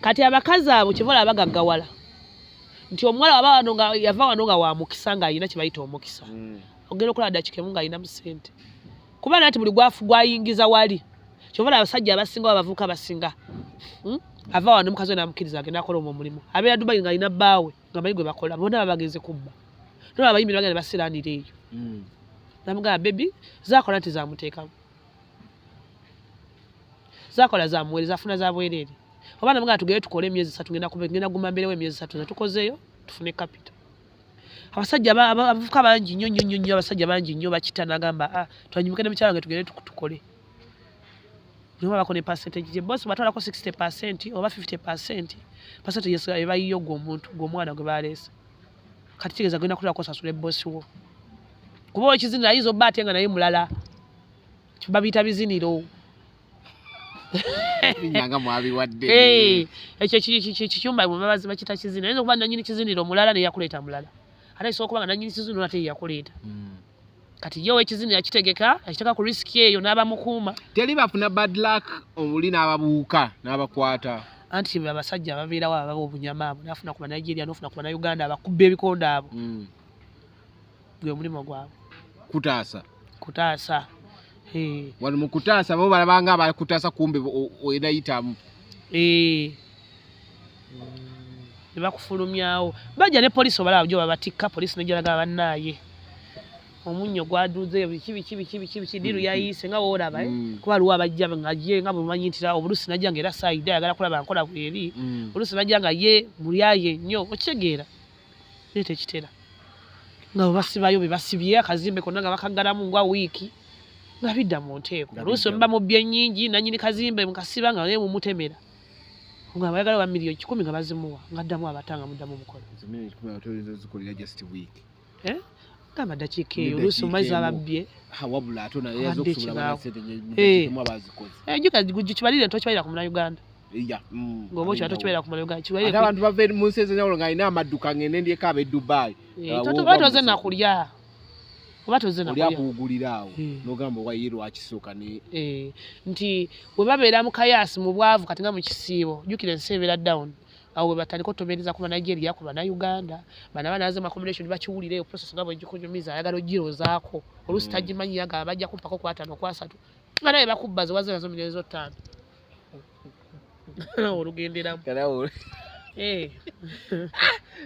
kati abakazi abo kivola abagaggawala nti omuwala waba wano nga yava wano nga wa mukisa ng'alina kye bayita omukisa ogenda okulaba dakiika emu ng'alina mu ssente kuba nati buli gwafu gwayingiza wali kyovola abasajja abasinga abavubuka abasinga ava wano mukazi we n'amukkiriza agenda akola omwo omulimu abeera Dubai ng'alina bbaawe nga bayi gwe bakola bonna baba bagenze kubba noba abayimbira bagenda basiraanira eyo namugamba bebi zaakola nti zamuteekamu zaakola zamuweereza afuna za bwereere oba namugamba tugende tukole emyezi 3 ngenda guma mbeerewo emyezi 3 natukozeeyo tufune kapita abasajja abavubuka bangi nnyo abasajja bangi nnyo bakita nagamba twanyimuke ne mukyala wange tugende tukole niba bakone percentage je boss batwalako 60% oba 50% percentage ebayiyo gw'omwana gwe baleese kati kigeza genda kulako sasule boss wo kuba ekizinira ayizo bate nga naye mulala babiyita biziniro binyanga mwabiwadde ekyo kikyumba babazi bakita kiziniro ayinza okuba nanyini kiziniro mulala ne yakuleeta mulala ate isobola okuba nga nanyini kiziniro ate yakuleeta kati yo ekiziniro akitegeka akiteka ku risk eyo n'abamukuuma teri bafuna bad luck omuli n'ababuuka n'abakwata anti abasajja ababeerawo ababa obunyama abo n'afuna ku Nigeria n'ofuna ku Uganda abakubba ebikondo abo gwe mulimu gwabwe kutaasa wali mu kutaasa bo balabanga abakutaasa kumbe oyinayitamu ne bakufulumyawo bajja ne poliisi obalaba jo babatikka poliisi nejalaga bannaaye omunyo gwaduzeeyo biki diru yayiise nga woolaba kuba aliwo abajja nga ye nga bumanyi nti obulusi najja nga era saayida ayagala kulaba nkola bweri olusi najja nga ye mulyaye nnyo okitegeera naye tekitera nga basibayo bebasibye akazimbe konna nga bakaggalamu ngwa wiiki nga bidda mu nteeko olusi muba mu bye nnyingi nanyini kazimbe mukasiba nga naye mumutemera nga bayagala ba miliyoni 10 nga bazimuwa nga addamu abatanga muddamu mukola kama dakiika eyo olusi omumazzi ababbye wabula ate naye yaza okusobola sente bazikoze kibalire tokibalira ku Munnayuganda ng'oba okiba tokibalira ku Munnayuganda ate abantu bava mu nsi ez'enjawulo ng'alina amadduka ng'ende endyeko ab'e Dubai oba toze nakulya oba toze nakulya olyakuwugulira awo n'ogamba waye lwakisooka nti bwe babeera mu kayaasi mu bwavu kati nga mu kisiibo jjukira ensi ebeera down awo batandika otomereza ku Nigeria ku Uganda bana banaze accommodation bakiwulire process nga bwe gikunyumiza ayagala ogirozaako olusi tagimanyi yaga bajja kumpako ku 5 ku 3 nga naye bakubbaza waze nazo milioni 5 olugenderamu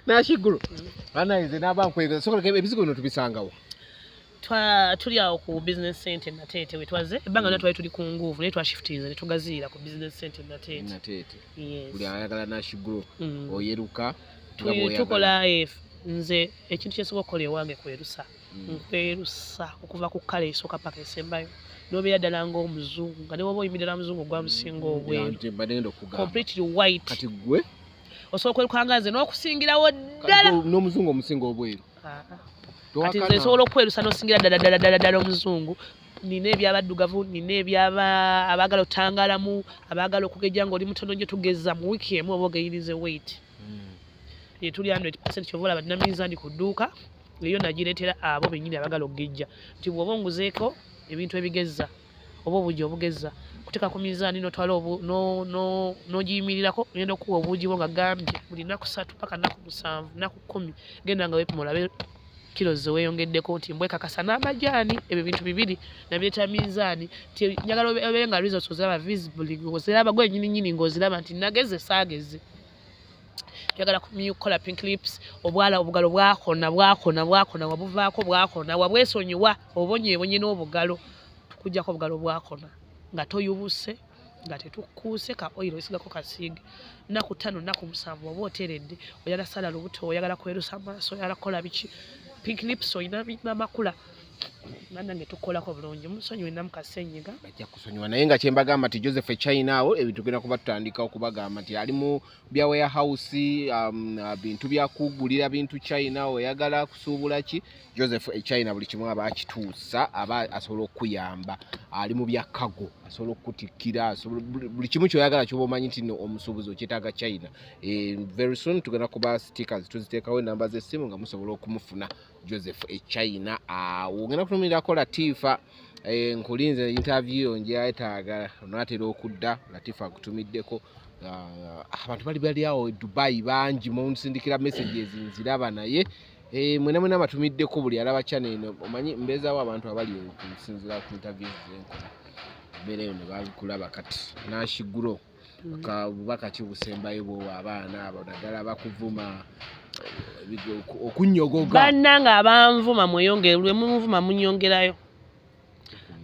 nakigulu anayize n'abankwegeza sokola ebizigo bino tubisangawo tuli awo ku business center Nateete wetwaze ebbanga twali tuli ku nguvu naye twashiftinze ne tugaziira ku business center Nateete buli ayagala nakigulu oyeruka tukola nze ekintu kyesobola okukola ewange nkwerusa okuva ku kala esooka paka esembayo n'obeera ddala ng'omuzungu nga ne woba oyimirira muzungu gwamusinga obweru completely white kati gwe osobola okwerukanga nze n'okusingirawo ddala n'omuzungu omusinga obweru kati nze nsobola okwerusa n'osingira ddala omuzungu nina ebyabaddugavu nina abaagala otangalamu abaagala okugejja ng'oli mutono nyo tugeza mu wiiki emu oba ogeyirize weight tuli 100% kyovola badina mizaani ku dduuka eyo nagireetera abo bennyini abaagala okugejja nti bw'oba onguzeeko ebintu ebigezza oba obuugi obugezza kuteeka ku mizaani n'otwala n'ogiyimirirako ogenda okuwa obuugi bwo nga gambye buli nnaku 3 paka nnaku 7 nnaku 10 genda nga weepima olabe kilo zeweeyongeddeko nti mbwekakasa n'amajaani ebyo bintu bibiri nabireeta mizaani nti njagala obeere nga results oziraba visibly ng'oziraba gwennyininyini ng'oziraba nti nageze saageze njagala kukola pink lips obugalo bwakona wabuvaako bwakona wabwesonyiwa obonyeebonye n'obugalo tukujjako obugalo bwakona nga toyubuse nga tetukkuuse ka oil osigako kasiige nnaku 5 nnaku 7 oba oteeredde oyagala sala lubuto oyagala kwerusa maaso oyagala kukola biki pink lips oyina amakula Bannange tukolako bulungi musonyiwe Namukasenyiga bajja kusonyiwa naye nga kyembagamba nti Joseph China awo ebintu genda kuba tutandika okubagamba nti ali mu bya warehouse bintu byakugulira bintu China oyagala kusuubula ki Joseph China buli kimu aba akituusa aba asobola okuyamba ali mu bya kago asobola okutikkira buli kimu kyoyagala kyoba omanyi nti omusuubuzi okyetaaga China very soon tugenda kuba stickers tuziteekawo enamba z'essimu nga musobola okumufuna Joseph China awo ngenda kutumirirako Latifa nkulinze interview njayetaaga onatera okudda Latifa akutumiddeko abantu bali awo Dubai bangi munsindikira messages nziraba naye mwena amatumiddeko buli alaba channel eno omanyi mbeezaawo abantu abali okusinzira ku interviews zenkola beereyo ne bakulaba kati nashiguro bubaka kibusembayo bwo abaana abo naddala bakuvuma okunyogoga bannanga abanvuma mweyongere lwe munvuma munyongerayo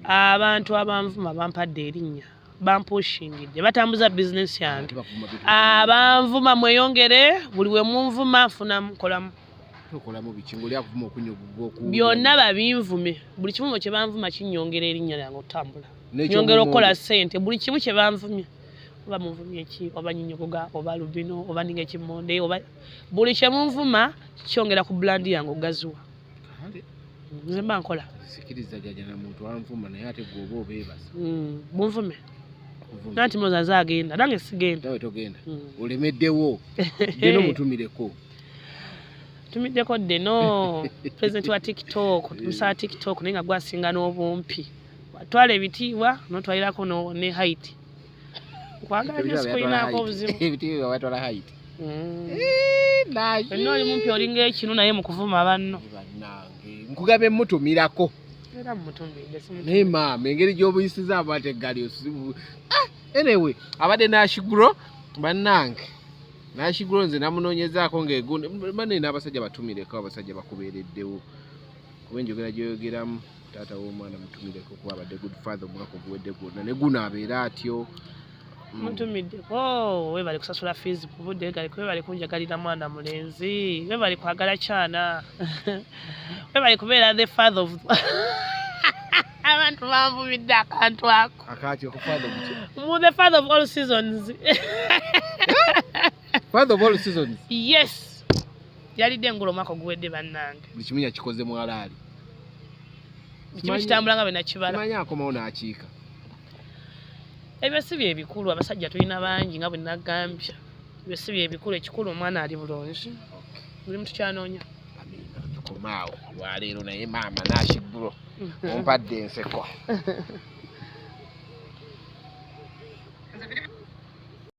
abantu abanvuma bampadde erinnya bampushingidde batambuza business yange abanvuma mweyongere buli we munvuma funa mukolamu okolamu bikingo lya kuvuma okunyogoga byonna babinvume buli kimu kye banvuma kinyongera erinnya lyange otambula nyongera okukola ssente buli kimu kye banvumye oba munvumye ki oba nyinyogoga oba lubino oba ninga ekimonde oba buli kye munvuma kyongera ku brand yange ogaziwa nze mba nkola sikiriza jaja na muntu anvuma naye ate gwoba obeebasa munvume nanti muzaze agenda nange sigenda nawe togenda olemeddewo deno mutumireko tumiddeko deno president wa TikTok musa TikTok naye nga gwasinga n'obumpi watwala ebitiibwa notwalirako ne height kwagala nyo sikoyinaako obuzibu ebitiibwa watwala height enno oli mumpi olinga ekinu naye mu kuvuma banno bannange nkugabe mutumirako era mmutumidde naye maama engeri gy'obuyisiza abate gali anyway abadde nashiguro bannange nashiguro nze namunoonyezaako ng'egundi banne n'abasajja batumireko abasajja bakubeereddewo kuba enjogera gyoyogeramu taata w'omwana mutumireko kuba abadde good father omwaka oguwedde gwonna ne guno abeera atyo mutumiddeko webali kusasula fees ku budde galiko webali kunjagalira mwana mulenzi webali kwagala kyana webali kubeera the father of abantu banvumidde akantu ako akatyo ku father mu the father of all seasons father of all seasons yes yalidde engulu omwaka oguwedde bannange buli kimu yakikoze mwalaali kimu kitambula nga bwe nakibala kimanyi akomawo n'akiika ebyo si bye bikulu abasajja tulina bangi nga bwe nagambya ebyo si bye bikulu ekikulu omwana ali bulungi buli muntu kyanoonya tukomaawo lwaleero naye maama nashiguro ompadde enseko